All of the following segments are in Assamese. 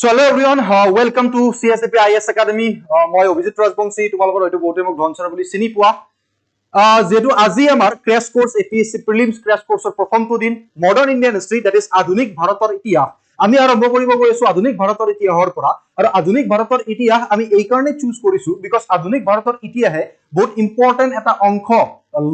So hello everyone, welcome to CSAP IS Academy. মই অভিজিত ৰাজবংশী তোমালোকৰ হয়তো বহুতে মোক ধনচৰ বুলি চিনি পোৱা। যেহেতু আজি আমাৰ ক্ৰেশ কোৰ্স APSc Prelims ক্ৰেশ কোৰ্সৰ প্ৰথমটো দিন modern Indian history that is আধুনিক ভাৰতৰ ইতিহাস। আমি আৰম্ভ কৰিব গৈছো আধুনিক ভাৰতৰ ইতিহাসৰ পৰা আৰু আধুনিক ভাৰতৰ ইতিহাস আমি এই কাৰণে চুজ কৰিছো বিকজ আধুনিক ভাৰতৰ ইতিহাসে বহুত ইম্পৰ্টেন্ট এটা অংশ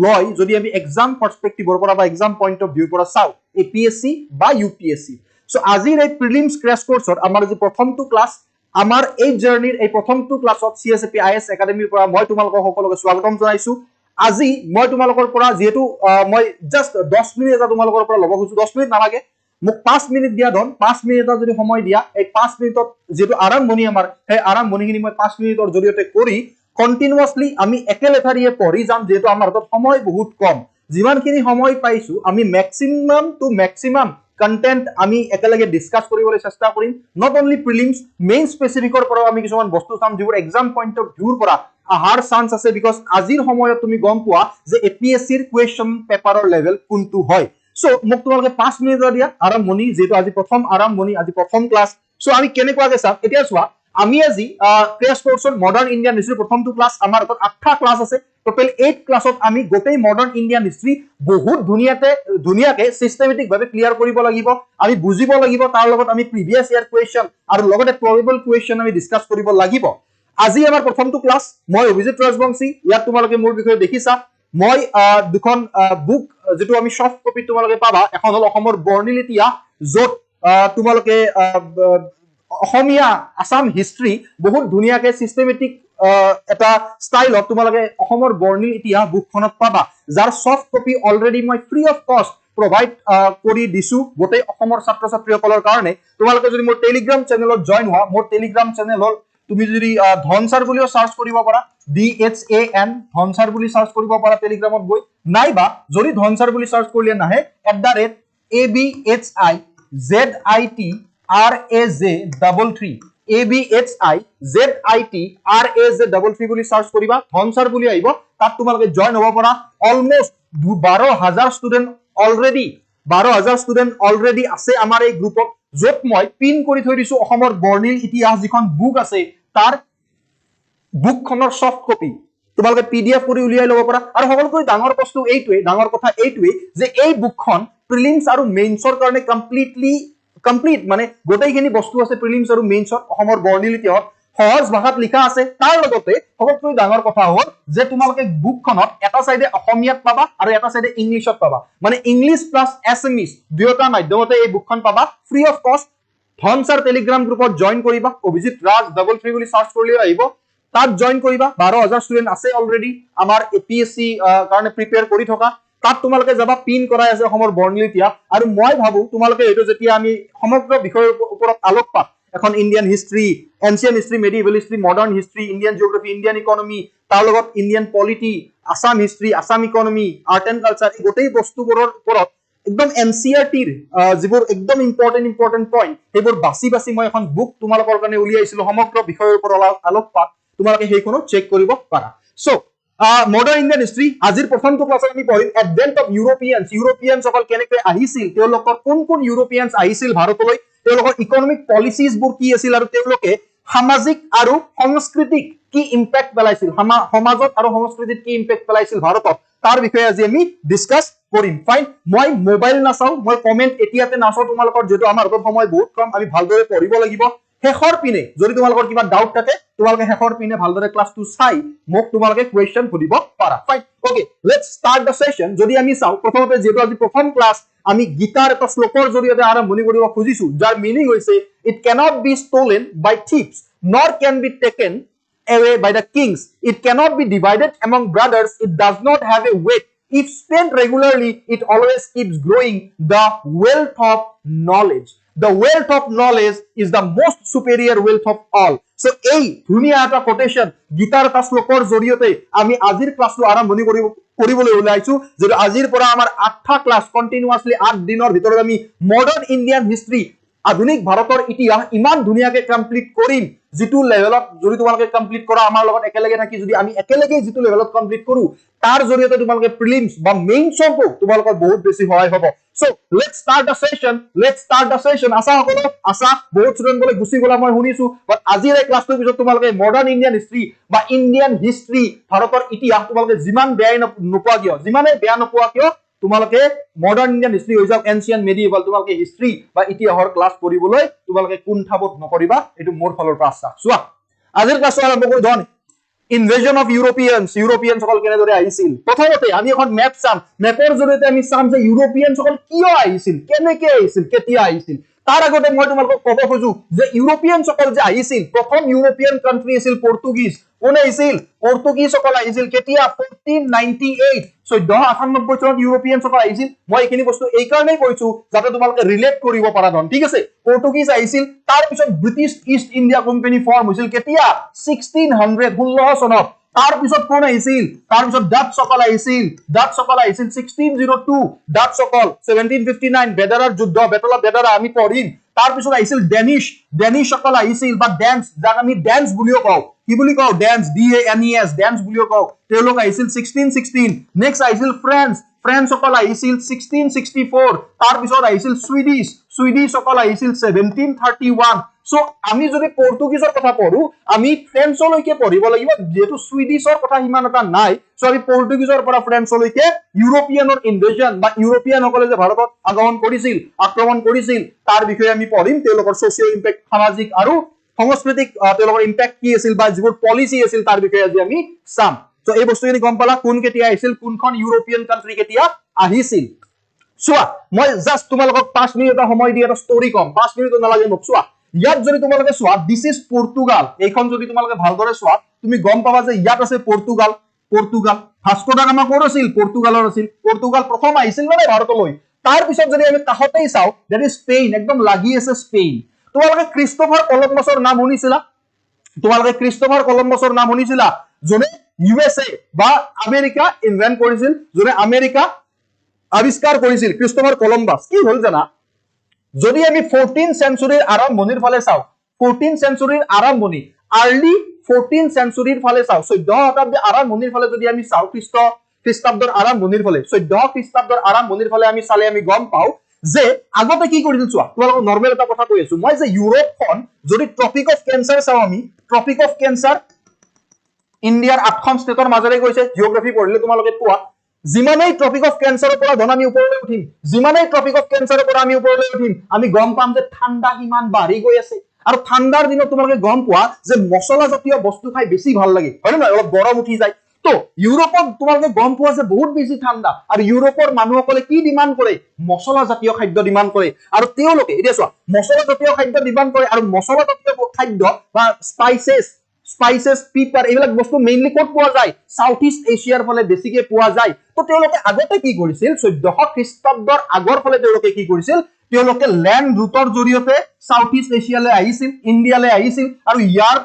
লয় যদি আমি এক্সাম পাৰ্সপেক্টিভৰ পৰা বা এক্সাম পইণ্ট অফ ভিউৰ পৰা চাও APSc বা UPSc। So আজিৰ এই প্ৰিলিমছ ক্ৰেশ কোৰ্সত আমাৰ যে প্ৰথমটো ক্লাস আমাৰ এই জাৰ্নিৰ এই প্ৰথমটো ক্লাসত CSAP IS একাডেমিৰ পৰা মই তোমালোকক সকলোকে স্বাগতম জনাইছো। আজি মই তোমালোকৰ পৰা যেহেতু মই জাস্ট 10 মিনিট এটা তোমালোকৰ পৰা ল'ব খুজিছো 10 মিনিট নালাগে মোক 5 মিনিট দিয়া দন 5 মিনিট এটা যদি সময় দিয়া এই 5 মিনিটত যেহেতু আৰম্ভণি আমাৰ সেই আৰম্ভণিখিনি মই 5 মিনিটৰ জৰিয়তে কৰি কন্টিনিউয়াসলি আমি একেলেথাৰিয়ে পঢ়ি যাম যেহেতু আমাৰ হাতত সময় বহুত কম যিমানখিনি সময় পাইছো আমি ম্যাক্সিমাম টু ম্যাক্সিমাম content আমি একেলগে ডিসকাস কৰিবলৈ চেষ্টা কৰিম not only prelims main specificৰ পৰা আমি কিছুমান বস্তু চাম যিবোৰ এক্সাম পইণ্ট অফ ভিউৰ পৰা আহাৰ চান্স আছে বিকজ আজিৰ সময়ত তুমি গম পোৱা যে APSc ৰ কোৱেশ্চন পেপাৰৰ লেভেল কোনটো হয় সো মোক তোমালোকে 5 মিনিট দিয়া আৰম্ভণি যেহেতু আজি প্ৰথম আৰম্ভণি আজি প্ৰথম ক্লাস সো আমি কেনেকুৱাকে চাম এতিয়া চোৱা আমি আজি ক্ৰেশ কোৰ্সৰ মডাৰ্ন ইণ্ডিয়ান হিষ্ট্ৰী প্ৰথমটো ক্লাস আমাৰ হাতত 8টা ক্লাস আছে টোটাল 8 ক্লাসত আমি গোটেই মডাৰ্ন ইণ্ডিয়ান হিষ্ট্ৰী বহুত ধুনিয়াকে সিস্টেমেটিক ভাবে ক্লিয়াৰ কৰিব লাগিব আমি বুজিব লাগিব তাৰ লগত আমি প্ৰিভিয়াস ইয়াৰ কোৱেশ্চন আৰু লগতে প্ৰবেবল কোৱেশ্চন আমি ডিসকাস কৰিব লাগিব আজি আমাৰ প্ৰথমটো ক্লাস মই অভিজিত ৰাজবংশী ইয়াত তোমালোকে মোৰ বিষয়ে দেখিছা মই দুখন বুক যেটো আমি সফট কপি তোমালোকে পাবা এখন হল অসমৰ বৰ্ণিল ইতিহাস যত তোমালোকে অসমীয়া আসাম হিষ্ট্ৰী বহুত ধুনিয়াকে সিস্টেমেটিক এটা স্টাইলত তোমালোকে অসমৰ বৰ্ণিল ইতিহাস বুকখনত পাবা যাৰ সফট কপি অলৰেডি মই ফ্ৰী অফ কষ্ট প্ৰোভাইড কৰি দিছো গোটেই অসমৰ ছাত্ৰ ছাত্ৰীসকলৰ কাৰণে তোমালোকে যদি মোৰ টেলিগ্ৰাম চেনেলত জয়েন হোৱা মোৰ টেলিগ্ৰাম চেনেল হল তুমি যদি ধনসাৰ বুলিও সাৰ্চ কৰিব পাৰা DHAN ধনসাৰ বুলি সাৰ্চ কৰিব পাৰা টেলিগ্ৰামত গৈ নাইবা যদি ধনসাৰ বুলি সাৰ্চ কৰিলে নাহে @ABHIZITRAZ33 ABHIZITRAZ33 বুলি সাৰ্চ কৰিবা ধনসাৰ বুলি আহিব তাত তোমালোকে জয়েন হ'ব পৰা অলমোস্ট 12000 ষ্টুডেন্ট অলৰেডি আছে আমাৰ এই গ্ৰুপত যত মই পিন কৰি থৈ দিছো অসমৰ বৰ্ণিল ইতিহাস যিখন বুক আছে তাৰ বুকখনৰ সফট কপি তোমালোকে PDF কৰি উলিয়াই ল'ব পাৰা আৰু সকলোতকৈ ডাঙৰ বস্তু এইটোৱে ডাঙৰ কথা এইটোৱে যে এই বুকখন প্ৰিলিমছ আৰু মেইনছৰ কাৰণে কমপ্লিট মানে গোটেইখিনি বস্তু আছে প্ৰিলিমছ আৰু মেইনছৰ অসমৰ বৰ্ণিল ইতিহাস সহজ ভাষাত লিখা আছে তাৰ লগতে সকলোতকৈ ডাঙৰ কথা হ'ল যে তোমালোকে বুকখনত এটা সাইডে অসমীয়াত পাবা আৰু এটা সাইডে ইংলিছত পাবা মানে ইংলিশ প্লাস এছএমএছ দুয়োটা মাধ্যমতে এই বুকখন পাবা ফ্ৰী অফ কষ্ট ধনসাৰ টেলিগ্ৰাম গ্ৰুপত জয়েন কৰিবা অভিজিত ৰাজ 33 বুলি সাৰ্চ কৰিলে আহিব তাত জয়েন কৰিবা 12000 ষ্টুডেন্ট আছে অলৰেডি আমাৰ APSc কাৰণে প্ৰিপেয়াৰ কৰি থকা তাত তোমালোকে যাবা পিন কৰাই আছে অসমৰ বৰ্ণিল ইতিহাস আৰু মই ভাবো তোমালোকে এটো যেতিয়া আমি সমগ্ৰ বিষয়ৰ ওপৰত আলোকপাত এখন Indian history ancient history medieval history modern history Indian geography Indian economy তাৰ লগত Indian polity Assam history Assam economy art and culture এই গোটেই বস্তুবোৰৰ ওপৰত একদম NCERTৰ যিবোৰ একদম ইম্পৰ্টেন্ট পইণ্ট সেইবোৰ বাছি মই এখন বুক তোমালোকৰ কাৰণে উলিয়াইছিলো সমগ্ৰ বিষয়ৰ ওপৰত আলোকপাত তোমালোকে সেইখনো চেক কৰিব পাৰা সো মডাৰ্ন ইণ্ডিয়ান হিষ্ট্ৰী আজিৰ প্ৰথমটো ক্লাছত আমি পঢ়িম এডভেন্ট অফ ইউৰোপিয়ানছ অকল কেনেকৈ আহিছিল তেওঁলোকৰ কোন ইউৰোপিয়ানছ আহিছিল ভাৰতলৈ তেওঁলোকৰ ইকনমিক পলিচিজ বোৰ কি আছিল আৰু তেওঁলোকে সামাজিক আৰু সাংস্কৃতিক কি ইম্প্যাক্ট পেলাইছিল সমাজত আৰু সংস্কৃতিত কি ইম্প্যাক্ট পেলাইছিল ভাৰতত তাৰ বিষয়ে আজি আমি ডিসকাস কৰিম ফাইন মই মোবাইল নাচাও মই কমেন্ট এতিয়াতে নাচাও তোমালোকৰ যেটো আমাৰ হাতত সময় বহুত কম আমি ভালদৰে পঢ়িব লাগিব হেখৰ পিনে যদি তোমালোকৰ কিবা ডাউট থাকে তোমালোকে হেখৰ পিনে ভালদৰে ক্লাসটো চাই মোক তোমালোকে কোৱেশ্চন সুধিব পাৰা fine okay let's start the session যদি আমি চাও প্ৰথমতে যেটো আজি প্ৰথম ক্লাস আমি গীতাৰ এটা শ্লোকৰ জৰিয়তে আৰম্ভণি কৰিব খুজিছো যাৰ মিনিং হৈছে it cannot be stolen by thieves nor can be taken away by the kings it cannot be divided among brothers it does not have a weight if spent regularly it always keeps growing the wealth of knowledge the wealth of knowledge is the most superior wealth of all so এই ধুনিয়া এটা কোটেশন গীতাৰ এটা শ্লোকৰ জৰিয়তে আমি আজিৰ ক্লাসটো আৰম্ভণি কৰিবলৈ ওলাইছো যে আজিৰ পৰা আমাৰ 8টা ক্লাস কন্টিনিউয়াসলি 8 দিনৰ ভিতৰত আমি মডাৰ্ন ইণ্ডিয়ান হিষ্ট্ৰী আধুনিক ভাৰতৰ ইতিহাস ইমান ধুনীয়াকে কমপ্লিট কৰিম যেটো লেভেলত যদি তোমালোকে কমপ্লিট কৰা আমাৰ লগত একেলগে থাকি যদি আমি একেলগে যেটো লেভেলত কমপ্লিট কৰো তাৰ জৰিয়তে তোমালোকে প্ৰিলিমছ বা মেইনছৰ তোমালোকৰ বহুত বেছি সহায় হ'ব so let's start the session আশা সকলো আশা বহুত ষ্টুডেন্ট বলে গুছি গলা মই শুনিছো বাট আজিৰ এই ক্লাছটোৰ পিছত তোমালোকে মডাৰ্ণ ইণ্ডিয়ান হিষ্ট্ৰী বা ইণ্ডিয়ান হিষ্ট্ৰী ভাৰতৰ ইতিহাস তোমালোকে যিমান বেয়া নোপোৱা কিয় যিমানে বেয়া নোপোৱা কিয় তোমালোকে মডাৰ্ণ ইণ্ডিয়ান হিষ্ট্ৰী হৈ যাওক এনচিয়েন্ট মেডিয়েভল তোমালোকে হিষ্ট্ৰী বা ইতিহাসৰ ক্লাছ পঢ়িবলৈ তোমালোকে কুণ্ঠাবোধ নকৰিবা এটো মোৰ ফালৰ পৰা আশা চোৱা আজিৰ ক্লাছ আৰম্ভ কৰি ধন ইনভেজন অফ ইউৰোপিয়ান সকল কেনেদৰে আহিছিল প্ৰথমতে আমি এখন মেপ চাম মেপৰ জৰিয়তে আমি চাম যে ইউৰোপিয়ান সকল কিয় আহিছিল কেনেকৈ আহিছিল কেতিয়া আহিছিল তাৰ আগতে মই তোমালোকক ক'ব খোজো যে ইউৰোপিয়ান সকল যে আহিছিল প্ৰথম ইউৰোপিয়ান কান্ট্ৰি আছিল পৰ্তুগীজ কোন আহিছিল পৰ্তুগীজ সকল আহিছিল কেতিয়া 1498 1498 চনত ইউৰোপিয়ান সকল আহিছিল মই এইখিনি বস্তু এই কাৰণেই কৈছো যাতে তোমালোকে ৰিলেট কৰিব পাৰা ধন ঠিক আছে পৰ্তুগীজ আহিছিল তাৰ পিছত British East India company form হৈছিল কেতিয়া 1600 চনত তাৰ পিছত কোন আহিছিল তাৰ পিছত ডাচ সকল আহিছিল 1602 ডাচ সকল 1759 বেডাৰাৰ যুদ্ধ বেটল অফ বেডাৰা আমি পঢ়িম তাৰ পিছত আহিছিল ডেনিশ সকল আহিছিল বা ড্যান্স যাক আমি ড্যান্স বুলিও কওঁ কি বুলি কওঁ ড্যান্স DANES ড্যান্স বুলিও কওঁ তেওঁলোক আহিছিল 1616 নেক্সট আহিছিল ফ্ৰেন্স সকল আহিছিল 1664 তাৰ পিছত আহিছিল সুইডিশ সকল আহিছিল 1731 সো আমি যদি পৰ্তুগীজৰ কথা পঢ়ো আমি ফ্ৰেন্সলৈকে পঢ়িব লাগিব যেটো সুইডিশৰ কথা হিমান এটা নাই সো আমি পৰ্তুগীজৰ পৰা ফ্ৰেন্সলৈকে ইউৰোপিয়ানৰ ইনভেজন বা ইউৰোপিয়ান সকলে যে ভাৰতত আগমন কৰিছিল আক্ৰমণ কৰিছিল তাৰ বিষয়ে আমি পঢ়িম তেওঁলোকৰ সোশিয়েল ইম্প্যাক্ট সামাজিক আৰু সংস্কৃতিক তেওঁলোকৰ ইম্প্যাক্ট কি আছিল বা যিবোৰ পলিসি আছিল তাৰ বিষয়ে আজি আমি চাম সো এই বস্তুখিনি গম পালা কোন কেতিয়া আহিছিল কোনখন ইউৰোপিয়ান কান্ট্ৰি কেতিয়া আহিছিল চোৱা মই জাস্ট তোমালোকক 5 মিনিট সময় দি এটা ষ্টৰী কম 5 মিনিট নালাগে মোক চোৱা ইয়াত যদি তোমালোকে চোৱা দিস ইজ পৰ্তুগাল এইখন যদি তোমালোকে ভালদৰে চোৱা তুমি গম পাবা যে ইয়াত আছে পৰ্তুগাল ভাস্কো দা গামা কোৰ আছিল পৰ্তুগালৰ আছিল পৰ্তুগাল প্ৰথম আহিছিল মানে ভাৰতলৈ তাৰ পিছত যদি আমি কাহতেই চাও দ্যাট ইজ স্পেইন একদম লাগি আছে স্পেইন তোমালোকে ক্ৰিস্টোফাৰ কলম্বাছৰ নাম শুনিছিলা যোনে USA বা আমেৰিকা ইনভেন্ট কৰিছিল যোনে আমেৰিকা আৱিষ্কাৰ কৰিছিল ক্ৰিস্টোফাৰ কলম্বাছ কি হল জানা যদি আমি 14th centuryৰ আৰম্ভণিৰ ফালে চাও 14th centuryৰ আৰম্ভণি আৰ্লি 14th centuryৰ ফালে চাও 14 শতাব্দীৰ আৰম্ভণিৰ ফালে যদি আমি চাও খ্ৰীষ্টাব্দৰ আৰম্ভণিৰ ফালে 14 খ্ৰীষ্টাব্দৰ আৰম্ভণিৰ ফালে আমি চালে আমি গম পাও যে আগতে কি কৰিছিল চোৱা তোমালোকক নৰমাল এটা কথা কৈ আছো মই যে ইউৰোপখন যদি ট্ৰপিক অফ ক্যান্সাৰ চাও আমি ট্ৰপিক অফ ক্যান্সাৰ ইন্ডিয়াৰ 8খন ষ্টেটৰ মাজেৰে গৈছে জিওগ্ৰাফি পঢ়িলে তোমালোকে পোৱা জিমানেই ট্ৰপিক অফ ক্যান্সাৰৰ পৰা ধন আমি ওপৰলৈ উঠিম জিমানেই ট্ৰপিক অফ ক্যান্সাৰৰ পৰা আমি ওপৰলৈ উঠিম আমি গম পাম যে ঠাণ্ডা হিমান বাঢ়ি গৈ আছে আৰু ঠাণ্ডাৰ দিনত তোমালোকে গম পোৱা যে মছলা জাতীয় বস্তু খাই বেছি ভাল লাগে হয় না অলপ গৰম উঠি যায় তো ইউৰোপত তোমালোকে গম পোৱা যে বহুত বেছি ঠাণ্ডা আৰু ইউৰোপৰ মানুহসকলে কি ডিমান্ড কৰে মছলা জাতীয় খাদ্য ডিমান্ড কৰে আৰু তেওঁলোকে এতিয়া চোৱা মছলা জাতীয় খাদ্য ডিমান্ড কৰে আৰু মছলা জাতীয় খাদ্য বা স্পাইসেস পিপাৰ এইবিলাক বস্তু মেইনলি কোট পোৱা যায় সাউথ ইষ্ট এছিয়াৰ ফালে বেছিকে পোৱা যায় তো তেওঁলোকে আগতে কি কৰিছিল 1400 খ্ৰীষ্টাব্দৰ আগৰ ফালে তেওঁলোকে কি কৰিছিল তেওঁলোকে ল্যান্ড ৰুটৰ জৰিয়তে সাউথ ইষ্ট এছিয়ালৈ আহিছিল ইণ্ডিয়ালৈ আহিছিল আৰু ইয়াৰ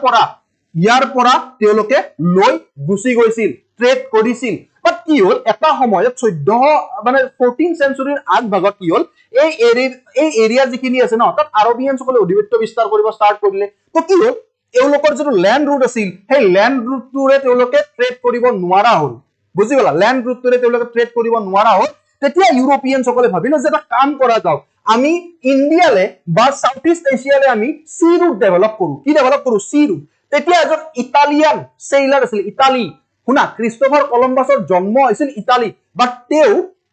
পৰা তেওঁলোকে লৈ গুছি গৈছিল ট্ৰেড কৰিছিল বাট কি হল এটা সময়ত 14th centuryৰ আগ ভাগত কি হল এই এৰিয়া যিখিনি আছে ন তাত আৰবিয়ান সকলে অধিপত্য বিস্তাৰ কৰিব ষ্টাৰ্ট কৰিলে তো কি হল এওঁলোকৰ যেটো ল্যান্ড ৰুট আছিল সেই ল্যান্ড ৰুটটোৰে তেওঁলোকে ট্ৰেড কৰিব নোৱাৰা হল বুজি গলা ল্যান্ড ৰুটটোৰে তেওঁলোকে ট্ৰেড কৰিব নোৱাৰা হল তেতিয়া ইউৰোপিয়ান সকলে ভাবিলে যে এটা কাম কৰা যাওক আমি ইণ্ডিয়ালে বা সাউথ ইষ্ট এছিয়ালে আমি সি ৰুট ডেভেলপ কৰো কি ডেভেলপ কৰো সি ৰুট তেতিয়া এজন ইটালিয়ান সেইলাৰ আছিল ইটালী শুনা ক্ৰিস্টোফাৰ কলম্বাছৰ জন্ম হৈছিল ইটালী বাট তেওঁ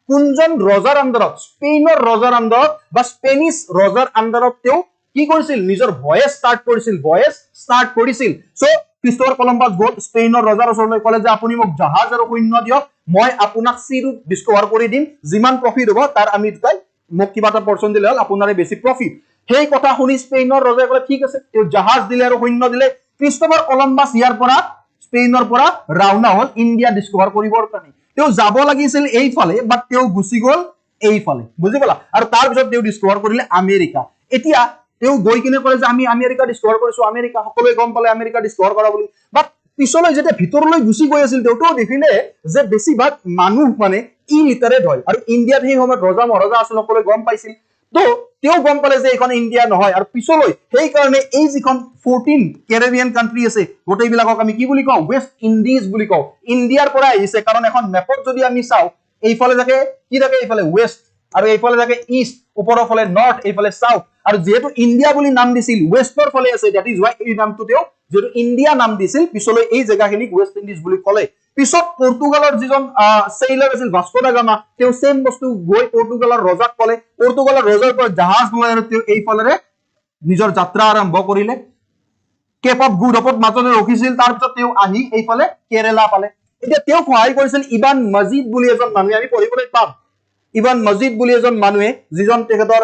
কোনজন ৰজাৰ আন্ডাৰত স্পেইনৰ ৰজাৰ আন্ডাৰত বা স্পেনিছ ৰজাৰ আন্ডাৰত তেওঁ কি কৰিছিল নিজৰ ভয়েস স্টাৰ্ট কৰিছিল সো ক্ৰিস্টোফাৰ কলম্বাছ গ'ল স্পেইনৰ ৰজাৰ ওচৰলৈ কলে যে আপুনি মোক জাহাজ আৰু সৈন্য দিয়ক মই আপোনাক সি ৰুট ডিসকভাৰ কৰি দিম যিমান প্ৰফিট হ'ব তাৰ আমি দুটাই মোক কিবা এটা পৰচন দিলে হল আপোনাৰে বেছি প্ৰফিট সেই কথা শুনি স্পেইনৰ ৰজাই কলে ঠিক আছে তেওঁ জাহাজ দিলে আৰু সৈন্য দিলে ক্ৰিস্টোফাৰ কলম্বাছ ইয়াৰ পৰা স্পেইনৰ পৰা ৰাওনা হল ইণ্ডিয়া ডিসকভাৰ কৰিবৰ কাৰণে তেওঁ যাব লাগিছিল এইফালে বাট তেওঁ গুছি গল এইফালে বুজি পালা আৰু তাৰ পিছত তেওঁ ডিসকভাৰ কৰিলে আমেৰিকা এতিয়া তেওঁ গৈ কিনে কলে যে আমি আমেৰিকা ডিসকভাৰ কৰিছো আমেৰিকা সকলোৱে গম পালে আমেৰিকা ডিসকভাৰ কৰা বুলি বাট পিছলৈ যেতিয়া ভিতৰলৈ গুছি গৈ আছিল তেওঁটো দেখিলে যে বেছিভাগ মানুহ মানে ইলিটাৰেট হয় আৰু ইণ্ডিয়াত সেই সময়ত ৰজা মহাৰাজা আছিল সকলোৱে গম পাইছিল তো তেও গম পালে যে এখন ইন্ডিয়া নহয় আৰু পিছলৈ সেই কাৰণে এই যিখন 14 কেৰিবিয়ান কান্ট্ৰি আছে গোটেইবিলাকক আমি কি বুলি কওঁ ওয়েস্ট ইন্ডিজ বুলি কওঁ ইন্ডিয়াৰ পৰা আহিছে কাৰণ এখন মেপত যদি আমি চাও এইফালে থাকে কি থাকে এইফালে ওয়েস্ট আৰু এইফালে থাকে ইষ্ট ওপৰৰ ফালে নৰ্থ এইফালে সাউথ আৰু যেহেতু ইন্ডিয়া বুলি নাম দিছিল ওয়েষ্টৰ ফালে আছে দ্যাট ইজ হোৱাই এই নামটো তেও যেহেতু ইন্ডিয়া নাম দিছিল পিছলৈ এই জায়গাখিনিক ওয়েস্ট ইন্ডিজ বুলি ক'লে পিছত পৰ্তুগালৰ যিজন সেইলাৰ আছিল ভাস্কো দা গামা তেও সেম বস্তু গৈ পৰ্তুগালৰ ৰজাক ক'লে পৰ্তুগালৰ ৰজাৰ পৰা জাহাজ লৈ আৰু তেও এই ফালেৰে নিজৰ যাত্ৰা আৰম্ভ কৰিলে কেপ অফ গুড হপত মাজতে ৰখিছিল তাৰ পিছত তেও আহি এই ফালে কেৰালা পালে এতিয়া তেও সহায় কৰিছিল ইবান মজিদ বুলি এজন মানুহে আমি পঢ়িবলৈ পাম ইবান মজিদ বুলি এজন মানুহে যিজন তেখেতৰ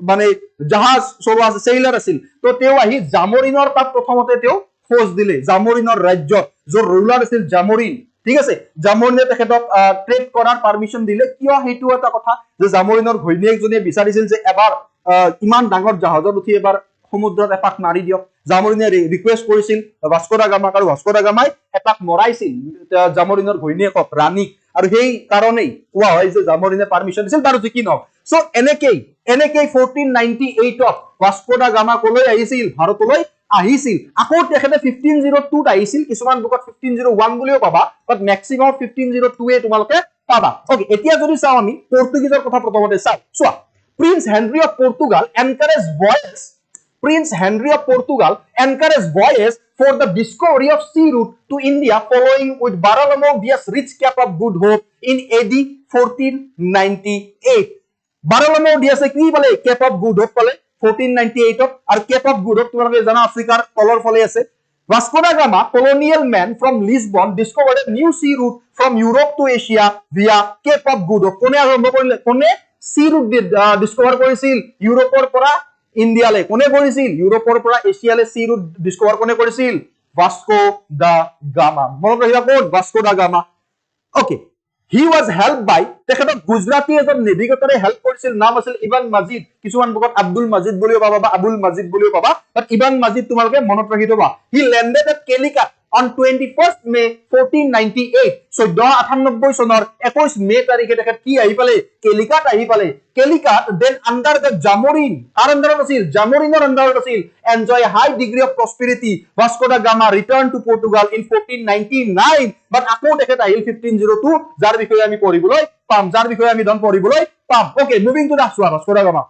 মানে জাহাজ চলোৱা সেইলাৰ আছিল তো তেও আহি জামৰিনৰ তাত প্ৰথমতে তেও ফৌজ দিলে জামৰিনৰ ৰাজ্যত যৰ ৰুলাৰ আছিল জামৰিন ঠিক আছে জামৰিনে তেখেতক ট্ৰেড কৰাৰ পাৰমিশন দিলে কিয় হেতু এটা কথা যে জামৰিনৰ ঘৈণীয়েকজনীয়ে বিচাৰিছিল যে এবাৰ ইমান ডাঙৰ জাহাজত উঠি এবাৰ সমুদ্ৰত এপাক মাৰি দিয়ক জামৰিনে ৰিকুৱেষ্ট কৰিছিল ভাস্কো দা গামাক আৰু ভাস্কো দা গামাই এপাক মৰাইছিল জামৰিনৰ ঘৈণীয়েকক ৰাণীক আৰু সেই কাৰণেই কোৱা হয় যে জামৰিনে পাৰমিশন দিছিল বাৰু যি কি নহওক সো এনেকেই 1498 ত ভাস্কো দা গামা কলৈ আহিছিল ভাৰতলৈ আহিছিল আকৌ তেখেতে 1502 ত আহিছিল কিছুমান বুকত 1501 বুলিও পাবা বাট ম্যাক্সিমাম 1502 এ তোমালোকে পাবা ওকে এতিয়া যদি চাও আমি পৰ্তুগীজৰ কথা প্ৰথমতে চাও চোৱা prince Henry of Portugal encourage voice Prince Henry of Portugal encouraged voyages for the discovery of sea route to India following with Bartolomeu Dias reached Cape of Good Hope in AD 1498. Bartolomeu Dias কি বলে Cape of Good Hope বলে 1498 আর Cape of Good Hope তোমালোকে জানা আফ্ৰিকাৰ তলৰ ফালে আছে Vasco da Gama colonial man from Lisbon discovered a new sea route from Europe to Asia via Cape of Good Hope কোনে আৰম্ভ কৰিলে কোনে sea route ডিসকভাৰ কৰিছিল ইউৰোপৰ পৰা ইন্ডিয়ালে কোনে কৰিছিল ইউৰোপৰ পৰা এছিয়ালে সি ৰুট ডিসকভাৰ কোনে কৰিছিল ভাস্কো দা গামা মনত ৰাখিবা কোন ভাস্কো দা গামা ওকে হি ওয়াজ হেল্প বাই তেখেতক গুজৰাটী এজন নেভিগেটৰে হেল্প কৰিছিল নাম আছিল ইবান মাজিদ কিছুমান বুকত আব্দুল মাজিদ বুলিও পাবা বা আবুল মাজিদ বুলিও পাবা বাট ইবান মাজিদ তোমালোকে মনত ৰাখি থবা হি লেণ্ডেড এট কেলিকাট on 21st May 1498 1498 চনৰ 21 মে তাৰিখে তেখেত কি আহি পালে কেলিকাট আহি পালে Calicut then under the Zamorin আৰু আন্ডাৰত আছিল জামৰিনৰ আন্ডাৰত আছিল enjoy high degree of prosperity Vasco da Gama return to Portugal in 1499 but আকৌ তেখেত আহিল 1502 যাৰ বিষয়ে আমি পঢ়িবলৈ পাম যাৰ বিষয়ে আমি ধন পঢ়িবলৈ পাম okay moving to the Vasco da Gama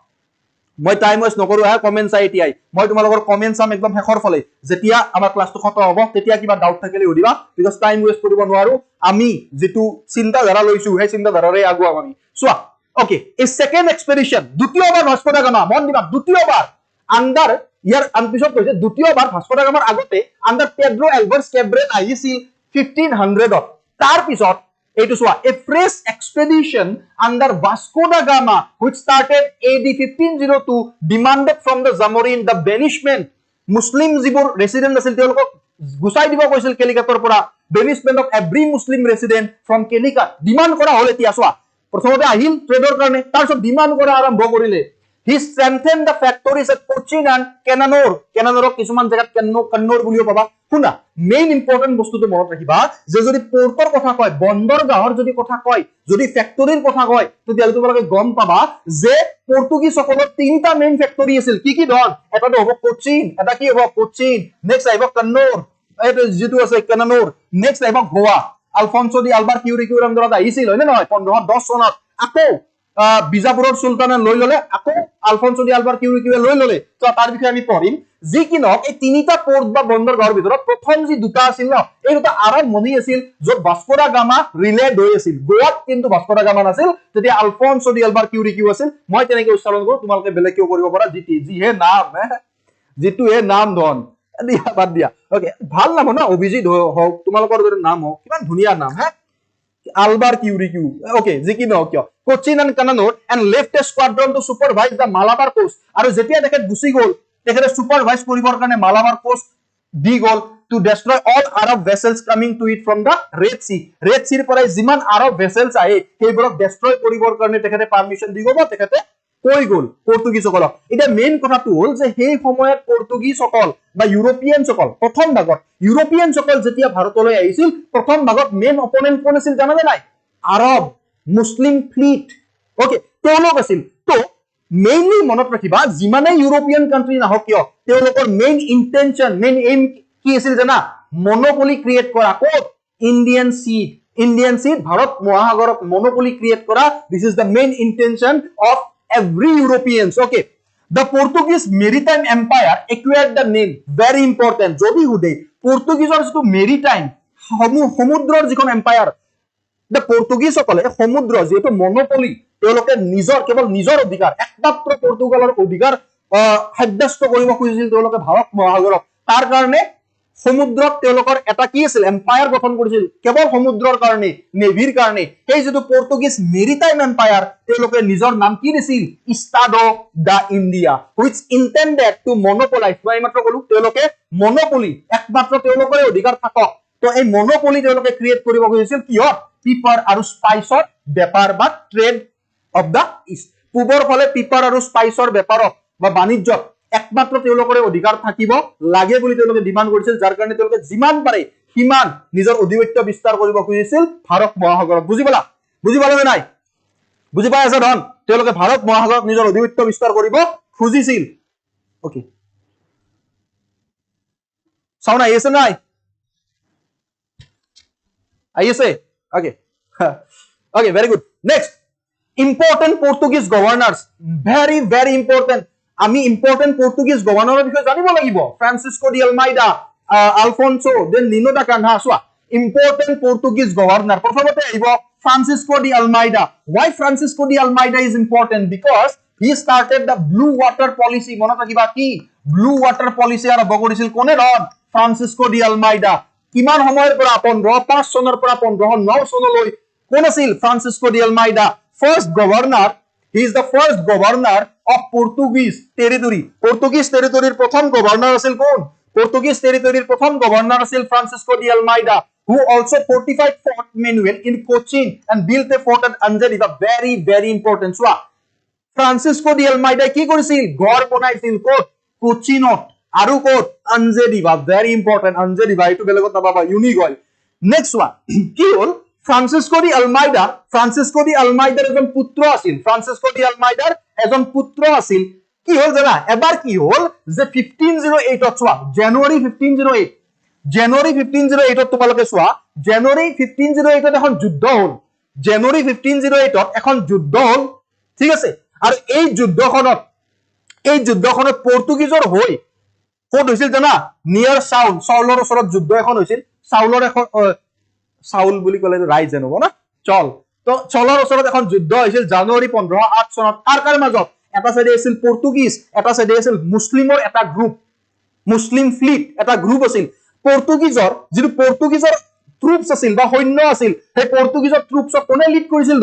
মই টাইম ওয়েস্ট নকৰো হা কমেন্ট চাই এতিয়াই মই তোমালোকৰ কমেন্ট চাম একদম শেষৰ ফালে যেতিয়া আমাৰ ক্লাসটো খতম হ'ব তেতিয়া কিবা ডাউট থাকিলে উদিবা বিকজ টাইম ওয়েস্ট কৰিব নোৱাৰো আমি যেটো চিন্তা ধাৰা লৈছো সেই চিন্তা ধাৰাৰে আগুৱাম আমি সোৱা ওকে এই সেকেন্ড এক্সপেডিশন দ্বিতীয়বাৰ ভাস্কো দা গামা মন দিবা দ্বিতীয়বাৰ আন্ডাৰ ইয়াৰ আনপিছত কৈছে দ্বিতীয়বাৰ ভাস্কো দা গামাৰ আগতে আন্ডাৰ পেড্ৰো এলভাৰেজ কেব্ৰেল আহিছিল 1500 ত তাৰ পিছত এইটো সোৱা a fresh expedition under Vasco da Gama which started AD 1502 demanded from the Zamorin the banishment Muslim যিবোৰ resident আছিল তেওঁলোকক গুছাই দিব কৈছিল কেলিকাটৰ পৰা banishment of every Muslim resident from Calicut demand কৰা হল এতিয়া সোৱা প্ৰথমতে আহিল ট্ৰেডৰ কাৰণে তাৰ পিছত ডিমান্ড কৰা আৰম্ভ কৰিলে he strengthened the factories at Cochin and Cananor কিছুমান জায়গাত কন্নৌৰ বুলিও পাবা শুনা মেইন ইম্পৰ্টেন্ট বস্তুটো মনত ৰাখিবা যে যদি পোৰ্টৰ কথা কয় বন্দৰগাহৰ যদি কথা কয় যদি ফ্যাক্টৰীৰ কথা কয় তেতিয়া তোমালোকে গম পাবা যে পৰ্তুগীজ সকলৰ তিনিটা মেইন ফ্যাক্টৰী আছিল কি কি ধন এটাটো হ'ব কোচিন এটা কি হ'ব কোচিন নেক্সট আহিব কন্নৌৰ এটা যেটো আছে কানানৌৰ নেক্সট আহিব গোৱা আলফনসো দি আলবাৰ কিউৰিকিউৰ আন্ডাৰত আহিছিল হয় নে নহয় 1510 চনত আকৌ বিজাপুৰৰ সুলতানে লৈ ললে আকৌ আলফনসো দি আলবাৰ কিউৰিকিউৱে লৈ ললে তো তাৰ বিষয়ে আমি পঢ়িম যি কি নহওক এই তিনিটা পোৰ্ট বা বন্দৰগাহৰ ভিতৰত প্ৰথম যি দুটা আছিল ন এই দুটা আৰম্ভণি আছিল য'ত ভাস্কো দা গামা ৰিলেড হৈ আছিল গোৱাত কিন্তু ভাস্কো দা গামা নাছিল তেতিয়া আলফনসো দি আলবাৰ কিউৰিকিউ আছিল মই তেনেকৈ উচ্চাৰণ কৰো তোমালোকে বেলেগ কিয় কৰিব পাৰা যিহে নাম যিটো হে নাম ধন দিয়া বাদ দিয়া ওকে ভাল নাম না অভিজিত হওক তোমালোকৰ যদি নাম হওক কিমান ধুনীয়া নাম হা আলবাৰ কিউৰিকিউ ওকে যি কি নহওক কিয় Cochin and Cannanore and left a squadron to supervise the Malabar coast আৰু যেতিয়া তেখেত গুচি গ'ল তেখেতে সুপাৰভাইজ কৰিবৰ কাৰণে মালাবাৰ কোষ্ট দি গ'ল to destroy all Arab vessels coming to it from the Red Sea পৰা যিমান আৰব ভেসেলস আহে সেইবোৰক ডেস্ট্ৰয় কৰিবৰ কাৰণে তেখেতে পাৰমিশন দি গ'ল তেখেতে কৈ গ'ল পৰ্তুগীজ সকলক এটা মেইন কথাটো হ'ল যে সেই সময়ত পৰ্তুগীজ সকল বা ইউৰোপিয়ান সকল প্ৰথম ভাগত ইউৰোপিয়ান সকল যেতিয়া ভাৰতলৈ আহিছিল প্ৰথম ভাগত মেইন অপোনেন্ট কোন আছিল জানানে নাই আৰব মুসলিম ফ্লিট ওকে তেওঁলোক আছিল তো মেইনলি মনত ৰাখিবা যিমানে ইউৰোপিয়ান কান্ট্ৰি নাহক কিয় তেওঁলোকৰ মেইন ইন্টেনশন মেইন এইম কি আছিল জানা মনোপলি ক্ৰিয়েট কৰা ক'ত ইণ্ডিয়ান সি ভাৰত মহাসাগৰত মনোপলি ক্ৰিয়েট কৰা this is the main intention of every Europeans okay The Portuguese maritime empire acquired the name very important যদি হুদে পৰ্তুগীজৰ যেটো মেৰিটাইম সমুদ্ৰৰ যিখন এম্পায়াৰ the Portuguese সকলে সমুদ্ৰ যেটো মনোপলি তেওঁলোকে নিজৰ কেৱল নিজৰ অধিকাৰ একমাত্ৰ পৰ্তুগালৰ অধিকাৰ সাব্যস্ত কৰিব খুজিছিল তেওঁলোকে ভাৰত মহাসাগৰক তাৰ কাৰণে সমুদ্ৰত তেওঁলোকৰ এটা কি আছিল এম্পায়াৰ গঠন কৰিছিল কেৱল সমুদ্ৰৰ কাৰণে নেভিৰ কাৰণে এই যেটো পৰ্তুগীজ মেৰিটাইম এম্পায়াৰ তেওঁলোকে নিজৰ নাম কি দিছিল ইষ্টাডো the India which intended to monopolize মই মাত্ৰ কলো তেওঁলোকে মনোপলি একমাত্ৰ তেওঁলোকৰ অধিকাৰ থাকক তো এই মনোপলি তেওঁলোকে ক্ৰিয়েট কৰিব খুজিছিল কিহত পিপাৰ আৰু স্পাইচৰ বেপাৰ বা ট্ৰেড অফ দা ইষ্ট পূবৰ ফলে পিপাৰ আৰু স্পাইচৰ বেপাৰত বা বাণিজ্যত একমাত্ৰ তেওঁলোকৰ অধিকাৰ থাকিব লাগে বুলি তেওঁলোকে ডিমান্ড কৰিছিল যাৰ কাৰণে তেওঁলোকে যিমান পাৰে হিমান নিজৰ অধিপত্য বিস্তাৰ কৰিব খুজিছিল ভাৰত মহাসাগৰত বুজি পালা নাই বুজি পাই আছে ধন তেওঁলোকে ভাৰত মহাসাগৰত নিজৰ অধিপত্য বিস্তাৰ কৰিব খুজিছিল ওকে সাউন্ড আইছে নাই আইছে okay okay very good next important Portuguese governors very important আমি important Portuguese governor বিষয়ে জানিব লাগিব ফ্ৰান্সিসকো ডি আলমাইডা আলফোনসো দেন নিনো দা কানহাসোৱা important Portuguese governor প্ৰথমতে আহিব ফ্ৰান্সিসকো D আলমাইডা why Francisco de Almeida is important because he started the blue water policy মনত ৰাখিবা কি blue water policy আৰম্ভ কৰিছিল কোনে ৰন ফ্ৰান্সিসকো ডি আলমাইডা কিমান সময়ৰ পৰা 1505 চনৰ পৰা 1509 চনলৈ কোন আছিল ফ্ৰান্সিসকো D আলমাইডা first governor he is the first governor of Portuguese territory Portuguese territory প্ৰথম গভৰ্ণৰ আছিল কোন Portuguese territory প্ৰথম গভৰ্ণৰ আছিল ফ্ৰান্সিসকো D আলমাইডা who also fortified Fort Manuel in Cochin and built a fort at Anjeliva very important so Francisco de Almeida কি কৰিছিল ঘৰ বনাইছিল ক'ত কোচিনত আৰু ক'ত Anjeliva very important Anjeliva এটো বেলেগত নাপাবা ইউনিক হয় নেক্সট ওয়ান কি হ'ল Francisco de Almeida এজন পুত্ৰ আছিল Francisco de Almeida এজন পুত্ৰ আছিল কি হ'ল জানা এবাৰ কি হ'ল যে 1508 ত চোৱা জানুৱাৰী 1508 ত তোমালোকে চোৱা জানুৱাৰী 1508 ত এখন যুদ্ধ হ'ল জানুৱাৰী 1508 ত এখন যুদ্ধ হ'ল ঠিক আছে আৰু এই যুদ্ধখনত পৰ্তুগীজৰ হৈ ক'ত হৈছিল জানা নিয়াৰ চাউলৰ ওচৰত যুদ্ধ এখন হৈছিল চাউলৰ এখন চাউল বুলি ক'লে ৰাইজ জানো না চল তো চলৰ ওচৰত এখন যুদ্ধ হৈছিল জানুৱাৰী 1508 চনত তাৰ মাজত এটা সাইডে আছিল পৰ্তুগীজ এটা সাইডে আছিল মুছলিমৰ এটা গ্ৰুপ মুছলিম ফ্লিট এটা গ্ৰুপ আছিল পৰ্তুগীজৰ যিটো পৰ্তুগীজৰ ট্ৰুপস আছিল বা সৈন্য আছিল সেই পৰ্তুগীজৰ ট্ৰুপছক কোনে লিড কৰিছিল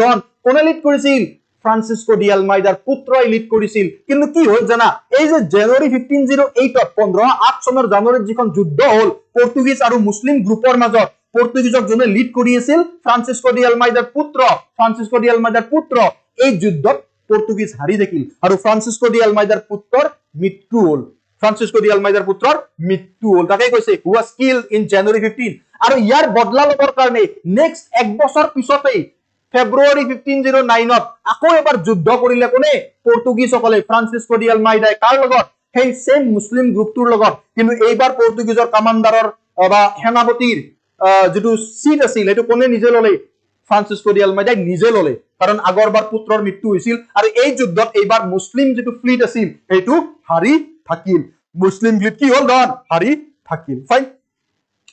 কোনে লিড কৰিছিল ফ্ৰান্সিসকো ডি আলমাইডাৰ পুত্ৰই লিড কৰিছিল কিন্তু কি হ'ল জানা এই যে জানুৱাৰী 1508 ত 1508 চনৰ জানুৱাৰীত যিখন যুদ্ধ হ'ল পৰ্তুগীজ আৰু মুছলিম গ্ৰুপৰ মাজত পৰ্তুগীজক জনে লিড কৰি আছিল ফ্ৰান্সিসকো ডি আলমাইডাৰ পুত্ৰ এই যুদ্ধত পৰ্তুগীজ হাৰি থাকিল আৰু ফ্ৰান্সিসকো ডি আলমাইডাৰ পুত্ৰৰ মৃত্যু হ'ল তাকে কৈছে who was killed in January 15 আৰু ইয়াৰ বদলা লবৰ কাৰণে নেক্সট এক বছৰ পিছতেই ফেব্ৰুৱাৰী 1509 ত আকৌ এবাৰ যুদ্ধ কৰিলে কোনে পৰ্তুগীজ সকলে ফ্ৰান্সিসকো ডি আলমাইডাই কাৰ লগত সেই সেম মুছলিম গ্ৰুপটোৰ লগত কিন্তু এইবাৰ পৰ্তুগীজৰ কমান্ডাৰৰ বা সেনাপতিৰ যেটো সিট আছিল এটো কোনে নিজে ললে ফ্ৰান্সিসকো ডি আলমাইডাই নিজে ললে কাৰণ আগৰবাৰ পুত্ৰৰ মৃত্যু হৈছিল আৰু এই যুদ্ধত এইবাৰ মুছলিম যেটো ফ্লিট আছিল এটো হাৰি থাকিল মুছলিম ফ্লিট কি হ'ল হাৰি থাকিল ফাইন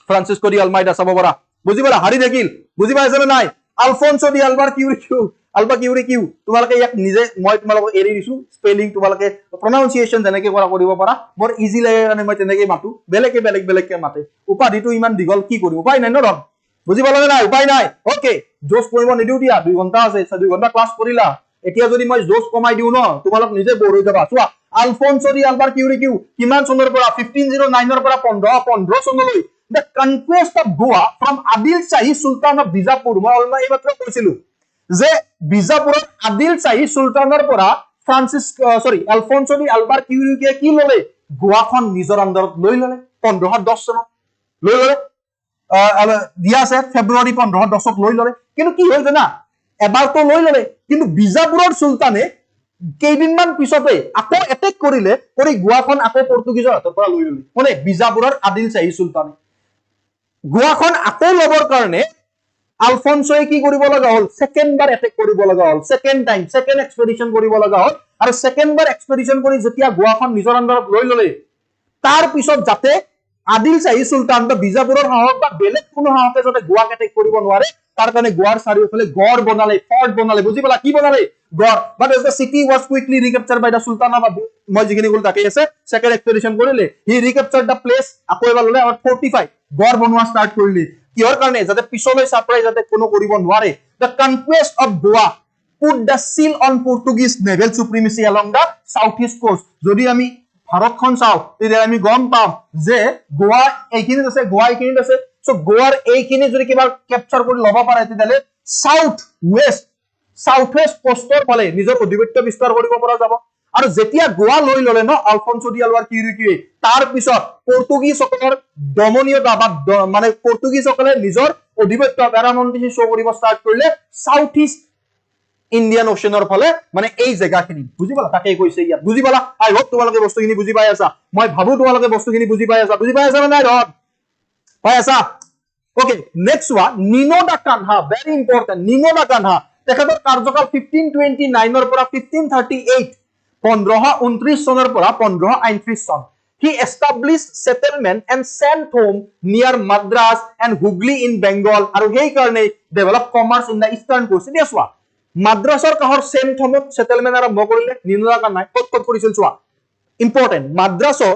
ফ্ৰান্সিসকো ডি আলমাইডা চাব পৰা বুজি পালা হাৰি থাকিল বুজি পাইছানে নাই আলফোনসো ডি আলবা কিউ তোমালোকে ইয়াক নিজে মই তোমালোকক এৰি দিছো স্পেলিং তোমালোকে প্ৰনাউন্সিয়েচন যেনেকৈ কৰিব পাৰা বৰ ইজি লাগে মানে মই তেনেকৈ মাতো বেলেগকে মাতে উপাধিটো ইমান দীঘল কি করি উপায় নাই ন বুজি পালা নাই উপায় নাই ওকে জোস পঢ়িব নিদিও দিয়া 2 ঘন্টা আছে 2 ঘন্টা ক্লাস কৰিলা এতিয়া যদি মই জোস কমাই দিও ন তোমালোক নিজে বৰ হৈ যাবা চোৱা আলফোনসো ডি আলবা কিউ কিমান চনৰ পৰা 1509 ৰ পৰা 1515 চনলৈ the conquest of Goa from Adil Shahi Sultan of Bijapur মই অলৰেডি এইমাত্ৰ কৈছিলো যে বিজাপুৰত আদিল শাহী সুলতানৰ পৰা আলফোনসো ডি আলবা কিউৰিকে কি ললে গোৱাখন নিজৰ আন্ডাৰত লৈ ললে 1510 চনত লৈ ললে দিয়া আছে ফেব্ৰুৱাৰী 1510 ত লৈ ললে কিন্তু কি হ'ল জানা এবাৰ তো লৈ ললে কিন্তু বিজাপুৰৰ সুলতানে কেইদিনমান পিছতে আকৌ এটেক কৰিলে কৰি গোৱাখন আকৌ পৰ্তুগীজৰ হাতৰ পৰা লৈ ললে মানে বিজাপুৰৰ আদিল শ্বাহী সুলতানে গোৱাখন আকৌ লবৰ কাৰণে আলফনসোয়ে কি কৰিব লগা হল সেকেন্ড বাৰ এটেক কৰিব লগা হল সেকেন্ড টাইম সেকেন্ড এক্সপেডিশন কৰিব লগা হল আৰু সেকেন্ড বাৰ এক্সপেডিশন কৰি যেতিয়া গোৱাখন নিজৰ আন্ডাৰত লৈ ললে তাৰ পিছত যাতে আদিল শ্বাহী সুলতান বা বিজাপুৰৰ সাহস বা বেলেগ কোনো সাহসে যাতে গোৱাক এটেক কৰিব নোৱাৰে তাৰ কাৰণে গোৱাৰ চাৰিওফালে গড় বনালে ফৰ্ট বনালে বুজি পালা কি বনালে গড় but as the city was quickly recaptured by the sultan of মই যিখিনি কল তাকে আছে সেকেন্ড এক্সপেডিশন কৰিলে হি ৰিকেপচাৰ্ড দ্য প্লেস আকৌ এবাৰ ললে আৰু ফৰ্টিফাই গড় বনোৱা ষ্টাৰ্ট কৰিলে কিহৰ কাৰণে যাতে পিছলৈ সাপ্লাই যাতে কোনো কৰিব নোৱাৰে the conquest of Goa put the seal on Portuguese naval supremacy along the southeast coast যদি আমি ভাৰতখন চাও তেতিয়া আমি গম পাম যে গোৱা এইখিনি আছে গোৱা এইখিনি আছে সো গোৱাৰ এইখিনি যদি কিবা ক্যাপচাৰ কৰি লবা পাৰে তেতিয়ালে সাউথ ওয়েস্ট কোষ্টৰ ফালে নিজৰ অধিপত্য বিস্তাৰ কৰিব পৰা যাব আৰু যেতিয়া গোৱা লৈ ললে ন আলফনসো ডি আলভাৰ কিউৰিকিয়ে তাৰ পিছত পৰ্তুগীজসকলৰ দমনীয়তা বা মানে পৰ্তুগীজসকলে নিজৰ অধিপত্য প্যাৰামণ্টি শো কৰিব ষ্টাৰ্ট কৰিলে সাউথ ইষ্ট ইন্ডিয়ান ওশানৰ ফালে মানে এই জায়গাখিনি বুজি পালা তাকে কৈছে ইয়াত বুজি পালা আই হোপ তোমালোকে বস্তুখিনি বুজি পাই আছা মই ভাবো তোমালোকে বস্তুখিনি বুজি পাই আছা না নাই ৰদ পাই আছা ওকে নেক্সট ওয়ান নিনো দা কানহা ভেৰি ইম্পৰ্টেন্ট নিনো দা কানহা তেখেতৰ কাৰ্যকাল 1529 ৰ পৰা 1538 1529 চনৰ পৰা 1538 চন he established settlement and sent home near Madras and Hooghly in Bengal আৰু সেই কাৰণে develop commerce in the eastern coast দিয়া চোৱা মাদ্ৰাছৰ কাহৰ সেন্ট হোমত সেটেলমেন্ট আৰম্ভ কৰিলে নিনোদা কানহাই কত কৰিছিল চোৱা ইম্পৰ্টেন্ট মাদ্ৰাছৰ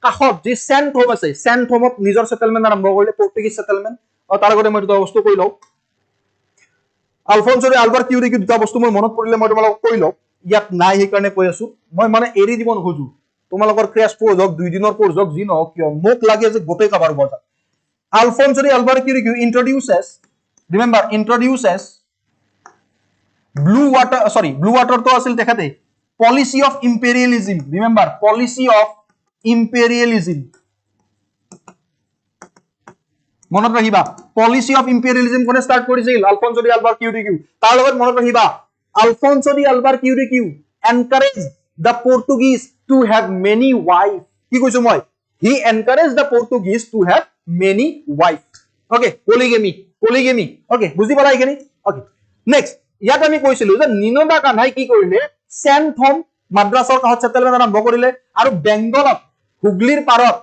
কাহত যি সেন্ট হোম আছে সেন্ট হোমত নিজৰ সেটেলমেন্ট আৰম্ভ কৰিলে পৰ্তুগীজ সেটেলমেন্ট আৰু তাৰ আগতে মই দুটা বস্তু কৈ লও আলফনসো আলভাৰ কিউৰিকি দুটা বস্তু মই মনত পৰিলে মই তোমালোকক কৈ লও ইয়াত নাই সেই কাৰণে কৈ আছো মই মানে এৰি দিব নখোজো তোমালোকৰ ক্ৰেশ কোৰ্স হক 2 দিনৰ কোৰ্স হক যি নহক কিয় মোক লাগে যে গোটেই কভাৰ কৰা Alfonso Albuquerque introduces blue water to asil dekhate policy of imperialism remember policy of imperialism monot rakhiba policy of imperialism kone start korisil Alfonso de Alvar Quiriguí tar logot monot rakhiba Alfonso de Alvar Quiriguí encouraged the Portuguese to have many wives ki koisu moi he encouraged the Portuguese to have many wives okay polygamy okay buzi pala ekhini okay next ইয়াত আমি কৈছিলো যে নিনোদা কানহাই কি কৰিলে সেন্ট হোম মাদ্ৰাছৰ কাহত সেটেলমেন্ট আৰম্ভ কৰিলে আৰু বেংগলত হুগলিৰ পাৰত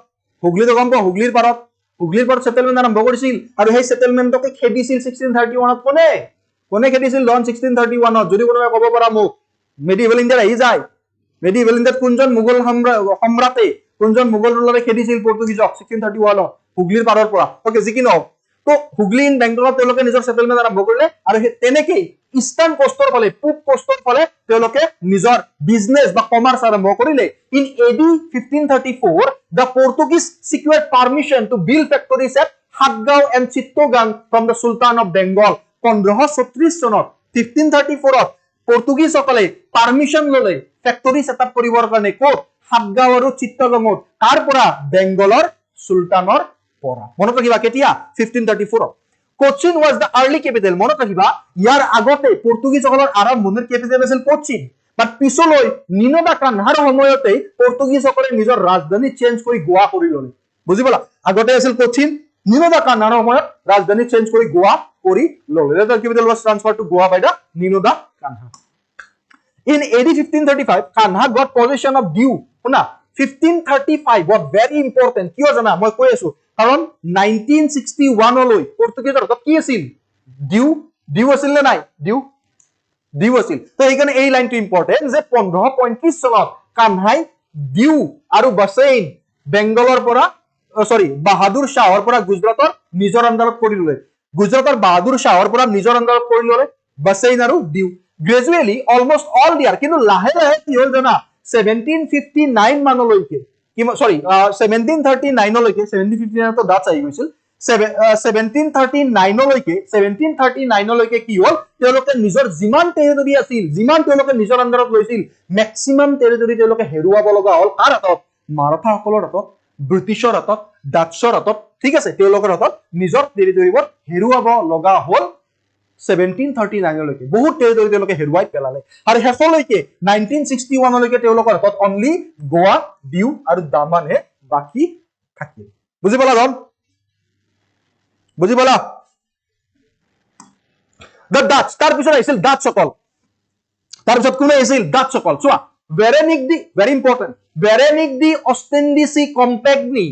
হুগলিৰ পাৰত সেটেলমেন্ট আৰম্ভ কৰিছিল আৰু সেই সেটেলমেন্টকে খেদিছিল 1631 ত কোনে খেদিছিল লন 1631 ত যদি কোনোবাই ক'ব পৰা মোক মেডিভেল ইণ্ডিয়াত আহি যায় মেডিভেল ইণ্ডিয়াত কোনজন মুঘল সম্ৰাটে কোনজন মুঘল ৰুলাৰে খেদিছিল পৰ্তুগীজক 1631 ত হুগলিৰ পাৰৰ পৰা ওকে যি কি নহওক তো হুগলি ইন বেংগলত তেওঁলোকে নিজৰ সেটেলমেন্ট আৰম্ভ কৰিলে আৰু তেনেকৈ ইস্টাৰ্ন কোষ্টৰ ফালে পূব কোষ্টৰ ফালে তেওঁলোকে নিজৰ বিজনেস বা কমাৰ্চ আৰম্ভ কৰিলে in AD 1534 the Portuguese secured permission to build factories at Hatgaon and Chittagong from the Sultan of Bengal 1536 চনত 1534 ত পৰ্তুগীজ সকলে পাৰমিশন ললে ফ্যাক্টৰি সেটআপ কৰিবৰ কাৰণে কোট হাতগাঁও আৰু চিত্তগঙত তাৰ পৰা বেংগলৰ সুলতানৰ পৰা মনত ৰাখিবা কেতিয়া 1534 ত Cochin was the early capital monot rakhiba yar agote Portuguese সকলৰ আৰম্ভণিৰ capital আছিল Cochin but পিছলৈ নিনোদা কানহাৰ সময়তে Portuguese সকলে নিজৰ ৰাজধানী চেঞ্জ কৰি গোৱা কৰি ললে বুজি পালা আগতে আছিল Cochin নিনোদা কানহাৰ সময়ত ৰাজধানী চেঞ্জ কৰি গোৱা কৰি ললে the capital was transferred to Goa by the নিনোদা Kanha in AD 1535 Kanha got possession of Diu শুনা 1535 was very important কিয় জানা মই কৈ আছো কাৰণ 1961 লৈ পৰ্তুগীজৰ হাতত কি আছিল ডিউ আছিল নে নাই ডিউ আছিল তো এইখানে এই লাইনটো ইম্পৰ্টেন্ট যে 1535 চনত কানহাই ডিউ আৰু বাছেইন বেংগলৰ পৰা বাহাদুৰ শাহৰ পৰা গুজৰাটৰ নিজৰ আন্ডাৰত কৰি ললে গুজৰাটৰ বাহাদুৰ শাহৰ পৰা নিজৰ আন্ডাৰত কৰি ললে বাছেইন আৰু ডিউ গ্ৰেজুৱেলি অলমোস্ট অল দিয়াৰ কিন্তু লাহে লাহে কি হ'ল জানা 1759 মানলৈকে 1739 লৈকে 1759 তো দাঁত আহি গৈছিল 1739 লৈকে কি হ'ল তেওঁলোকে নিজৰ যিমান টেৰিটৰি আছিল যিমান তেওঁলোকে নিজৰ আন্ডাৰত লৈছিল ম্যাক্সিমাম টেৰিটৰি তেওঁলোকে হেৰুৱাব লগা হ'ল কাৰ হাতত মাৰাঠা সকলৰ হাতত ব্ৰিটিছৰ হাতত ডাচ্ছৰ হাতত ঠিক আছে তেওঁলোকৰ হাতত নিজৰ টেৰিটৰিবোৰ হেৰুৱাব লগা হ'ল 1739 লৈকে বহুত টেৰিটৰি তেওঁলোকে হেৰুৱাই পেলালে আৰু হেফলৈকে 1961 লৈকে তেওঁলোকৰ হাতত অনলি গোৱা ডিউ আৰু দামানহে বাকি থাকিল বুজি পালা জন বুজি পালা the Dutch তাৰ পিছত আহিছিল ডাচ সকল তাৰ পিছত কোনে আহিছিল ডাচ সকল চোৱা বেৰেনিক দি very important বেৰেনিক দি অষ্টেণ্ডিসি কম্পেক্টনি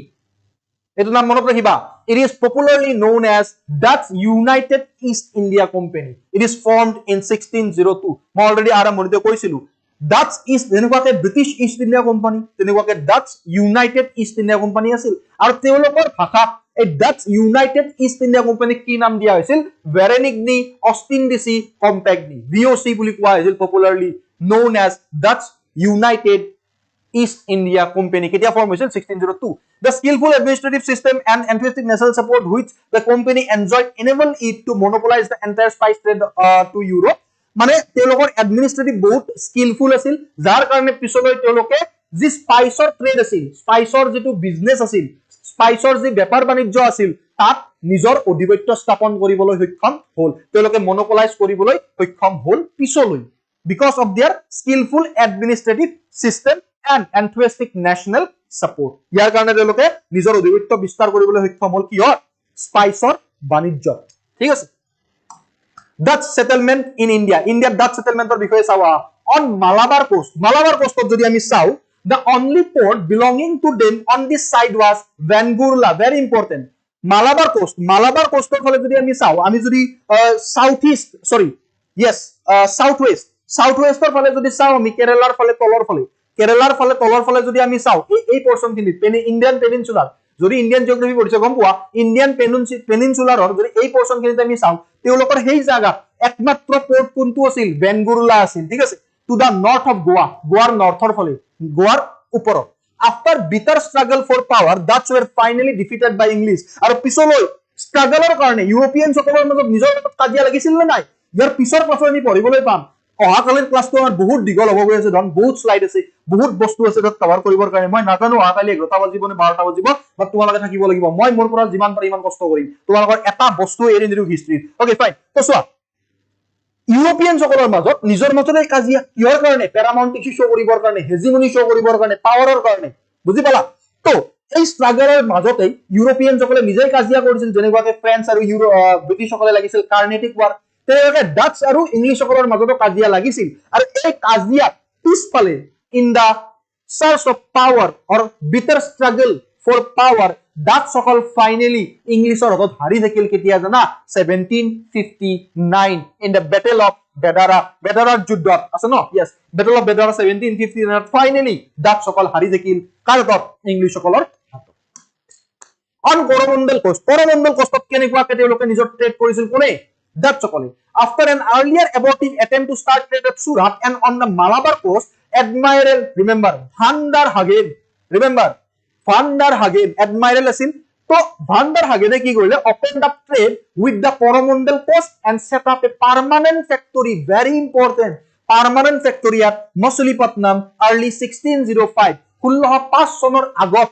এটো নাম মনত ৰাখিবা it is popularly known as Dutch United East India Company it is formed in 1602 মই অলৰেডি আৰম্ভণিতে কৈছিলো Dutch East যেনেকুৱাকে ব্ৰিটিছ ইষ্ট ইণ্ডিয়া কোম্পানী তেনেকুৱাকে Dutch United East India Company আছিল আৰু তেওঁলোকৰ ভাষা এই Dutch United East India Company কি নাম দিয়া হৈছিল Verenigde Ostindische Compagnie VOC বুলি কোৱা হৈছিল popularly known as Dutch United East India Company কেতিয়া ফৰ্ম হৈছিল 1602 the skillful administrative system and enthusiastic national support which the company enjoyed enabled it to monopolize the entire spice trade to Europe মানে তেওঁলোকৰ এডমিনিষ্ট্ৰেটিভ বহুত স্কিলফুল আছিল যাৰ কাৰণে পিছলৈ তেওঁলোকে যি স্পাইচৰ ট্ৰেড আছিল স্পাইচৰ যেটো বিজনেস আছিল স্পাইচৰ যি বেপাৰ বাণিজ্য আছিল তাত নিজৰ অধিপত্য স্থাপন কৰিবলৈ সক্ষম হ'ল তেওঁলোকে মনোপলাইজ কৰিবলৈ সক্ষম হ'ল পিছলৈ because of their skillful administrative system and enthusiastic national support ইয়াৰ কাৰণে তেওঁলোকে নিজৰ অধিপত্য বিস্তাৰ কৰিবলৈ সক্ষম হ'ল কি হয় স্পাইচৰ বাণিজ্য ঠিক আছে Dutch settlement in India. India Dutch settlement or বিষয়ে চাওয়া on Malabar coast. Malabar coast যদি আমি চাও the only port belonging to them on this side was Vangurla. Very important. Malabar coast or ফলে যদি আমি চাও আমি যদি southeast sorry yes southwest or ফলে যদি চাও আমি কেরালার ফলে তলর ফলে যদি আমি চাও এই পোরশন খিনি ইন্ডিয়ান পেনিনসুলার যদি ইন্ডিয়ান জিওগ্রাফি পঢ়িছে গম পোৱা ইন্ডিয়ান পেনিনসুলাৰৰ যদি এই পোৰশন খিনিতে আমি চাও তেওঁলোকৰ সেই জায়গা একমাত্ৰ পোৰ্ট কোনটো আছিল বেনগুৰলা আছিল ঠিক আছে টু দা নৰ্থ অফ গোৱাৰ নৰ্থৰ ফালে গোৱাৰ ওপৰত after bitter struggle for power Dutch were finally defeated by English আৰু পিছলৈ স্ট্ৰাগলৰ কাৰণে ইউৰোপিয়ান সকলৰ মাজত নিজৰ কাজিয়া লাগিছিল না নাই ইয়াৰ পিছৰ পাছৰ আমি পঢ়িবলৈ পাম অহাকালিৰ ক্লাসটো আমাৰ বহুত দীঘল হ'ব গৈ আছে ধন বহুত স্লাইড আছে বহুত বস্তু আছে তাত কভাৰ কৰিবৰ কাৰণে মই নাজানো অহাকালি 11টা বাজিব নে 12টা বাজিব বাট তোমালোকে থাকিব লাগিব মই মোৰ পৰা যিমান পাৰি ইমান কষ্ট কৰিম তোমালোকৰ এটা বস্তু এৰি নিদিও হিষ্ট্ৰী ওকে ফাইন তো চোৱা ইউৰোপিয়ান সকলৰ মাজত নিজৰ মাজতে কাজিয়া কিহৰ কাৰণে প্যাৰামাউন্টিক শো কৰিবৰ কাৰণে হেজিমনি শো কৰিবৰ কাৰণে পাৱাৰৰ কাৰণে বুজি পালা তো এই স্ট্ৰাগলৰ মাজতে ইউৰোপিয়ান সকলে নিজেই কাজিয়া কৰিছিল যেনেকুৱাকে ফ্ৰেন্স আৰু ব্ৰিটিছ সকলে লাগিছিল কাৰ্নেটিক ৱাৰ তেওঁলোকে ডাচ আৰু ইংলিছ সকলৰ মাজত কাজিয়া লাগিছিল আৰু এই কাজিয়া পিছফালে in the search of power or better struggle for power Dutch সকল ফাইনালি ইংলিছৰ হাতত হাৰি থাকিল কেতিয়া জানা 1759 ইন দা বেটেল অফ বেদাৰাৰ যুদ্ধত আছে ন yes battle of Bedara 1759 finally Dutch সকল হাৰি থাকিল কাৰ হাতত ইংলিছ সকলৰ হাতত অন কৰমণ্ডল কোষ্টত কেনেকুৱাকে তেওঁলোকে নিজৰ ট্ৰেড কৰিছিল কোনে Dutch সকলে after an earlier abortive attempt to start trade at Surat and on the Malabar coast Admiral remember Van der Hagen Admiral আছিল তো Van der Hagen কি কৰিলে opened up trade with the Coromandel coast and set up a permanent factory very important permanent factory at Masulipatam early 1605 1605 চনৰ আগত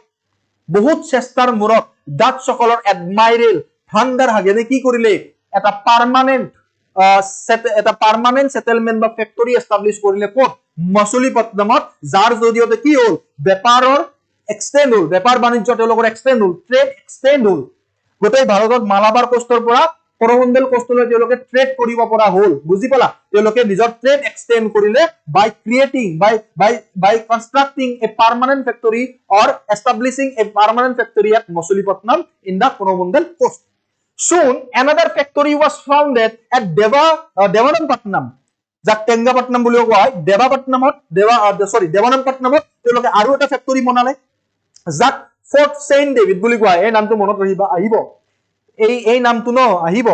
বহুত চেষ্টাৰ মূৰত ডাচ সকলৰ এডমাইৰেল Van der Hagen কি কৰিলে এটা পাৰ্মানেন্ট সেটেলমেন্ট বা ফ্যাক্টৰি এস্টাবলিশ কৰিলে কোট মছুলিপট্টনমত যাৰ জৰিয়তে কি হ'ল বেপাৰৰ এক্সটেন্ড হ'ল বেপাৰ বাণিজ্য তেওঁলোকৰ এক্সটেন্ড হ'ল ট্ৰেড এক্সটেন্ড হ'ল গোটেই ভাৰতত মালাবাৰ কোষ্টৰ পৰা কৰমণ্ডল কোষ্টলৈ তেওঁলোকে ট্ৰেড কৰিব পৰা হ'ল বুজি পালা তেওঁলোকে নিজৰ ট্ৰেড এক্সটেন্ড কৰিলে by creating by constructing a permanent factory or establishing a permanent factory at Masulipatnam in the Coromandel coast Soon, another factory was founded at Devanapatnam. যাক টেঙ্গাপট্টনম বুলিও কোৱা হয় দেৱানমপট্টনমত তেওঁলোকে আৰু এটা ফ্যাক্টৰি বনালে যাক ফৰ্ট সেইন্ট ডেভিড বুলি কোৱা হয় এই নামটো মনত ৰাখিবা আহিব এই নামটো ন আহিব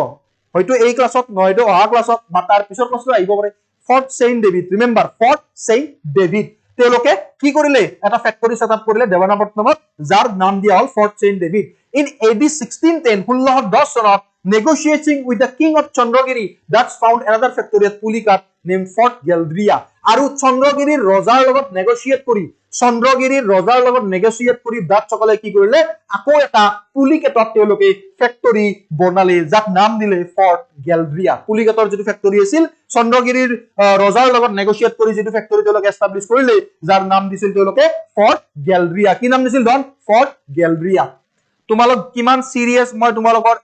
হয়তো এই ক্লাছত নহয়তো অহা ক্লাছত বা তাৰ পিছৰ ক্লাছত আহিব পাৰে fort Saint David remember fort Saint David তেওঁলোকে কি কৰিলে এটা ফ্যাক্টৰি সেটআপ কৰিলে দেৱানপট্টনমত যাৰ নাম দিয়া হ'ল fort Saint David In AD 1610 1610 চনত negotiating with the king of Chandragiri that's found another factory at Pulicat named Fort Galdria আৰু চন্দ্ৰগিৰিৰ ৰজাৰ লগত নেগোশিয়েট কৰি দাঁত সকলে কি কৰিলে আকৌ এটা পুলিকেটত তেওঁলোকে ফেক্টৰী বনালে যাক নাম দিলে ফৰ্ট গেলড্ৰিয়া পুলিকেটৰ যেটো ফেক্টৰী আছিল চন্দ্ৰগিৰিৰ ৰজাৰ লগত নেগোশিয়েট কৰি যেটো ফেক্টৰী তেওঁলোকে এস্টাবলিশ কৰিলে যাৰ নাম দিছিল তেওঁলোকে ফৰ্ট গেলড্ৰিয়া কি নাম দিছিল ডন ফৰ্ট গেলড্ৰিয়া তোমালোক কিমান সিৰিয়াস মই তোমালোকৰ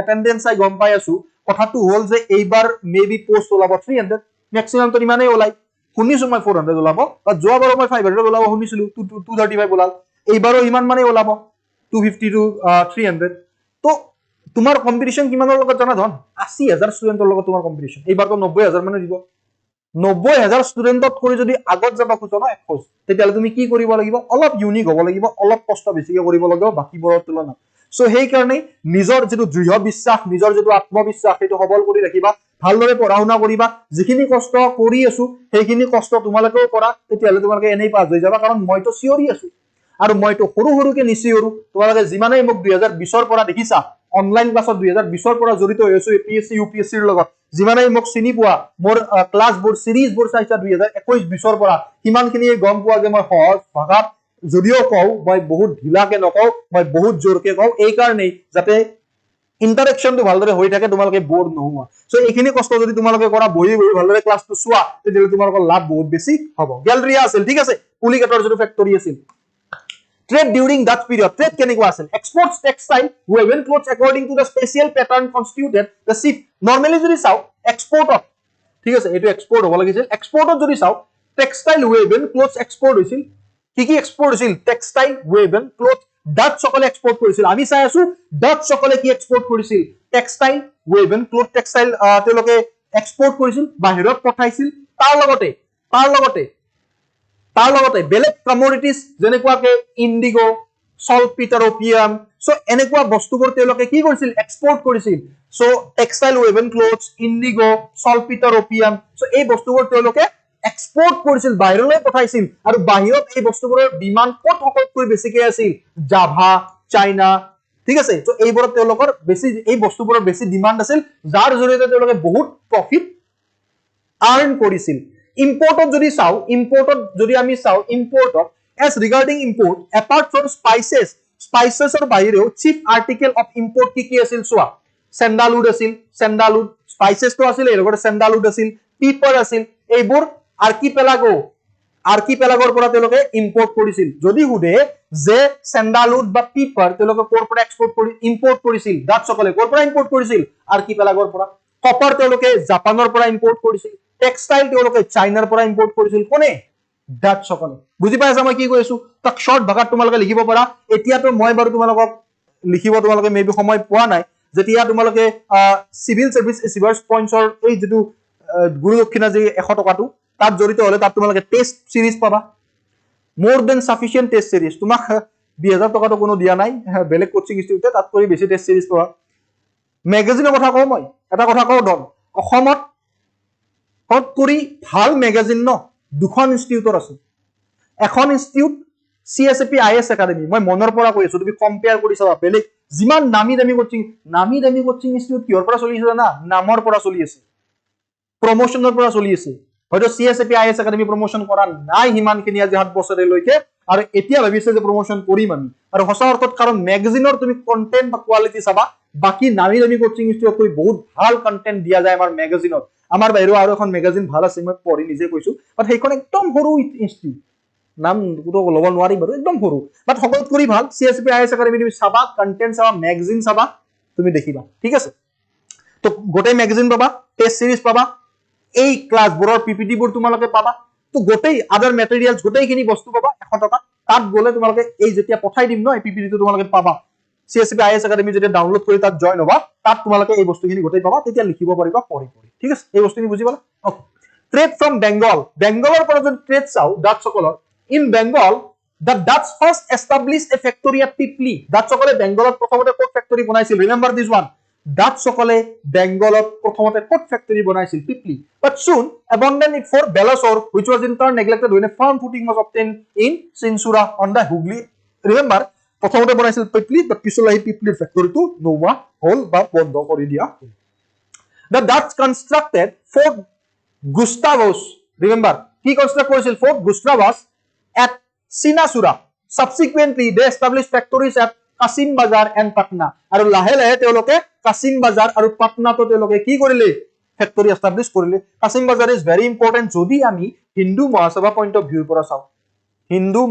এটেন্ডেন্স আই গম পাই আছো কথাটো হল যে এইবাৰ মেবি পোষ্ট ওলাব 300 ম্যাক্সিমাম তো ইমানেই ওলাই শুনিছো মই 400 ওলাব বা যোৱাবাৰো মই 500 ওলাব শুনিছিলো 235 ওলাল এইবাৰো ইমান মানে ওলাব 250 to 300 তো তোমাৰ কম্পিটিশন কিমানৰ লগত জানা ধন 80000 ষ্টুডেন্টৰ লগত তোমাৰ কম্পিটিশন এইবাৰ তো 90000 মানে দিব 90000 ষ্টুডেন্টত কৰি যদি আগত যাব খুজো না একোজ তেতিয়ালে তুমি কি কৰিব লাগিব অলপ ইউনিক হ'ব লাগিব অলপ কষ্ট বেছিকে কৰিব লাগিব বাকিবোৰৰ তুলনাত সো সেই কাৰণে নিজৰ যেটো দৃঢ় বিশ্বাস নিজৰ যেটো আত্মবিশ্বাস সেইটো সবল কৰি ৰাখিবা ভালদৰে পঢ়াশুনা কৰিবা যিখিনি কষ্ট কৰি আছো সেইখিনি কষ্ট তোমালোকেও কৰা তেতিয়ালে তোমালোকে এনেই পাছ হৈ যাবা কাৰণ মইতো সিওৰি আছো আৰু মইতো সৰুকে নিচিয়ৰু তোমালোকে যিমানেই মোক 2020 ৰ পৰা দেখিছা অনলাইন ক্লাছত 2020 ৰ পৰা জড়িত হৈ আছো এপিএসসি ইউপিএসসি ৰ লগত যিমানেই মোক চিনি পোৱা মোৰ ক্লাছ বোৰ সিৰিজ বোৰ চাইছা 2021 20 ৰ পৰা কিমানখিনি গম পোৱা যে মই সহজ ভাষাত যদিও কও মই বহুত ঢিলাকে নকও মই বহুত জোৰকে কও এই কাৰণেই যাতে ইন্টাৰেকশনটো ভালদৰে হৈ থাকে তোমালোকে বোৰ্ড নহোৱা সো এইখিনি কষ্ট যদি তোমালোকে কৰা বহি ভালদৰে ক্লাছটো চোৱা তেতিয়ালে তোমালোকৰ লাভ বহুত বেছি হ'ব গেলৰিয়া আছিল ঠিক আছে পুলিকেটৰ যেটো ফেক্টৰী আছিল Trade during that period, trade কেনেকুৱা আছিল exports textile woven clothes according to the special pattern constituted the ship normally যদি চাও export ঠিক আছে এটো export হ'ব লাগিছিল export যদি চাও textile woven clothes export হৈছিল কি export হৈছিল textile woven clothes ডাচ সকলে export কৰিছিল আমি চাই আছো ডাচ সকলে কি export কৰিছিল textile woven clothes textile তেওঁলোকে export কৰিছিল বাহিৰত পঠাইছিল তাৰ লগতে বেলেগ কমোডিটিজ যেনেকুৱাকে ইন্ডিগো সল্টপিটাৰ ওপিয়াম সো এনেকুৱা বস্তুবোৰ তেওঁলোকে কি কৰিছিল এক্সপোৰ্ট কৰিছিল so textile woven cloths indigo saltpetre opium so এই বস্তুবোৰ তেওঁলোকে এক্সপোৰ্ট কৰিছিল বাহিৰলৈ পঠাইছিল আৰু বাহিৰত এই বস্তুবোৰৰ ডিমান্ড কতকৈ বেছিকৈ আছিল জাভা চাইনা ঠিক আছে সো এইবোৰত তেওঁলোকৰ বেছি এই বস্তুবোৰৰ বেছি ডিমান্ড আছিল যাৰ জৰিয়তে তেওঁলোকে বহুত প্ৰফিট আৰ্ন কৰিছিল imported যদি চাও imported যদি আমি চাও imported as regarding import apart from spices ৰ বাহিৰেও chief article of import কি আছিল সোৱা sandalwood আছিল sandalwood spices তো আছিল এৰ লগতে sandalwood আছিল pepper আছিল এইবোৰ archipelago পৰা তেওঁলোকে import কৰিছিল যদি হুদে যে sandalwood বা pepper তেওঁলোকে কৰ পৰা import কৰিছিল ডাচ সকলে কৰ পৰা import কৰিছিল archipelago পৰা copper তেওঁলোকে জাপানৰ পৰা import কৰিছিল টেক্সটাইল তেওঁলোকে চাইনাৰ পৰা ইম্পোৰ্ট কৰিছিল কোনে ডাচ সকলে বুজি পাইছা মই কি কৈছো তাক শৰ্ট ভাষাত তোমালোকে লিখিব পাৰা এতিয়াতো মই বাৰু তোমালোকক লিখিব তোমালোকে মেবি সময় পোৱা নাই যেতিয়া তোমালোকে সিভিল সাৰ্ভিস ৰিচিভাৰ্স পইণ্টছৰ এই যেটো গুৰু দক্ষিণা যে 100 টকাটো তাত জড়িত হলে তাত তোমালোকে টেস্ট সিৰিজ পাবা মোৰ দেন সাফিশিয়েন্ট টেস্ট সিৰিজ তোমাক 2000 টকাটো কোনো দিয়া নাই বেলেগ কোচিং ইনষ্টিটিউটে তাত কৰি বেছি টেস্ট সিৰিজ পাবা ম্যাগাজিনৰ কথা কও মই এটা কথা কও ডন অসমত কৰি ভাল ম্যাগাজিন ন দুখন ইনষ্টিটিউটৰ আছে এখন ইনষ্টিটিউট CSAP IS একাডেমি মই মনৰ পৰা কৈ আছো তুমি কম্পেয়াৰ কৰি চাবা বেলেগ যিমান নামি দামি কোচিং ইনষ্টিটিউট কিহৰ পৰা চলি আছে না নামৰ পৰা চলি আছে প্ৰমোশনৰ পৰা চলি আছে হয়তো CSAP IS একাডেমি প্ৰমোশন কৰা নাই হিমানখিনি আজি 7 বছৰে লৈকে আৰু এতিয়া ভাবিছে যে প্ৰমোশন কৰিম আমি আৰু হসা অৰ্থত কাৰণ ম্যাগাজিনৰ তুমি কন্টেন্ট বা কোৱালিটি চাবা বাকি নামি দামি কোচিং ইনষ্টিটিউট কৰি বহুত ভাল কন্টেন্ট দিয়া যায় আমাৰ ম্যাগাজিনত আমাৰ বাইৰে আৰু এখন ম্যাগাজিন ভাল আছে মই পঢ়ি নিজে কৈছো বাট সেইখন একদম সৰু ইনষ্টিটিউট নাম কোটো লব নোৱাৰি বাৰু একদম সৰু বাট সকলোত কৰি ভাল CSP IS একাডেমি তুমি চাবা কন্টেন্ট চাবা ম্যাগাজিন চাবা তুমি দেখিবা ঠিক আছে তো গোটেই ম্যাগাজিন পাবা টেস্ট সিরিজ পাবা এই ক্লাস বোৰৰ পিপিটি বোৰ তোমালোকে পাবা তো গোটেই আদাৰ মেটেৰিয়েলছ গোটেইখিনি বস্তু পাবা 100 টকা তাত গলে তোমালোকে এই যেতিয়া পঠাই দিম ন এই পিপিটি টো তোমালোকে পাবা CSP IS একাডেমি যেতিয়া ডাউনলোড কৰি তাত জয়েন হবা তাত তোমালোকে এই বস্তুখিনি গোটেই পাবা তেতিয়া লিখিব পাৰিবা পঢ়ি ঠিক আছে এই বস্তুখিনি বুজি পালা ওকে ট্ৰেড ফ্ৰম বেংগলৰ পৰা যদি ট্ৰেড চাও ডাচ সকলৰ in Bengal the Dutch first established a factory at Pipli Dutch সকলে বেংগলত প্ৰথমতে কোট ফ্যাক্টৰী বনাইছিল ৰিমেম্বাৰ দিস ওয়ান ডাচ সকলে বেংগলত প্ৰথমতে কোট ফ্যাক্টৰী বনাইছিল Pipli but soon abandoned it for Balasore which was in turn neglected when a firm footing was obtained in Sinsura on the Hooghly remember প্ৰথমতে বনাইছিল পিপলি বাট পিছলৈ আহি পিপলিৰ ফেক্টৰীটো নোৱা হ'ল বা বন্ধ কৰি দিয়া হ'ল The Dutch constructed Fort Gustavus. Remember, he constructed কৰিছিল Fort Gustavus at Sinasura. Subsequently, they established factories at Kasim Bazar and Patna. আৰু লাহে লাহে তেওঁলোকে কাছিম বাজাৰ আৰু পাটনাটো তেওঁলোকে কি কৰিলে ফেক্টৰী এস্টাবলিশ কৰিলে কাছিম বাজাৰ ইজ ভেৰি ইম্পৰ্টেন্ট যদি আমি হিন্দু মহাসভা পইণ্ট অফ ভিউৰ পৰা চাওঁ হিন্দু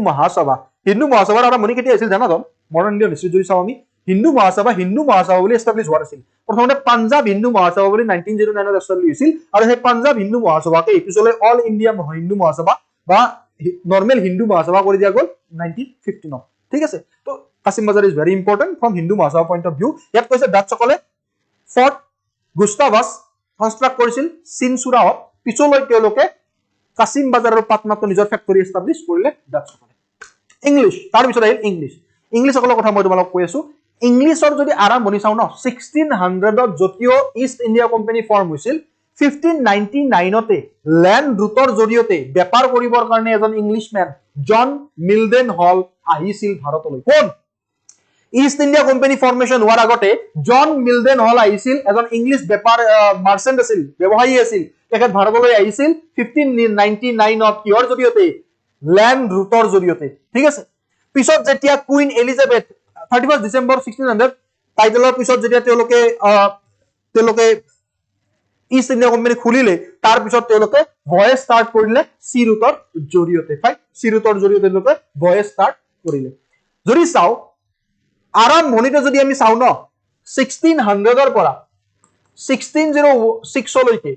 মহাসভাৰ এটা মনি কেতিয়া আছিল জানা দম মডাৰ্ণ ইণ্ডিয়ান হিষ্ট্ৰী যদি চাওঁ আমি হিন্দু মহাসভা বুলি এস্টাবলিশ হোৱা আছিল প্ৰথমতে পাঞ্জাব হিন্দু মহাসভা বুলি 1909 ত এস্টাবলিশ হৈছিল আৰু সেই পাঞ্জাব হিন্দু মহাসভাকে পিছলৈ অল ইণ্ডিয়া হিন্দু মহাসভা বা নৰ্মেল হিন্দু মহাসভা কৰি দিয়া গ'ল 1915 ঠিক আছে তো Kasimbazar is very important from Hindu Mahasabha point of view ইয়াত কৈছে ডাচসকলে ফৰ্ট গুস্তাভাছ কনষ্ট্ৰাক্ট কৰিছিল চিনচুৰাত পিছলৈ তেওঁলোকে কাছিম বাজাৰ আৰু পাটনাটো নিজৰ ফেক্টৰী এস্টাবলিশ কৰিলে ডাচসকলে ইংলিছ তাৰ পিছত আহিল ইংলিছসকলৰ কথা মই তোমালোকক কৈ আছো ইংলিছৰ যদি আৰম্ভণি চাওঁ ন 1600 ত যদিও ইষ্ট ইণ্ডিয়া কোম্পানী ফৰ্ম হৈছিল 1599 তে ল্যান্ড ৰুটৰ জৰিয়তে বেপাৰ কৰিবৰ কাৰণে এজন ইংলিছমেন জন মিলডেন হল আহিছিল ভাৰতলৈ কোন ইষ্ট ইণ্ডিয়া কোম্পানী ফৰ্মেশন হোৱাৰ আগতে জন মিলডেন হল আহিছিল এজন ইংলিছ বেপাৰ মাৰ্চেন্ট আছিল ব্যৱসায়ী আছিল তেখেত ভাৰতলৈ আহিছিল 1599 ত কিহৰ জৰিয়তে ল্যান্ড ৰুটৰ জৰিয়তে ঠিক আছে পিছত যেতিয়া কুইন এলিজাবেথ 31 ডিসেম্বৰ 1600 টাইটেলৰ পিছত যেতিয়া তেওঁলোকে ইষ্ট ইণ্ডিয়া কোম্পানী খুলিলে তাৰ পিছত তেওঁলোকে ভয়েজ ষ্টাৰ্ট কৰিলে সি ৰুটৰ জৰিয়তে তেওঁলোকে ভয়েজ ষ্টাৰ্ট কৰিলে যদি চাও আৰম্ভণিতে যদি আমি চাও ন 1600 ৰ পৰা 1606 লৈকে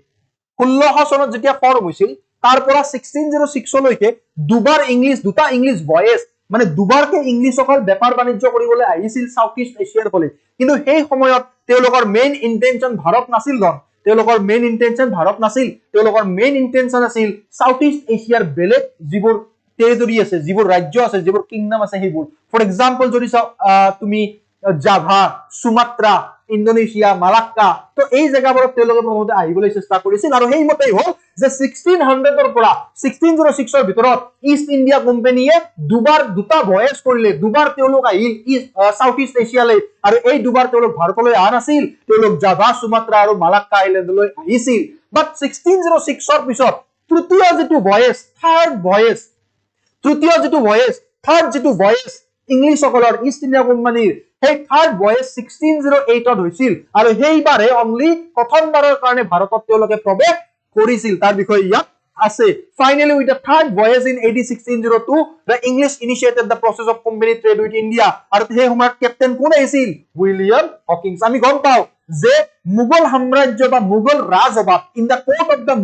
1600 চনত যেতিয়া ফৰ্ম হৈছিল তাৰ পৰা 1606 লৈকে দুটা ইংলিছ ভয়েজ মানে দুবাৰকে ইংলিছসকল বেপাৰ বাণিজ্য কৰিবলৈ আহিছিল সাউথ ইষ্ট এছিয়াৰ ফালে কিন্তু সেই সময়ত তেওঁলোকৰ মেইন ইন্টেনশন ভাৰত নাছিল তেওঁলোকৰ মেইন ইন্টেনশন আছিল সাউথ ইষ্ট এছিয়াৰ বেলেগ যিবোৰ টেৰিটৰি আছে যিবোৰ ৰাজ্য আছে যিবোৰ কিংডম আছে সেইবোৰ ফৰ এক্সাম্পল যদি তুমি জাভা সুমাত্ৰা ইন্দোনেছিয়া মালাক্কা তো এই জায়গাবোৰত তেওঁলোকে প্ৰথমতে আহিবলৈ চেষ্টা কৰিছিল আৰু সেই মতেই হ'ল যে 1600 ৰ পৰা 1606 ৰ ভিতৰত ইষ্ট ইণ্ডিয়া কোম্পানীয়ে দুটা ভয়েজ কৰিলে দুবাৰ তেওঁলোক আহিল সাউথ ইষ্ট এছিয়ালৈ আৰু এই দুবাৰ তেওঁলোক ভাৰতলৈ অহা নাছিল তেওঁলোক জাভা সুমাত্ৰা আৰু মালাক্কা আইল্যান্ডলৈ আহিছিল বাট 1606 ৰ পিছত তৃতীয় যিটো ভয়েজ ইংলিছসকলৰ ইষ্ট ইণ্ডিয়া কোম্পানীৰ সেই থাৰ্ড ভয়েজ 1608 ত হৈছিল আৰু সেইবাৰে অনলি প্ৰথমবাৰৰ কাৰণে ভাৰতত তেওঁলোকে প্ৰৱেশ কৰিছিল তাৰ বিষয়ে ইয়াত আছে finally with the third voyage in AD 1602 the English initiated the process of company trade with India আৰু সেই সময়ত ক্যাপ্টেন কোন আছিল উইলিয়াম হকিংছ আমি গম পাও যে মুঘল সাম্ৰাজ্য বা মুঘল ৰাজসভাত in the court of the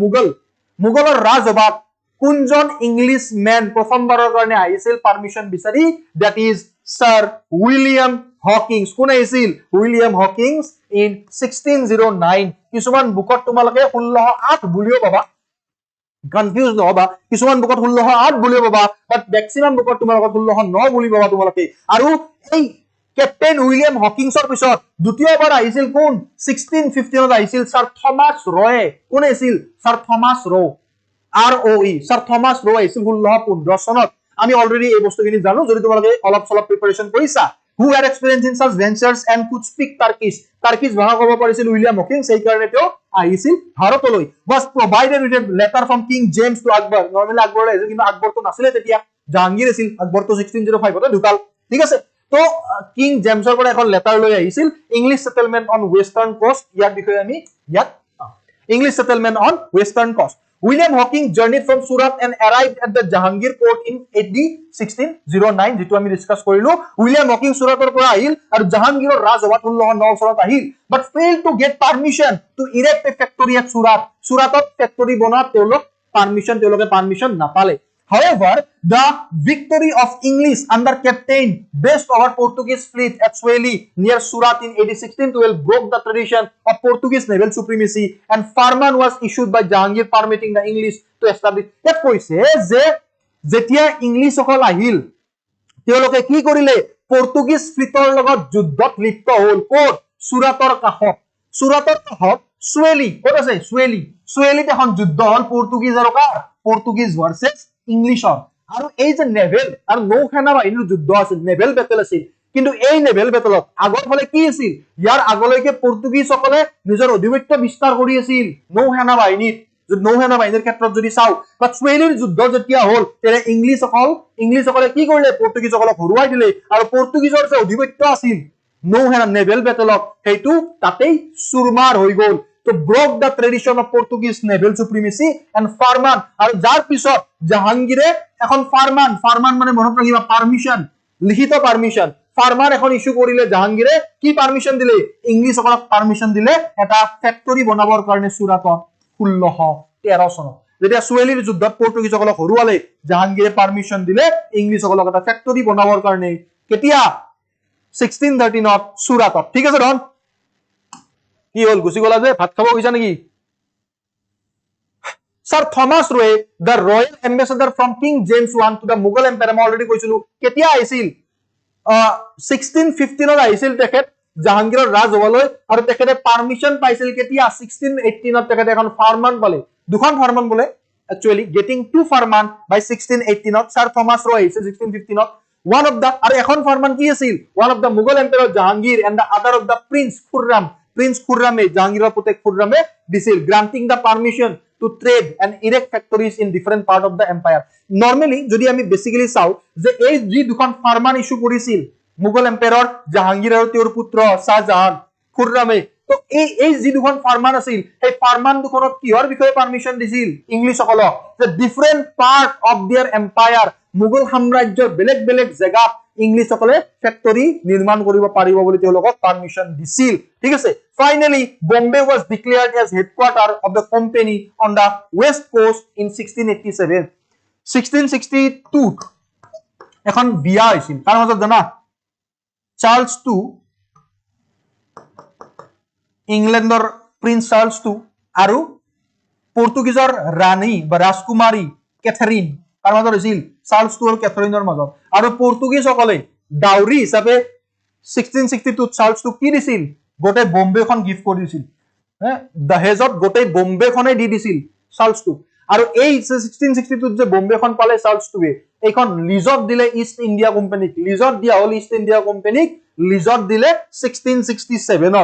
মুঘলৰ ৰাজসভাত কোনজন ইংলিছ মেন প্ৰথমবাৰৰ কাৰণে আহিছিল পাৰমিশন বিচাৰি that is Sir William Hawkins কোন আহিছিল উইলিয়াম হকিংছ in 1609 কিছুমান বুকত তোমালোকে 1608 বুলিও পাবা কনফিউজ নহবা কিছুমান বুকত 1608 বুলিও পাবা বাট ম্যাক্সিমাম বুকত তোমালোকে 1609 বুলি পাবা তোমালোকে আৰু এই ক্যাপ্টেন উইলিয়াম হকিংছৰ পিছত দ্বিতীয়বাৰ আহিছিল কোন 1615 ত আহিছিল Sir Thomas Roe কোন আহিছিল Sir Thomas Roe ROE Sir Thomas Roe আহিছিল 1615 চনত আমি অলৰেডি এই বস্তুখিনি জানো যদি তোমালোকে অলপ সলপ প্ৰিপাৰেচন কৰিছা who had experience in such ventures and could speak Turkish ভাষা ক'ব পাৰিছিল উইলিয়াম হকিংছ সেই কাৰণে তেওঁ আহিছিল ভাৰতলৈ was provided with a letter from King James to Akbar normally আকবৰলৈ আহিছিল কিন্তু আকবৰটো নাছিলে তেতিয়া জাহাংগীৰ আছিল আকবৰটো 1605 তে ঢুকাল ঠিক আছে তো কিং জেমছৰ পৰা এখন লেটাৰ লৈ আহিছিল English settlement on western coast ইয়াৰ বিষয়ে আমি ইয়াত English settlement on western coast William Hawkins journeyed from Surat and arrived at the Jahangir court in AD 1609 যেটো আমি ডিসকাস কৰিলো William Hawkins সুৰাতৰ পৰা আহিল আৰু জাহাংগীৰৰ ৰাজসভাত 1609 চনত আহিল but failed to get permission to erect a factory at Suratত ফেক্টৰী বনোৱা তেওঁলোকে পাৰমিশন নাপালে However, the victory of English under Captain based over Portuguese fleet at Swahili near Surat in AD 1612 broke the tradition of Portuguese naval supremacy and farman was issued by Jahangir permitting the English to establish. Yet koise je jetia English okol ahil teoloke ki korile Portuguese fleetor logot juddhot lipto hol kor Surator kahot Swahili what ase Swahili te hon juddho hol Portuguese aru kar Portuguese versus English আৰু এই যে নেভেল আৰু নৌসেনা বাহিনীৰ যুদ্ধ আছিল নেভেল বেটেল আছিল কিন্তু এই নেভেল বেটলত আগৰ ফালে কি আছিল ইয়াৰ আগলৈকে পৰ্তুগীজ সকলে নিজৰ অধিপত্য বিস্তাৰ কৰি আছিল নৌসেনা বাহিনীত নৌসেনা বাহিনীৰ ক্ষেত্ৰত যদি চাও বা সুৱেলিৰ যুদ্ধ যেতিয়া হল তেৰে ইংলিছসকলে কি কৰিলে পৰ্তুগীজসকলক হৰুৱাই দিলে আৰু পৰ্তুগীজৰ যে অধিপত্য আছিল নৌসেনা নেভেল বেটলত সেইটো তাতেই চুৰমাৰ হৈ গল to broke the tradition of Portuguese naval supremacy and farman আৰু যাৰ পিছত জাহাঙ্গীৰে এখন farman মানে মনত ৰাখিবা পাৰমিশন লিখিত পাৰমিশন ফাৰ্মাৰ এখন ইস্যু কৰিলে জাহাঙ্গীৰে কি পাৰমিশন দিলে ইংলিছসকলক পাৰমিশন দিলে এটা ফ্যাক্টৰি বনাবৰ কাৰণে সুৰাটত 1613 চনত যেতিয়া সুৱেলিৰ যুদ্ধত পৰ্তুগীজসকলক হৰুৱালে জাহাঙ্গীৰে পাৰমিশন দিলে ইংলিছসকলক এটা ফ্যাক্টৰি বনাবৰ কাৰণে কেতিয়া 1613 ত সুৰাটত ঠিক আছে ৰন কি হল গুছি গলা যে ভাত খাব গৈছা নেকি Sir Thomas Roe the royal ambassador from King James I to the Mughal empire মই অলৰেডি কৈছিলো কেতিয়া আহিছিল 1615 ত আহিছিল তেখেত জাহাঙ্গীৰৰ ৰাজভৱনলৈ আৰু তেখেতে পারমিশন পাইছিল কেতিয়া 1618 ত তেখেতে এখন ফারমান পালে দুখন ফারমান বলে actually getting two farman by 1618 to Sir Thomas Roe আহিছিল 1615 ত one of the আৰু এখন ফারমান কি আছিল one of the Mughal emperor Jahangir and the other of the Prince Khurrame Jahangir putek Khurrame disil granting the permission to trade and erect factories in different part of the empire normally jodi ami basically saw je ei ji dukan farman issue korisil Mughal emperor Jahangir aru tor putra Shah Jahan Khurrame to ei ji dukan farman asil ei farman dukonot kihor bikhoye permission disil English সকলক the different part of their empire Mughal সাম্ৰাজ্যৰ বেলেগ জায়গা ইংলিছ সকলে ফ্যাক্টৰি নিৰ্মাণ কৰিব পাৰিব বুলি তেওঁলোকক পারমিশন দিছিল ঠিক আছে finally Bombay was declared as headquarter of the company on the west coast in 1687 1662 এখন বিয়া হৈছিল কাৰ মাজত জানা চাৰ্লস II ইংলেণ্ডৰ প্ৰিন্স চাৰ্লস II আৰু পৰ্তুগীজৰ ৰাণী বা ৰাজকুমাৰী কেথাৰিন কাৰ মাজত হৈছিল চাৰ্লস II আৰু কেথাৰিনৰ মাজত আৰু পৰ্তুগীজ সকলে ডাউৰি হিচাপে 1662 চাৰ্লস II কি দিছিল গোটে বম্বেখন গিফট কৰি দিছিল দহেজত গোটে বম্বেখনে দি দিছিল চাৰ্লস II আৰু এই 1662 যে বম্বেখন পালে চার্লস II এইখন লিজত দিলে ইষ্ট ইন্ডিয়া কোম্পানীক লিজত দিয়া হল ইষ্ট ইন্ডিয়া কোম্পানীক লিজত দিলে 1667 ত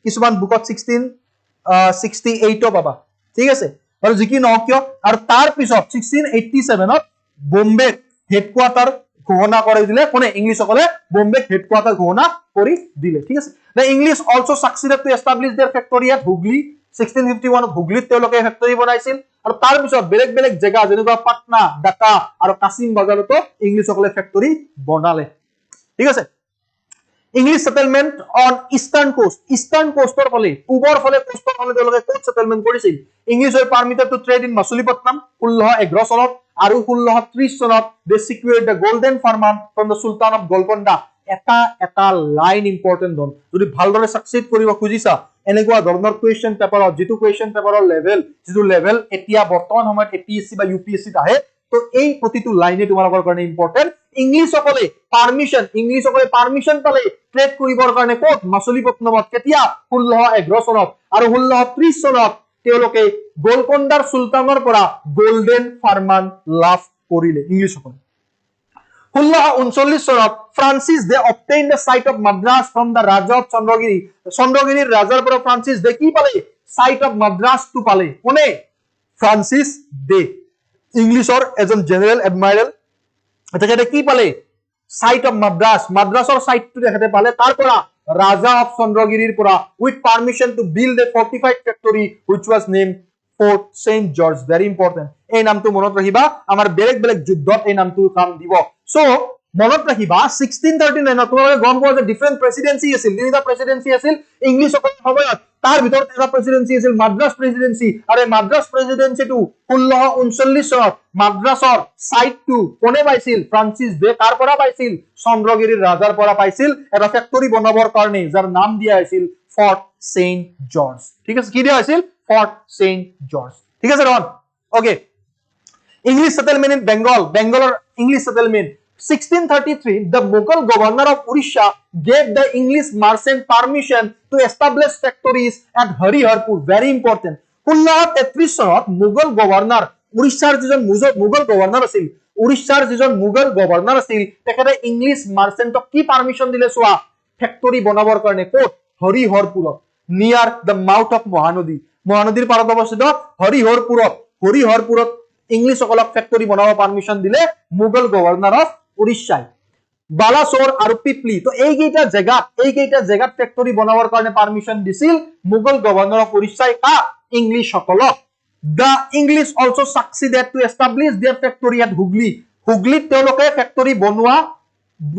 কিছুমান বুকত 1668 ত পাবা ঠিক আছে আৰু যি কি নহওক কিয় আৰু তাৰ পিছত 1687 ত বম্বে হেডকোয়াৰ্টাৰ ঘোষণা কৰি দিলে কোনে ইংলিছ সকলে বম্বে হেডকোয়াৰ্টাৰ ঘোষণা কৰি দিলে ঠিক আছে the English also succeeded to establish their factory at Hooghly 1651 ত হুগলিত তেওঁলোকে ফ্যাক্টরি বনাইছিল আৰু তাৰ পিছত বেলেগ জায়গা যেনেকুৱা পাটনা ঢাকা আৰু কাছিম বাজাৰতো ইংলিছ সকলে ফ্যাক্টৰি বনালে ঠিক আছে English settlement on eastern coastor ফলে পূবৰ ফলে কোস্টৰ ফলে তেওঁলোকে কোট সেটেলমেন্ট কৰিছিল English were permitted to trade in Masulipatam 1611 চনত আৰু 1630 চনত they secured the golden farman from the Sultan of Golconda এটা লাইন ইম্পৰ্টেন্ট হল যদি ভালদৰে সাকসেস কৰিব খুজিছা এনেকুৱা ধৰণৰ কোৱেশ্চন পেপাৰত যেটো কোৱেশ্চন পেপাৰৰ লেভেল এতিয়া বৰ্তমান সময়ত APSC বা UPSC আহে তো এই প্ৰতিটো লাইনে তোমালোকৰ কাৰণে ইম্পৰ্টেন্ট ইংলিছ সকলে পাৰমিশন পালে ট্ৰেড কৰিবৰ কাৰণে কোট মাছলিপট্টনমত কেতিয়া 1611 চনত আৰু 1630 চনত তেওঁলোকে গোলকন্দাৰ সুলতানৰ পৰা গোল্ডেন ফাৰমান লাভ কৰিলে ইংলিছ সকলে 1639 চনত Francis Day obtained the site of Madras from the Raja of চন্দ্ৰগিৰিৰ ৰাজাৰ পৰা ফ্ৰান্সিছ দে কি পালে site of Madras টু পালে কোনে ফ্ৰান্সিছ দে ইংলিছৰ এজন জেনাৰেল এডমাইৰেল তেখেতে কি পালে site of মাদ্ৰাছৰ সাইটটো তেখেতে পালে তাৰ পৰা ৰাজা অফ চন্দ্ৰগিৰিৰ পৰা with permission to build a fortified factory which was named Fort St. George very important এই নামটো মনত ৰাখিবা আমাৰ বেলেগ যুদ্ধত এই নামটো কাম দিব সো মনত ৰাখিবা 1639 তোমালোকে গম পোৱা যে ডিফাৰেন্ট প্ৰেসিডেন্সি আছিল তিনিটা প্ৰেসিডেন্সি আছিল ইংলিছ সময়ত তাৰ ভিতৰত এটা প্ৰেসিডেন্সি আছিল মাদ্ৰাছ প্ৰেসিডেন্সি আৰু মাদ্ৰাছ প্ৰেসিডেন্সিটো 1639 চনত মাদ্ৰাছৰ সাইটটো কোনে পাইছিল ফ্ৰান্সিছ দে কাৰ পৰা পাইছিল চন্দ্ৰগিৰিৰ ৰাজাৰ পৰা পাইছিল এটা ফ্যাক্টৰি বনাবৰ কাৰণে যাৰ নাম দিয়া আছিল ফৰ্ট সেন্ট জৰ্জ ঠিক আছে কি দিয়া হৈছিল ফৰ্ট সেন্ট জৰ্জ ঠিক আছে ৰন okay English settlement in Bengal English settlement 1633 the Mughal governor of Orissa gave the English merchant permission to establish factories at Hariharpur very important 1633 চনত Mughal governor Orissar যিজন Mughal governor আছিল উৰিষ্যাৰ যিজন মুঘল গভৰ্ণৰ আছিল তেখেতে ইংলিছ মাৰ্চেণ্টক কি পাৰমিশন দিলে চোৱা ফেক্টৰী বনাবৰ কাৰণে ক'ত হৰিহৰপুৰত নিয়াৰ দ্য মাউথ অফ মহানদী মহানদীৰ পাৰত অৱস্থিত হৰিহৰপুৰত ইংলিছসকলক ফেক্টৰী বনাব পাৰমিশন দিলে মুঘল গভৰ্ণৰ অফ উৰিষ্যাই বালাসোৰ আৰু পিপলি তো এইকেইটা জেগাত ফেক্টৰী বনাবৰ কাৰণে পাৰমিশন দিছিল মুঘল গভৰ্ণৰ অফ উৰিষ্যাই কাক ইংলিছসকলক The English also succeeded to establish their factory at Hooghly. হুগলিত তেওঁলোকে ফেক্টৰী বনোৱা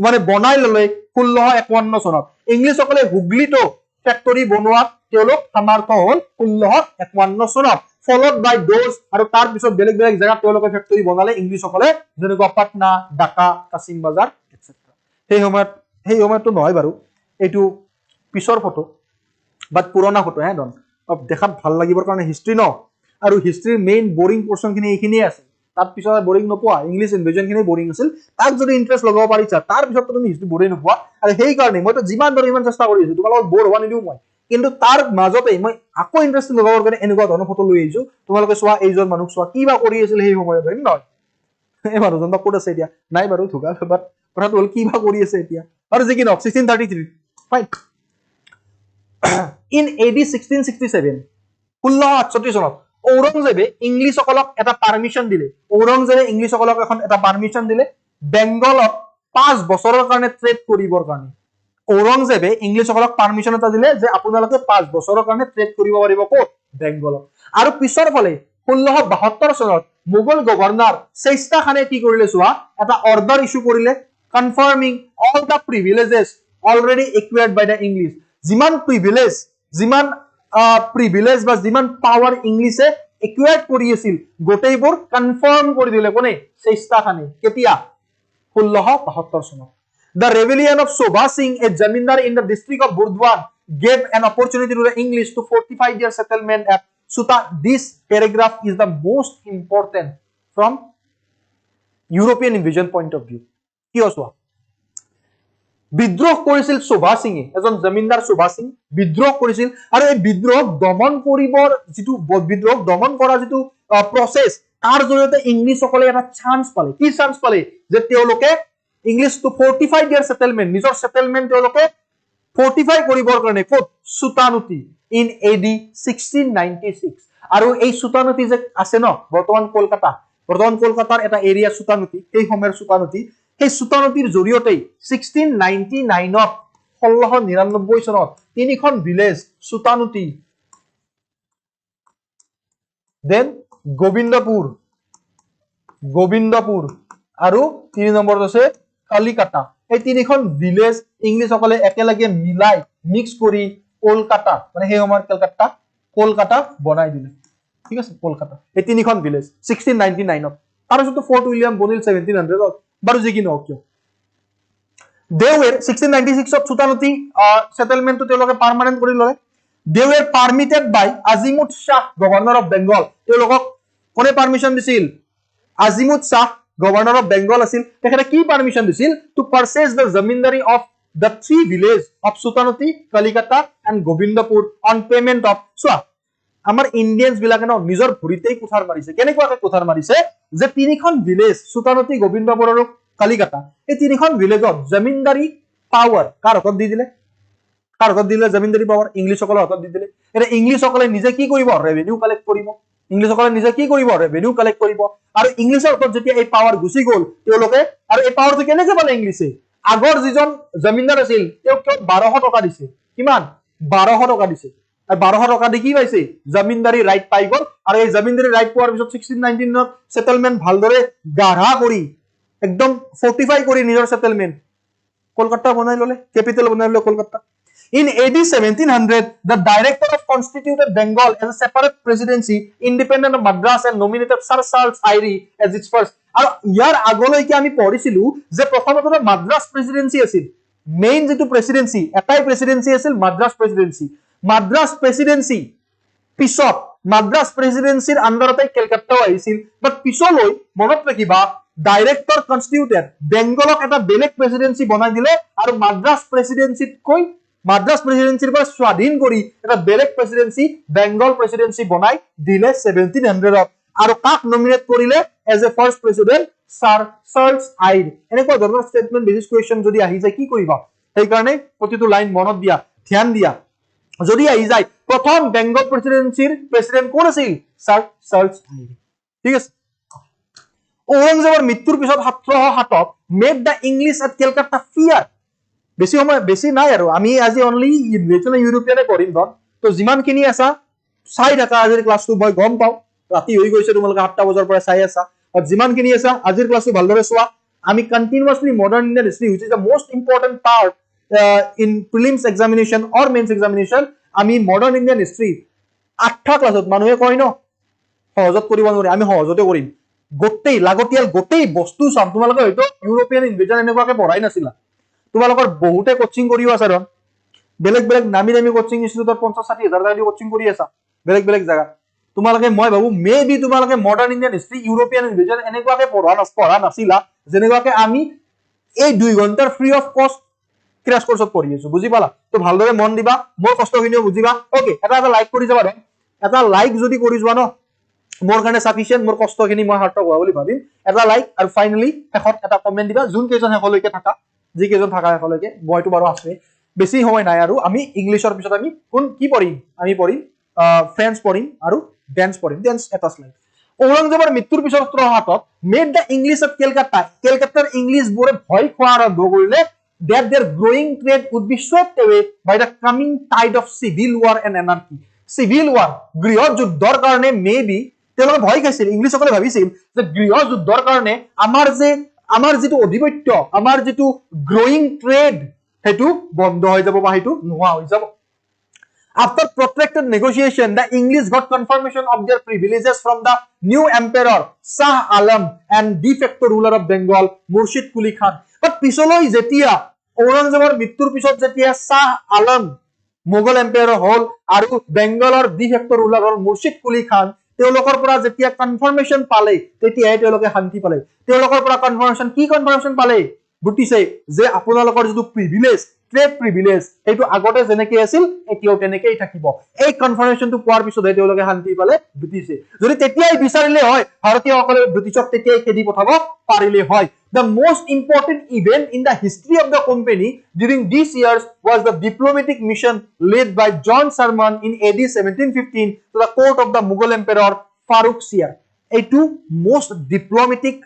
মানে বনাই ললে 1651 চনত ইংলিছসকলে হুগলিতো ফেক্টৰী বনোৱাত তেওঁলোক সামৰ্থ হল 1651 চনত followed by those আৰু তাৰ পিছত বেলেগ জায়গাত তেওঁলোকে ফেক্টৰী বনালে ইংলিছসকলে যেনেকুৱা পাটনা ঢাকা কাছিম বাজাৰ এটসেট্ৰা সেই সময়তো নহয় বাৰু এইটো পিছৰ ফটো বাট পুৰণা ফটো হে ডন দেখাত ভাল লাগিবৰ কাৰণে হিষ্ট্ৰী ন আৰু হিষ্ট্ৰীৰ মেইন বোৰিং পোৰ্শন খিনি এইখিনিয়ে আছে তাৰ পিছত বোৰিং নপোৱা ইংলিছ ইনভেজন খিনি বোৰিং আছিল তাক যদি ইন্টাৰেষ্ট লগাব পাৰিছা তাৰ পিছত তুমি হিষ্ট্ৰী বোৰিং নপোৱা আৰু সেই কাৰণে মইতো যিমান ধৰি ইমান চেষ্টা কৰি আছো তোমালোকক বৰ হোৱা নিদিও মই কিন্তু তাৰ মাজতে মই আকৌ ইন্টাৰেষ্ট লগাবৰ কাৰণে এনেকুৱা ধৰণৰ ফটো লৈ আহিছো তোমালোকে চোৱা এইজন মানুহ চোৱা কিবা কৰি আছিল সেই সময়ত হয় নহয় এই মানুহজন বা ক'ত আছে এতিয়া নাই বাৰু ধুকা বাট কথাটো হ'ল কিবা কৰি আছে এতিয়া আৰু যি কি নহওক 1633 ফাইন ইন AD 1667 1668 চনত ঔৰংজেবে ইংলিছসকলক এটা পাৰমিশন দিলে ঔৰংজেবে ইংলিছসকলক এখন এটা পাৰমিশন দিলে বেংগলত 5 বছৰৰ কাৰণে ট্ৰেড কৰিবৰ কাৰণে ঔৰংজেবে ইংলিছসকলক পাৰমিশন এটা দিলে যে আপোনালোকে 5 বছৰৰ কাৰণে ট্ৰেড কৰিব পাৰিব ক'ত বেংগলত আৰু পিছৰ ফালে 1672 চনত মুঘল গভৰ্ণৰ চেষ্টা খানে কি কৰিলে চোৱা এটা অৰ্ডাৰ ইস্যু কৰিলে confirming all the privileges already acquired by the English যিমান প্ৰিভিলেজ বা যিমান পাৱাৰ ইংলিছে একুৱাৰ্ড কৰি আছিল গোটেইবোৰ কনফাৰ্ম কৰি দিলে কোনে চেষ্টা খানে কেতিয়া 1672 চনত The rebellion of Sobha Singh, a zamindar in the district of Burdwan, gave an opportunity to the English to fortify their settlement at Suta. This paragraph is the most important from European invasion point of view. Ki oswa? বিদ্ৰোহ কৰিছিল শোভা সিংয়ে এজন জমিনদাৰ শোভা সিং বিদ্ৰোহ কৰিছিল আৰু এই বিদ্ৰোহ দমন কৰিবৰ যেটো বিদ্ৰোহ দমন কৰা যেটো প্ৰসেস তাৰ জৰিয়তে ইংলিছসকলে এটা চান্স পালে কি চান্স পালে যে তেওঁলোকে ইংলিছ টু ফৰ্টিফাই देयर সেটেলমেন্ট নিজৰ সেটেলমেন্ট তেওঁলোকে ফৰ্টিফাই কৰিবৰ কাৰণে ক'ত সুতানুতি ইন AD 1696 আৰু এই সুতানুতি যে আছে ন বৰ্তমান কলকাতাৰ এটা এৰিয়া সুতানুতি এই সময়ৰ সুতানুতি এই সুতানুতিৰ জৰিয়তে 1699 ত 1699 চনত তিনিখন ভিলেজ সুতানুতি দেন গোবিন্দপুৰ আৰু 3 নম্বৰত আছে কালিকাটা এই তিনিখন ভিলেজ ইংলিছসকলে একেলগে মিলাই মিক্স কৰি কলকাতা মানে সেই সময়ৰ কলকাতা বনাই দিলে ঠিক আছে কলকাতা এই তিনিখন ভিলেজ 1699 ত তাৰপিছত ফৰ্ট উইলিয়াম বনিল 1700 ত বাৰু যি কি নহওক they were 1696 ত সুতানুতি সেটেলমেন্টটো তেওঁলোকে পাৰ্মানেন্ট কৰি ললে they were permitted by Azimut Shah governor of Bengal তেওঁলোকক কোনে পাৰমিশন দিছিল Azimut Shah governor of Bengal আছিল তেখেতে কি পাৰমিশন দিছিল to purchase the zamindari of the three villages of Sutanuti Kalikata and Govindapur on payment of so আমাৰ ইন্ডিয়ানস বিলাকে ন নিজৰ ভৰিতেই কুঠাৰ মাৰিছে কেনেকুৱাকৈ কুঠাৰ মাৰিছে যে তিনিখন ভিলেজ সুতানুতি গোবিন্দপুৰ আৰু কালিকাটা এই তিনিখন ভিলেজত জমিনদাৰী পাৱাৰ কাৰ হাতত দি দিলে জমিনদাৰী পাৱাৰ ইংলিছসকলৰ হাতত দি দিলে এটা ইংলিছসকলে নিজে কি কৰিব ৰেভিনিউ কালেক্ট কৰিব আৰু ইংলিছৰ হাতত যেতিয়া এই পাৱাৰ গুচি গল তেওঁলোকে আৰু এই পাৱাৰটো কেনেকৈ পালে ইংলিছে আগৰ যিজন জমিনদাৰ আছিল তেওঁক 1200 টকা দিছে কিমান 1200 টকা দিছে আর 1200 টাকা দি কি পাইছে জমিনদারি রাইট পাই গল আর এই জমিনদারি রাইট পাওয়ার পিছত 1619 নত সেটেলমেন্ট ভালদৰে গাঢ়া কৰি একদম ফৰ্টিফাই কৰি নিজৰ সেটেলমেন্ট কলকাতা বনাই ললে ক্যাপিটাল বনাই ললে Kolkata in AD 1700 the director of constituted Bengal as a separate presidency independent of Madras and nominated Sir Charles Eyre as its first আর ইয়াৰ আগলৈকে আমি পঢ়িছিলো যে প্ৰথমতে মাদ্ৰাজ প্ৰেসিডেন্সি আছিল মেইন যেটো প্ৰেসিডেন্সি এটাই প্ৰেসিডেন্সি আছিল মাদ্ৰাজ প্ৰেসিডেন্সি পিছত মাদ্ৰাজ প্ৰেসিডেন্সিৰ আন্ডাৰতে কলকাতাও আহিছিল বাট পিছলৈ মনত ৰাখিবা ডাইৰেক্টৰ কনস্টিটিউটেড বেংগলক এটা বেলেগ প্ৰেসিডেন্সি বনাই দিলে আৰু মাদ্ৰাজ প্ৰেসিডেন্সিৰ পৰা স্বাধীন কৰি এটা বেলেগ প্ৰেসিডেন্সি বেংগল প্ৰেসিডেন্সি বনাই দিলে 1700 ত আৰু কাক নমিনেট কৰিলে as a first president sir Charles Eyre এনেকুৱা ধৰণৰ স্টেটমেন্ট বেচিস কোৱেশ্চন যদি আহি যায় কি কৰিবা সেই কাৰণে প্ৰতিটো লাইন মনত দিয়া ধ্যান দিয়া যদি আহি যায় প্ৰথম বেংগল প্ৰেসিডেন্সিৰ প্ৰেসিডেন্ট কোন আছিল স্যাৰ চাৰ্লছ আইড ঠিক আছে ঔৰংজেবৰ মৃত্যুৰ পিছত 1707 made the English at Kolkata fear বেছি সময় বেছি নাই আৰু আমি আজি অনলি ইনভেশন ইউৰোপিয়ানে কৰিম ধন তো যিমানখিনি আছা চাই থাকা আজিৰ ক্লাছটো মই গম পাও ৰাতি হৈ গৈছে তোমালোকে 7টা বজাৰ পৰা চাই আছা আৰু যিমানখিনি আছা আজিৰ ক্লাছটো ভালদৰে চোৱা আমি continuously modern Indian history which is the most important part in prelims examination or mains examination আমি মডাৰ্ন ইণ্ডিয়ান হিষ্ট্ৰী 8টা ক্লাছত মানুহে কয় ন সহজত কৰিব নোৱাৰে আমি সহজতে কৰিম গোটেই লাগতিয়াল গোটেই বস্তু চাম তোমালোকে হয়তো ইউৰোপিয়ান ইনভেশন এনেকুৱাকে পঢ়াই নাছিলা তোমালোকৰ বহুতে কোচিং কৰিও আছে ৰন বেলেগ বেলেগ নামি নামি কোচিং ইনষ্টিটিউটৰ 50-60 হাজাৰ টাকা দি কোচিং কৰি আছা বেলেগ বেলেগ জায়গা তোমালোকে মই ভাবো মেবি তোমালোকে modern Indian history European invasion এনেকুৱাকে পঢ়া নাছিলা যেনেকুৱাকে আমি এই 2 ঘণ্টাৰ ফ্ৰী অফ কষ্ট ক্ৰাশ কোৰ্সত পঢ়ি আছো বুজি পালা তো ভালদৰে মন দিবা মোৰ কষ্টখিনিও বুজিবা ওকে এটা লাইক কৰি যাবা ৰন এটা লাইক যদি কৰি যোৱা ন মোৰ কাৰণে সাফিশিয়েন্ট মোৰ কষ্টখিনি মই হাৰ্টক হোৱা বুলি ভাবিম এটা লাইক আৰু ফাইনালি শেষত এটা কমেন্ট দিবা যোন কেজন শেষলৈকে থাকা যি কেজন থাকা শেষলৈকে মইতো বাৰু আছে বেছি সময় নাই আৰু আমি ইংলিছৰ পিছত আমি কোন কি পঢ়িম আমি পঢ়িম ফ্ৰেঞ্চ পঢ়িম আৰু ডেন্স পঢ়িম ডেন্স এটা স্লাইড ঔৰংজেবৰ মৃত্যুৰ পিছত 1707 মেড দা ইংলিছ অফ কলকাতাৰ ইংলিছ বোৰে ভয় খোৱা আৰম্ভ কৰিলে that their growing trade would be swept away by the coming tide of civil war and anarchy civil war গৃহ যুদ্ধৰ কাৰণে মেবি তেওঁলোকে ভয় খাইছিল ইংলিছসকলে ভাবিছিল যে গৃহ যুদ্ধৰ কাৰণে আমাৰ যেটো অধিপত্য আমাৰ যেটো গ্ৰোইং ট্ৰেড হেতু বন্ধ হৈ যাব বা হেতু নোহোৱা হৈ যাব after protracted negotiation the English got confirmation of their privileges from the new emperor Shah Alam and de facto ruler of Bengal Murshid Quli Khan but পিছলৈ যেতিয়া ঔৰংজেবৰ মৃত্যুৰ পিছত যেতিয়া শাহ আলম মুঘল এম্পায়াৰ হল আৰু বেংগলৰ de facto ruler হল মুৰ্শিদ কুলি খান তেওঁলোকৰ পৰা যেতিয়া কনফাৰ্মেশন পালে তেতিয়াই তেওঁলোকে শান্তি পালে তেওঁলোকৰ পৰা কনফাৰ্মেশন পালে বুটিছে যে আপোনালোকৰ যেটো প্ৰিভিলেজ ট্ৰেড প্ৰিভিলেজ এইটো আগতে যেনেকৈ আছিল এতিয়াও তেনেকৈ থাকিব এই কনফাৰ্মেশনটো পোৱাৰ পিছতহে তেওঁলোকে শান্তি পালে বুটিছে যদি তেতিয়াই বিচাৰিলে হয় ভাৰতীয়সকলে ব্ৰিটিছক তেতিয়াই খেদি পঠাব পাৰিলে হয় The most important event in the history of the company during these years was the diplomatic mission led by John Sherman in AD 1715 to the court of the Mughal Emperor Farooq Sir. A two most diplomatic,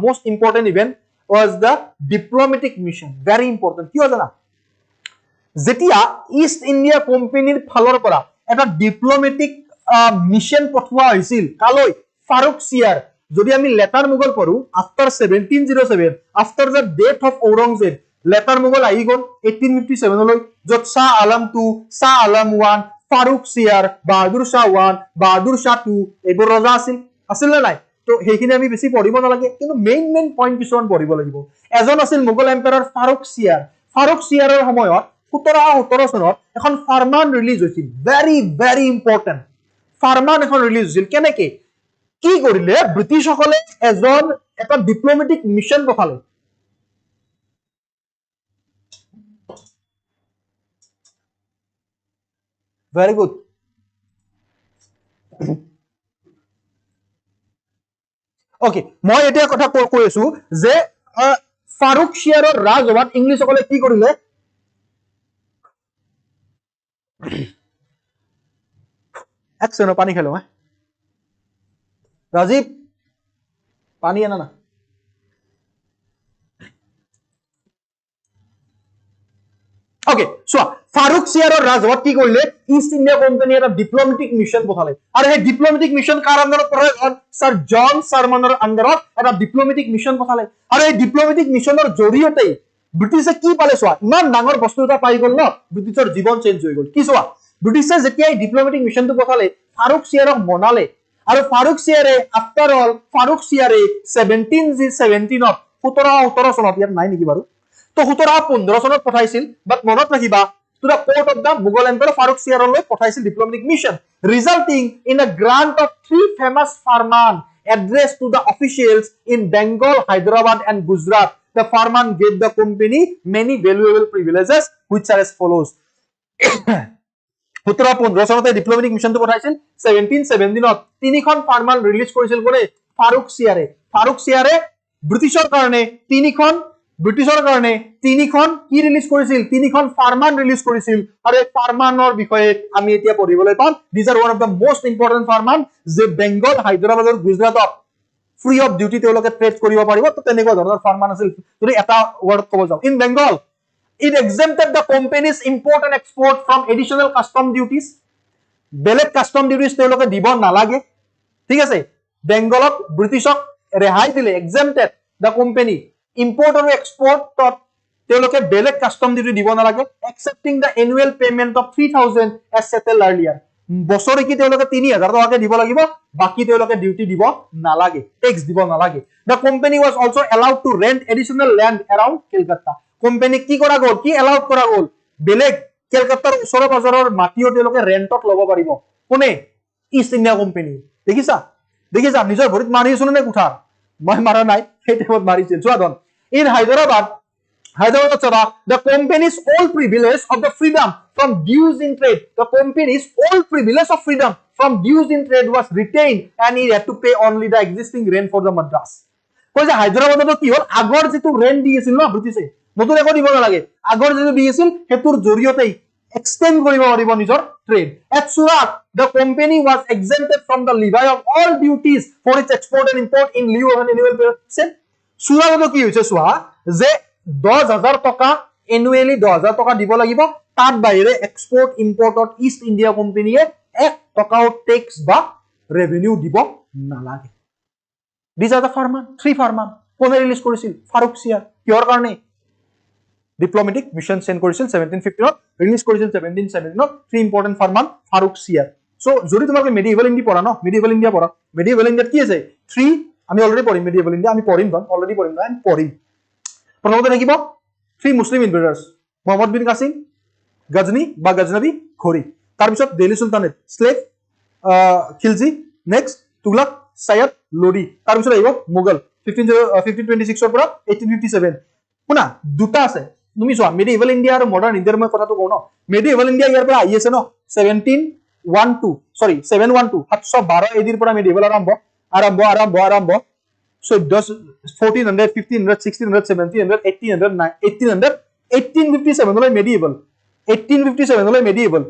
most important event was the diplomatic mission. Very important. Ki hojana? Zetia East India Company phalor pora eta diplomatic mission pothwa hoisil kaloi Farooq Sir. যদি আমি লেটার মুঘল পড়ো after 1707 after the death of Aurangzeb later Mughal আহি গল 1857 লৈ যত শাহ আলম 2 শাহ আলম 1 ফাৰুক সিয়াৰ বাহাদুৰ শাহ 1 বাহাদুৰ শাহ 2 এইবোৰ ৰজা আছিল না নাই তো হেখিনি আমি বেছি পঢ়িব নালাগে কিন্তু মেইন পইণ্ট কিছুমান পঢ়িব লাগিব এজন আছিল মুঘল এম্পায়াৰ ফাৰুক সিয়াৰৰ সময়ত 1717 চনত এখন ফাৰমান ৰিলিজ হৈছিল ভেৰি ইম্পৰ্টেন্ট ফাৰমান এখন ৰিলিজ হৈছিল কেনেকে কি কৰিলে ব্ৰিটিছ সকলে এজন এটা ডিপ্লোমেটিক মিশন পঠালে ভেৰি গুড ওকে মই এতিয়া কথা কৈ আছো যে ফাৰুক সিয়াৰৰ ৰাজসভাত ইংলিছ সকলে কি কৰিলে একচেনো পানী খেলো राजीव पानी आना ना ओके सो फारूक सियाৰৰ ৰাজসভাত কি কৰিলে ইষ্ট ইণ্ডিয়া কোম্পানী এটা ডিপ্লোমেটিক মিশন পঠালে আৰু এই ডিপ্লোমেটিক মিশন কাৰ আন্ডাৰত পৰে স্যাৰ জন শাৰমানৰ আন্ডাৰত এটা ডিপ্লোমেটিক মিশন পঠালে আৰু এই ডিপ্লোমেটিক মিশনৰ জৰিয়তে ব্ৰিটিছে কি পালে চোৱা ইমান ডাঙৰ বস্তু এটা পাই গল ন ব্ৰিটিছৰ জীৱন চেঞ্জ হৈ গল কি চোৱা ব্ৰিটিছে যেতিয়া এই ডিপ্লোমেটিক মিশনটো পঠালে ফাৰুক সিয়াৰক মনালে আৰু ফাৰুক সিয়াৰে আফটাৰ অল ফাৰুক সিয়াৰে 1717 17 চনত ইয়াত নাই নেকি বাৰু তো 1715 চনত পঠাইছিল বাট মনত ৰাখিবা to the court of the Mughal empire ফাৰুক সিয়াৰলৈ পঠাইছিল diplomatic mission resulting in a grant of 3 famous farman addressed to the officials in Bengal, Hyderabad and Gujarat. The farman gave the company many valuable privileges which are as follows. 1715 চনতে ডিপ্লোমেটিক মিশনটো পঠাইছিল 1717 তিনিখন ফাৰ্মান ৰিলিজ কৰিছিল কোনে ফাৰুক সিয়াৰে ব্ৰিটিছৰ কাৰণে তিনিখন কি ৰিলিজ কৰিছিল তিনিখন ফাৰ্মান ৰিলিজ কৰিছিল আৰু এই ফাৰ্মানৰ বিষয়ে আমি এতিয়া পঢ়িবলৈ পাম these are one of the most important ফাৰ্মান যে বেংগল হায়দৰাবাদ আৰু গুজৰাটত ফ্ৰী অফ ডিউটি তেওঁলোকে ট্ৰেড কৰিব পাৰিব তো তেনেকুৱা ধৰণৰ ফাৰ্মান আছিল যদি এটা ওয়াৰ্ড ক'ব যাও in Bengal it exempted the company's import and export from additional custom duties বেলেগ কাস্টম ডিউটিজ তেওঁলোকে দিব নালাগে ঠিক আছে বেংগলক ব্ৰিটিছক ৰেহাই দিলে exempted the company import আৰু export তেওঁলোকে বেলেগ কাস্টম ডিউটি দিব নালাগে accepting the annual payment of 3000 as settled earlier বছৰে কি তেওঁলোকে 3000 টকাকে দিব লাগিব বাকি তেওঁলোকে ডিউটি দিব নালাগে ট্যাক্স দিব নালাগে the company was also allowed to rent additional land around Kolkata company কি কৰা গল কি allowed কৰা গল বেলেগ কলকাতাৰ ওচৰৰ বজাৰৰ মাটিও তেওঁলোকে ৰেন্টত লব পাৰিব কোনে ইষ্ট ইণ্ডিয়া কোম্পানী দেখিছা নিজৰ ভৰিত মাৰিছনে নে কুঠাৰ মই মাৰা নাই সেই টাইমত মাৰিছিল চোৱাদন in Hyderabad Chaba, the company's all privilege of the freedom from dues in trade. The company's all privilege of freedom from dues in trade was retained and he had to pay only the existing rent for the Madras. Because Hyderabad ki hol agor jitu rent diyesil na British নতুন একো দিব নালাগে আগৰ যেটো দিছিল হেতুৰ জৰিয়তে extend কৰিব পাৰিব নিজৰ trade. At Surat, the company was exempted from the levy of all duties for its export and import in lieu of an annual payment. Surat কি হৈছে সোয়া যে 10000 টকা annually 10000 টকা দিব লাগিব তাত বাইরে এক্সপোর্ট ইম্পোর্টত ইস্ট ইন্ডিয়া কোম্পানিয়ে 1 টকাও ট্যাক্স বা রেভিনিউ দিব নালাগে these are the farman three farman কোনে রিলিজ কৰিছিল ফাৰুক সিয়াৰ কিহৰ কাৰণে ডিপ্লোমেটিক মিশন সেন্ড কৰিছিল 1715 ৰিলিজ কৰিছিল 1717 three important farman Farrukhsiyar so যদি তোমাকে মেডিয়েভেল ইন্ডিয়া পঢ়া ন মেডিয়েভেল ইন্ডিয়া পঢ়া মেডিয়েভেল ইন্ডিয়াত কি আছে 3 আমি অলরেডি পঢ়িম মেডিয়েভেল ইন্ডিয়া আমি পঢ়িম অলরেডি পঢ়িম না আমি পঢ়িম প্রথমতে থাকিব three Muslim invaders Muhammad bin Qasim Ghazni বা Ghaznavi Khori তার পিছত Delhi sultanate slave Khilji next Tughlaq Sayyid Lodi তার পিছত আহিব মুঘল 1526 এর পৰা 1857 শুনা দুটা আছে তুমি চোৱা মেডিয়েভেল ইন্ডিয়া আৰু মডাৰ্ন ইণ্ডিয়াৰ মই কথাটো কওঁ ন মেডিয়েভেল ইন্ডিয়া ইয়াৰ পৰা আহি আছে ন 712 712 এদিৰ পৰা মেডিয়েভেল আৰম্ভ 1400 1500 1600 1700 1800 1857 লৈ মেডিয়েভেল 1857 লৈ মেডিয়েভেল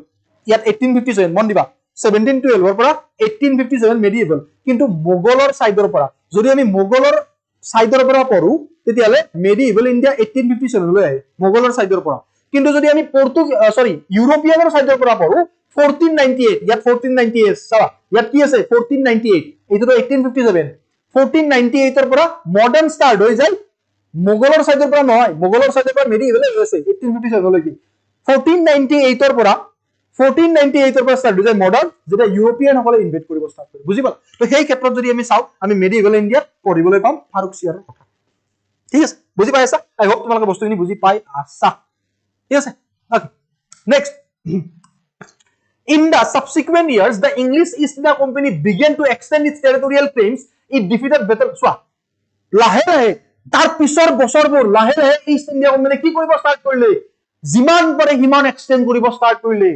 ইয়াত 1857 মন দিবা 1712 ৰ পৰা 1857 মেডিয়েভেল কিন্তু মোগলৰ সাইডৰ পৰা যদি আমি মোগলৰ সাইডৰ পৰা পঢ়ো তেতিয়ালে মেডিয়েভেল ইন্ডিয়া 1857 লৈ আহে মোগলৰ সাইডৰ পৰা কিন্তু যদি আমি ইউৰোপিয়ানৰ সাইডৰ পৰা পঢ়ো 1498 ইয়াত 1498 চাবা ইয়াত কি আছে 1498 এইটো 1857 1498 এর পৰা মডাৰ্ন স্টাৰ্ট হৈ যায় মোগলৰ সাইডৰ পৰা নহয় মোগলৰ সাইডৰ পৰা মেডিয়েভেল হৈ আছে 1857 লৈকে 1498 এৰ পৰা স্টাৰ্ট হৈ যায় মডাৰ্ন যেটা ইউৰোপিয়ান সকলে ইনভেট কৰিব স্টাৰ্ট কৰে বুজি পালা তো সেই ক্ষেত্ৰত যদি আমি চাও আমি মেডিয়েভেল ইন্ডিয়াত পঢ়িবলৈ পাম ফাৰুক সিয়াৰৰ কথা ঠিক আছে বুজি পাইছা আই হোপ তোমালোকে বস্তুখিনি বুজি পাই আছা ঠিক আছে okay next In the subsequent years, the English East India Company began to extend its territorial claims. It defeated better. লাহে লাহে তাৰ পিছৰ বছৰবোৰ লাহে লাহে ইষ্ট ইণ্ডিয়া কোম্পানী কি কৰিব ষ্টাৰ্ট কৰিলে যিমান পাৰে হিমান এক্সটেন্ড কৰিব ষ্টাৰ্ট কৰিলে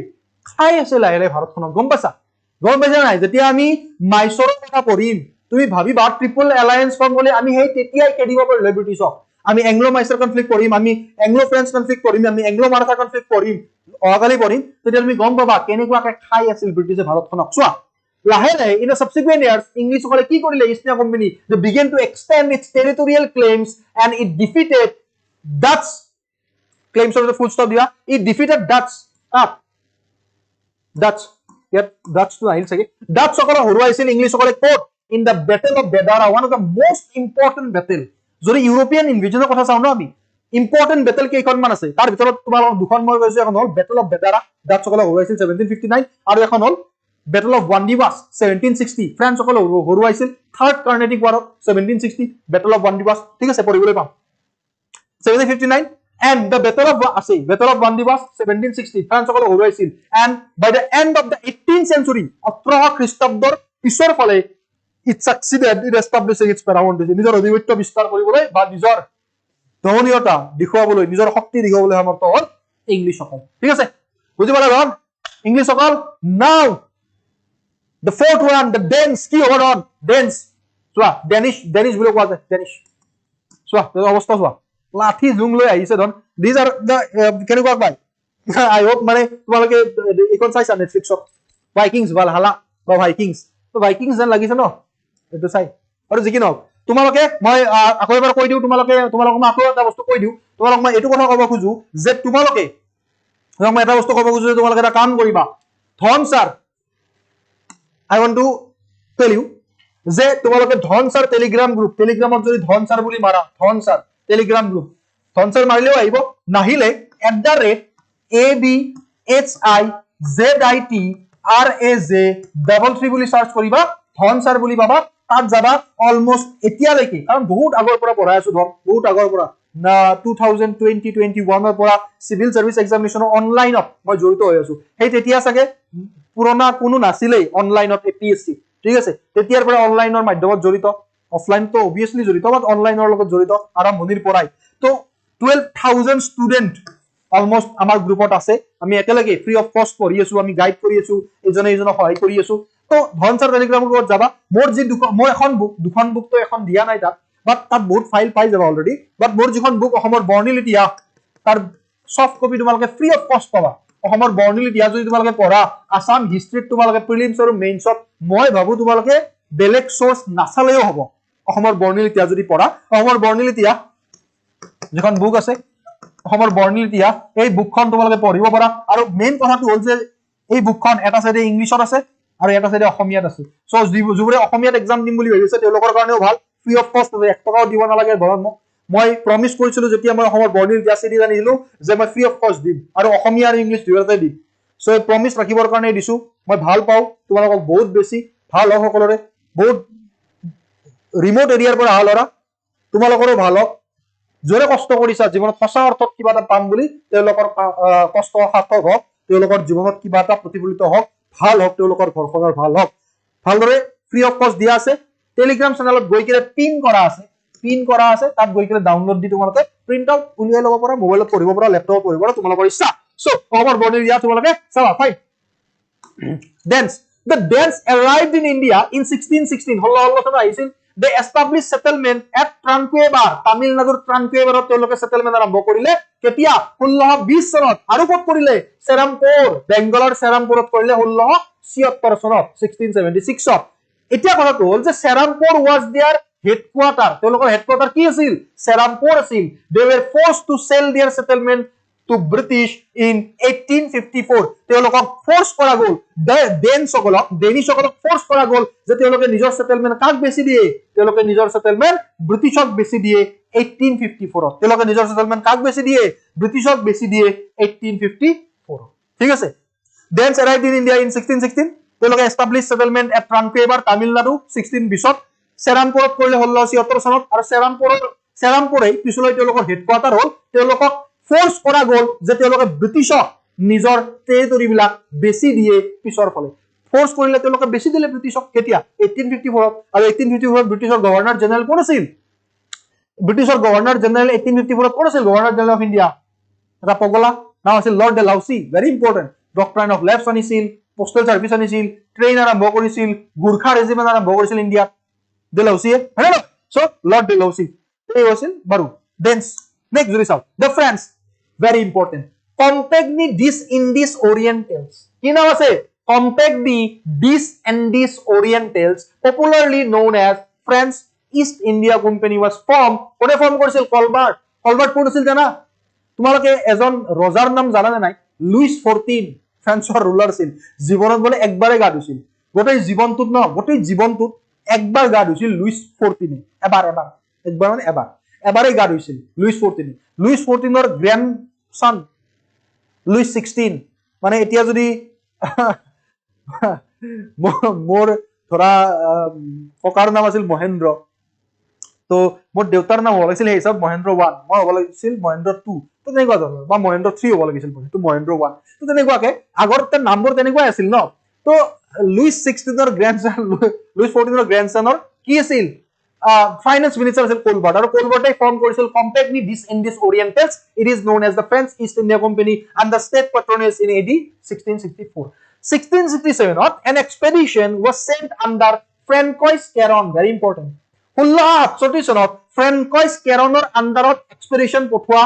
খাই আছে লাহে লাহে ভাৰতখনক গম পাইছা নাই যেতিয়া আমি মাইসৰৰ কথা পঢ়িম তুমি ভাবিবা ট্ৰিপল এলায়েন্স ফৰ্ম হ'লে আমি সেই তেতিয়াই খেদিব পাৰিলে ব্ৰিটিছক আমি এংলো মাইসৰ কনফ্লিক্ট পঢ়িম আমি এংলো ফ্ৰেঞ্চ কনফ্লিক্ট পঢ়িম আমি এংলো মাৰাঠা কনফ্লিক্ট পঢ়িম অগালি পঢ়িম তেতিয়া তুমি গম পাবা কেনেকুৱাকে খাই আছিল ব্ৰিটিছে ভাৰতখনক চোৱা লাহে লাহে in the subsequent years English সকলে কি কৰিলে East India Company they began to extend its territorial claims and it defeated Dutch claims of the full stop দিয়া it defeated Dutch yet Dutch to আহিল সকে Dutch সকলে হৰুৱাইছিল English সকলে ক'ত in the battle of Bedara one of the most important battle যদি ইউৰোপিয়ান ইনভেশনৰ কথা চাও ন আমি ইম্পৰ্টেন্ট বেটেল কেইখনমান আছে তাৰ ভিতৰত তোমালোক দুখন মই কৈছো এখন হল বেটেল অফ বেদাৰা ডাচ সকলে হৰুৱাইছিল 1759 আৰু এখন হল বেটেল অফ ওয়ান্ডিবাস 1760 ফ্ৰেঞ্চ সকলে হৰুৱাইছিল থাৰ্ড কাৰ্নেটিক ৱাৰ 1760 বেটেল অফ ওয়ান্ডিবাস ঠিক আছে পঢ়িবলৈ পাম 1759 and the battle of Wandibas 1760 French সকলে হৰুৱাইছিল and by the end of the 18th century 18 খ্ৰীষ্টাব্দৰ পিছৰ ফালে it succeeded in establishing its paramount নিজৰ অধিপত্য বিস্তাৰ কৰিবলৈ বা নিজৰ দমনীয়তা দেখুৱাবলৈ নিজৰ শক্তি দেখুৱাবলৈ সমৰ্থ হল ইংলিছ সকল ঠিক আছে বুজি পালা English সকল now the fourth one the Danes কি হ'ব ধন Danes চোৱা Danish বুলি কোৱা যায় Danish চোৱা অৱস্থা চোৱা লাঠি জুং লৈ আহিছে ধন these are the কেনেকুৱা পাই I hope মানে তোমালোকে এইখন চাইছা নেটফ্লিক্সত Vikings ভালহালা বা Vikings তো Vikings যেন লাগিছে ন এইটো চাই আৰু যি কি নহওক তোমালোকে মই আকৌ এবাৰ কৈ দিও তোমালোকক মই আকৌ এটা বস্তু কৈ দিও তোমালোক মই এইটো কথা ক'ব খুজো যে তোমালোকে মই এটা বস্তু ক'ব খুজো যে তোমালোকে এটা কাম কৰিবা ধন sir I want to tell you যে তোমালোকে ধন স্যাৰ টেলিগ্ৰাম গ্ৰুপ টেলিগ্ৰামত যদি ধন স্যাৰ বুলি মাৰা ধন স্যাৰ টেলিগ্ৰাম গ্ৰুপ ধন স্যাৰ মাৰিলেও আহিব নাহিলে @ABHIZITRAJ বুলি সাৰ্চ কৰিবা ধন স্যাৰ বুলি পাবা তাত যাবা অলমোস্ট এতিয়ালৈকে কাৰণ বহুত আগৰ পৰা পঢ়াই আছো ধন বহুত আগৰ পৰা না 2020-21 ৰ পৰা সিভিল সাৰ্ভিস এক্সামিনেশন অনলাইনত মই জড়িত হৈ আছো সেই তেতিয়া সাগে পুৰণা কোনো নাছিলেই অনলাইনত APSC ঠিক আছে তেতিয়াৰ পৰা অনলাইনৰ মাধ্যমত জড়িত অফলাইন তো obviously জড়িত বাট অনলাইনৰ লগত জড়িত আৰম্ভণিৰ পৰাই তো 12000 স্টুডেন্ট অলমোস্ট আমাৰ গ্ৰুপত আছে আমি একেলগে ফ্ৰী অফ কষ্ট কৰি আছো আমি গাইড কৰি আছো এজনে এজনক সহায় কৰি আছো তো ধন স্যাৰ টেলিগ্ৰাম গ্ৰুপত যাবা মোৰ যি মোৰ এখন বুক দুখন বুক তো এখন দিয়া নাই তাত বাট তাত বহুত ফাইল পাই যাবা অলৰেডি বাট মোৰ যিখন বুক অসমৰ বৰ্ণিল ইতিহাস তাৰ সফট কপি তোমালোকে ফ্ৰী অফ কষ্ট পাবা অসমৰ বৰ্ণিল ইতিহাস যদি তোমালোকে পঢ়া আসাম হিষ্ট্ৰীত তোমালোকে প্ৰিলিমছ আৰু মেইনছত মই ভাবো তোমালোকে বেলেগ সোৰ্স নাচালেও হ'ব অসমৰ বৰ্ণিল ইতিহাস যদি পঢ়া অসমৰ বৰ্ণিল ইতিহাস যখন বুক আছে অসমৰ বৰ্ণিল ইতিহাস এই বুকখন তোমালোকে পঢ়িব পাৰা আৰু মেইন কথাটো হ'ল যে এই বুকখন এটা সাইডে ইংলিছত আছে আৰু এটা সাইডে অসমীয়াত আছে সো যিবোৰে অসমীয়াত এক্সাম দিম বুলি ভাবিছে তেওঁলোকৰ কাৰণেও ভাল ফ্ৰী অফ কষ্ট আছে 1 টকাও দিব নালাগে ঘৰত মই প্ৰমিস কৰিছিলো যেতিয়া মই অসমৰ বৰ্ণিল ইতিহাস সিৰিজ আনিছিলো যে মই ফ্ৰী অফ কষ্ট দিম আৰু অসমীয়া আৰু ইংলিছ দুয়োটাই দিম সো এই প্ৰমিস ৰাখিবৰ কাৰণে দিছো মই ভাল পাও তোমালোকক বহুত বেছি ভাল হ'ব সকলোৰে বহুত ৰিমোট এৰিয়াৰ পৰা আহা লৰা তোমালোকৰো ভাল হ'ব জোৰে কষ্ট কৰিছা জীৱনত সঁচা অৰ্থত কিবা এটা পাম বুলি তেওঁলোকৰ কষ্ট সাৰ্থক হওক তেওঁলোকৰ জীৱনত কিবা এটা প্ৰতিফলিত হওক ভাল হওক তেওঁলোকৰ ঘৰখনৰ ভাল হওক ভালদৰে ফ্ৰী অফ কষ্ট দিয়া আছে টেলিগ্ৰাম চেনেলত গৈ কিনে পিন কৰা আছে তাত গৈ কিনে ডাউনলোড দি তোমালোকে প্ৰিন্ট আউট উলিয়াই ল'ব পাৰা মোবাইলত পঢ়িব পাৰা ল্যাপটপত পঢ়িব পাৰা তোমালোকৰ ইচ্ছা সো অসমৰ বৰ্ণিল ইতিহাস তোমালোকে চাবা fine the Danes arrived in India in 1616 হল্লা চন আহিছিল they established settlement at Tranquebar Tamil Nadu Tranquebar তেওঁলোকে settlement আৰম্ভ কৰিলে কেতিয়া 1620 চনত আৰু ক'ত কৰিলে Serampore বেংগলৰ Serampore কৰিলে 1676 চনত 1676 চনত এতিয়া কথাটো হ'ল যে Serampore was their headquarter তেওঁলোকৰ হেডকোৱাৰ্টাৰ কি আছিল Serampore আছিল they were forced to sell their settlement to British in 1854 তেওঁলোকক ফোর্স কৰা গল ডেনিশ সকলক ফোৰ্স কৰা গল যে তেওঁলোকে নিজৰ সেটেলমেন্ট কাক বেছি দিয়ে তেওঁলোকে নিজৰ সেটেলমেন্ট ব্ৰিটিছক বেছি দিয়ে 1854 তেওঁলোকে নিজৰ সেটেলমেন্ট কাক বেছি দিয়ে ব্ৰিটিছক বেছি দিয়ে 1854 ঠিক আছে Danes arrived in India in 1616 তেওঁলোকে established settlement at Tranquebar Tamil Nadu 1620 Serampore কৰিলে 1676 চনত আৰু Serampore পিছলৈ তেওঁলোকৰ হেডকোৱাৰ্টাৰ হ'ল তেওঁলোকক ফোৰ্স কৰা গল যে তেওঁলোকে ব্ৰিটিছক নিজৰ টেৰিটৰি বিলাক বেছি দিয়ে পিছৰ ফলে ফোৰ্স কৰিলে তেওঁলোকে বেছি দিলে ব্ৰিটিছক কেতিয়া 1854 আৰু 1854 ব্ৰিটিছৰ গভৰ্ণৰ জেনেৰেল কোন আছিল ব্ৰিটিছৰ গভৰ্ণৰ জেনেৰেল 1854 কোন আছিল গভৰ্ণৰ জেনেৰেল অফ ইণ্ডিয়া এটা পগলা নাম আছিল লৰ্ড ডেলাউসি ভেৰি ইম্পৰ্টেন্ট ডক্ট্ৰাইন অফ লেফ্টছ আনিছিল পোষ্টেল সাৰ্ভিস আনিছিল ট্ৰেইন আৰম্ভ কৰিছিল গুৰখা ৰেজিমেন্ট আৰম্ভ কৰিছিল ইণ্ডিয়াত ডেলাউসিয়ে হয় সো লৰ্ড ডেলাউসি এই আছিল বাৰু Danes next জুৰি চাও the French very important compact the East Indies Orientals কি নাম আছে compact the East Indies Orientals popularly known as French East India Company was formed কোনে ফৰ্ম কৰিছিল কলবাৰ্ট কোন আছিল জানা তোমালোকে এজন ৰজাৰ নাম জানা নাই লুইস 14 ফ্ৰেন্সৰ ৰুলাৰ আছিল জীৱনত বলে একবাৰে গা ধুছিল গোটেই জীৱনটোত একবাৰ গা ধুছিল লুইস 14 এবাৰে গা ধুছিল লুইস 14 ৰ গ্ৰ্যান্ডসন লুইস 16 মানে এতিয়া যদি মোৰ ধৰা ককাৰ নাম আছিল মহেন্দ্ৰ তো মোৰ দেউতাৰ নাম হ'ব লাগিছিল হিচাপ মহেন্দ্ৰ 1 মই হ'ব লাগিছিল মহেন্দ্ৰ 2 তো তেনেকুৱা ধৰণৰ বা মহেন্দ্ৰ 3 হ'ব লাগিছিল তো মহেন্দ্ৰ 1 তো তেনেকুৱাকে আগৰ নামবোৰ তেনেকুৱাই আছিল ন তো লুইস 16 ৰ গ্ৰ্যান্ডসন লুইস 14 ৰ গ্ৰ্যান্ডসনৰ কি আছিল finance minister আছিল Colbert আৰু Colbert form কৰিছিল Compagnie des Indes Orientales. It is known as the French East India Company and the state patronage in AD 1664. 1667 an expedition was sent under Francois Caron, very important. 1668 চনত Francois Caronৰ আন্ডাৰত expedition পঠোৱা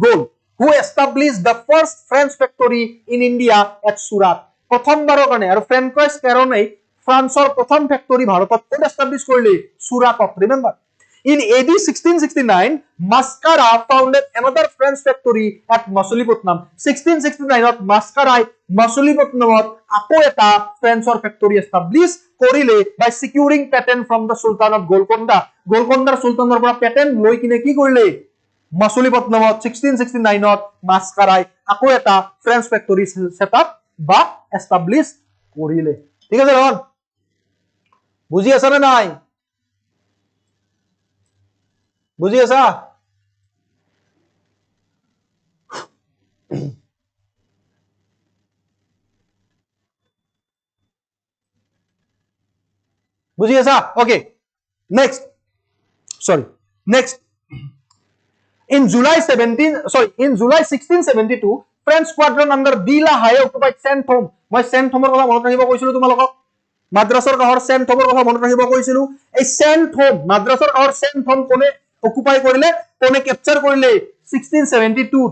গ'ল, who established the first French factory in India at Surat. প্ৰথমবাৰৰ কাৰণে আৰু Francois Caronই ফ্ৰান্সৰ প্ৰথম ফেক্টৰী ভাৰতত ক'ত এষ্টাব্লিছ কৰিলে? সুৰাটত, remember. In AD 1669, Mascara founded another French factory at Masuliputam. 1669 Mascara Masuliputamত আকৌ এটা ফ্ৰেন্সৰ ফেক্টৰী এষ্টাব্লিছ কৰিলে by securing patent from the Sultan of Golconda. গোলকন্দাৰ সুলতানৰ পৰা পেটেন্ট লৈ কিনে কি কৰিলে? মাছুলিপট্টনমত 1669 মাস্কাৰাই আকৌ এটা ফ্ৰেন্স ফেক্টৰী সেটআপ বা এষ্টাব্লিছ কৰিলে। ঠিক আছে ৰন, বুজি আছা না নাই? বুজি আছা? বুজি আছা? Okay, next, sorry next. In July 1672, French squadron under De La Haye occupied Saint-Thome. মই Saint-Thome কথা মনত ৰাখিব কৈছিলো তোমালোকক, মাদ্ৰাছৰ কাহৰ Saint-Thome কথা মনত ৰাখিব কৈছিলো। এই Saint-Thome, মাদ্ৰাছৰ কাহৰ Saint-Thome কোনে অকুপাই কৰিলে, কোনে ক্যাপচাৰ কৰিলে? 1672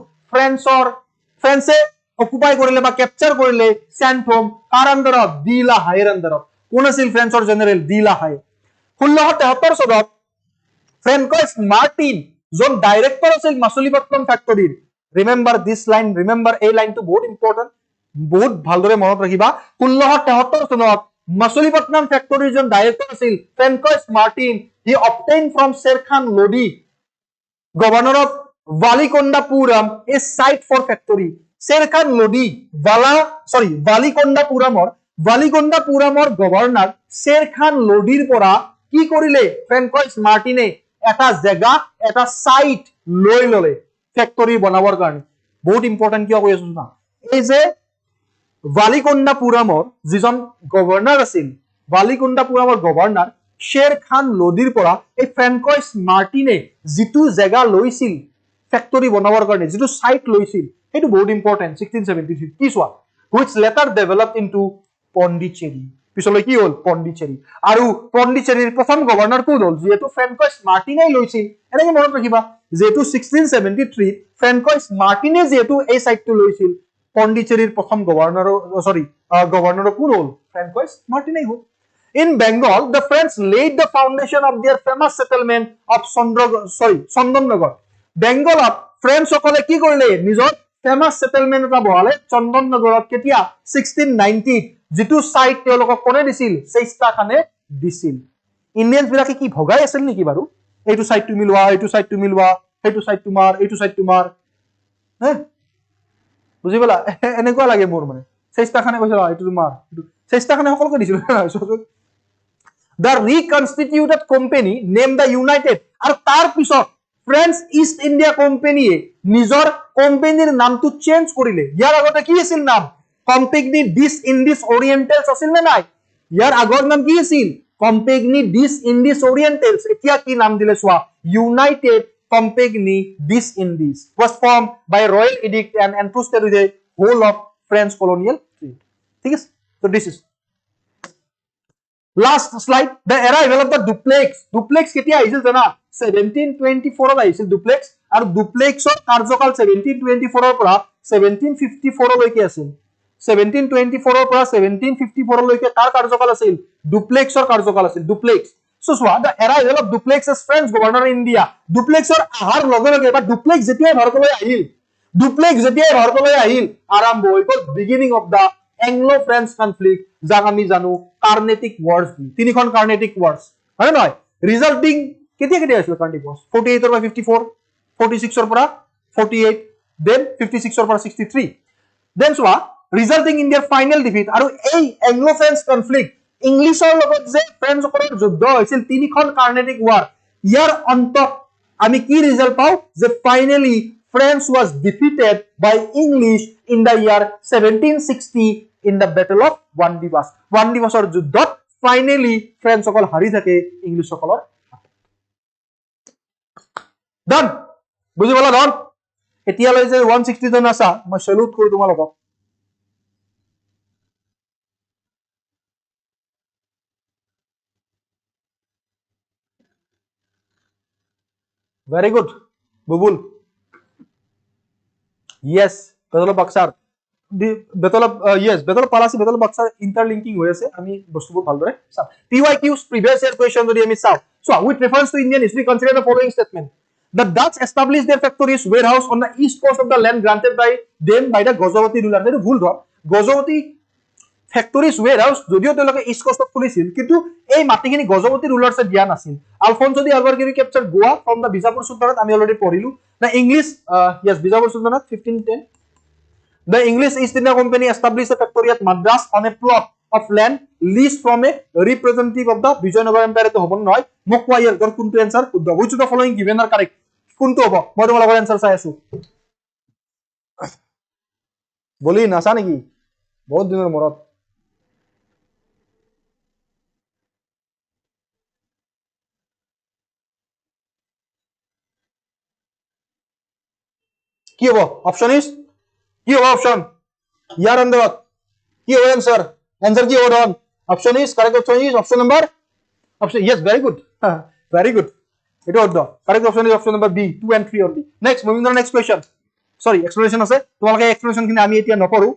ফ্ৰেন্সে অকুপাই কৰিলে বা ক্যাপচাৰ কৰিলে Saint-Thome কাৰ আন্ডাৰত? De La Hayeৰ আন্ডাৰত। কোন আছিল ফ্ৰেন্সৰ জেনেৰেল? De La Haye। 1673 চনত Francois Martin জন ডাইৰেক্টৰ আছিল মাছুলিপট্টনম ফেক্টৰীৰ। ৰিমেম্বাৰ দিস লাইন, ৰিমেম্বাৰ এই লাইনটো বহুত ইম্পৰ্টেন্ট, বহুত ভালদৰে মনত ৰাখিবা। 1673 চনত মাছুলিপট্টনম ফেক্টৰীৰ জন ডাইৰেক্টৰ আছিল Francois Martin. He obtained from Sher Khan Lodi, governor of Valikondapuram, a site for factory. Sher Khan Lodi, Valikondapuramor governor Sher Khan Lodiৰ পৰা কি কৰিলে? Francois Martine এটা জায়গা, এটা সাইট লৈ ললে ফ্যাক্টৰি বনাবৰ কাৰণে। বহুত ইম্পৰ্টেন্ট কিয় কৈ আছো না, এই যে ভালিকন্দাপুৰামৰ যিজন গভৰ্ণৰ আছিল, ভালিকন্দাপুৰামৰ গভৰ্ণৰ Sher Khan Lodiৰ পৰা এই Francois Martine যিটো জায়গা লৈছিল ফ্যাক্টৰি বনাবৰ কাৰণে, যিটো সাইট লৈছিল, সেইটো বহুত ইম্পৰ্টেন্ট। 1673 কি চোৱা, which later developed into Pondicherry. পিছলৈ কি হল? পণ্ডিচেৰী। আৰু পণ্ডিচেৰীৰ প্ৰথম গভৰ্ণৰ কোন হল? যেহেতু Francois Martine লৈছিল, এনেকে মনত ৰাখিবা, যেহেতু 1673 Francois Martine যেহেতু এই সাইটটো লৈছিল, পণ্ডিচেৰীৰ প্ৰথম গভৰ্ণৰ কোন হল? Francois Martine hall. In Bengal, the French laid the foundation of their famous settlement of Chandanagar. বেংগলত ফ্ৰেন্স সকলে কি কৰিলে? নিজৰ ফেমাস সেটেলমেন্ট এটা বহালে চন্দননগৰত। কেতিয়া? 1690, যেটো সাইট তেওঁলোকক কোনে দিছিল? চেষ্টা খানে দিছিল। ইন্ডিয়ানস বিলাকে কি ভগাই আছিল নেকি বাৰু? এইটো সাইট তুমি লোৱা, এইটো সাইট তুমি লোৱা, সেইটো সাইট তোমাৰ, এইটো সাইট তোমাৰ, হে বুজি পালা? এনেকুৱা লাগে মোৰ, মানে চেষ্টা খানে কৈছিল এইটো তোমাৰ, চেষ্টা খানে সকলোকে দিছিল। The reconstituted company named the United, আৰু তাৰ পিছত ফ্ৰেন্স ইষ্ট ইণ্ডিয়া কোম্পানীয়ে নিজৰ কোম্পানীৰ নামটো চেঞ্জ কৰিলে। ইয়াৰ আগতে কি আছিল নাম? Compagnie des Indes Orientales আছিল না নাই? ইয়াৰ আগৰ নাম কি আছিল? Compagnie des Indes Orientales। এতিয়া কি নাম দিলে চোৱা, United Compagnie des Indes was formed by royal edict and entrusted with the whole of French colonial trade. ঠিক আছে, so this is last slide, the arrival of the duplex. Duplex কেতিয়া আহিছিল জানা? 1724 আহিছিল duplex, আৰু duplexৰ কাৰ্যকাল 1724 পৰা 1754 লৈকে আছিল। 1724 পৰা 1754 লৈকে তাৰ কাৰ্যকাল আছিল, ডুপ্লেক্সৰ কাৰ্যকাল আছিল, ডুপ্লেক্স। So চোৱা, the arrival of duplex as French governor in India. ডুপ্লেক্সৰ আহাৰ লগে লগে বা ডুপ্লেক্স যেতিয়াই ভাৰতলৈ আহিল, আৰম্ভ হৈ গ'ল beginning of the Anglo French conflict, যাক আমি জানো কাৰ্নেটিক ওয়াৰ্স। তিনিখন কাৰ্নেটিক ওয়াৰ্স, হয় নে নহয়? ৰিজাল্টিং কেতিয়া হৈছিল কাৰ্নেটিক ওয়াৰ্স? 48 ৰ পৰা 54, 46 ৰ পৰা 48, দেন 56 ৰ পৰা 63, দেন চোৱা resulting in their final defeat. আৰু এই এংলো ফ্ৰেঞ্চ কনফ্লিক্ট, ইংলিছৰ লগত যে ফ্ৰেঞ্চসকলৰ যুদ্ধ হৈছিল, তিনিখন কাৰ্নেটিক ওয়াৰ, ইয়াৰ অন্তত আমি কি ৰিজাল্ট পাওঁ? যে finally France was defeated by English in the year 1760 in the battle of Vandivas. Vandivasৰ যুদ্ধত ফাইনেলি ফ্ৰেঞ্চ সকল হাৰি থাকে ইংলিছ সকলৰ। ডান বুজি পালা ডান এতিয়ালৈ যে 160 জন আছা মই সেলুট কৰো তোমালোকক very good bubul yes Battle of Buxar the Battle of yes Battle of Palasi Battle of Buxar interlinking হৈ আছে আমি বস্তুবোৰ ভালদৰে চাও PYQs previous year question যদি আমি চাও so with reference to Indian history consider the following statement the Dutch established their factories warehouse on the east coast of the land granted by them by the Gajapati ruler এটো ভুল ধৰ Gajapati factories warehouse যদিও তেওঁলোকে ইষ্ট কোষ্টত খুলিছিল কিন্তু এই মাটিখিনি গজপতি ৰুলাৰ্ছে দিয়া নাছিল Alfonso de Albuquerque capture Goa from the Bijapur sultanate আমি অলৰেডি পঢ়িলো না English yes Bijapur sultanate 1510 the English East India Company established a factory at Madras on a plot of land leased from a representative of the Vijayanagar Empire to হবন নহয় মোক কোৱা ইয়াৰ তোৰ কোনটো आंसर শুদ্ধ which of the following given are correct কোনটো হ'ব মই তোমালোকৰ आंसर চাই আছো বলি নাছা নেকি বহুত দিনৰ মৰত কি হ'ব অপশন ইজ কি হ'ব অপশন ইয়াৰ আন্দাৰত কি হ'ব आंसर आंसर কি হ'ব ডন option is correct option is option number option yes very good এটা অর্ধ correct option is option number B 2 and 3 only next moving on next question sorry explanation আছে তোমালোকে explanation খিনি আমি এতিয়া নকৰো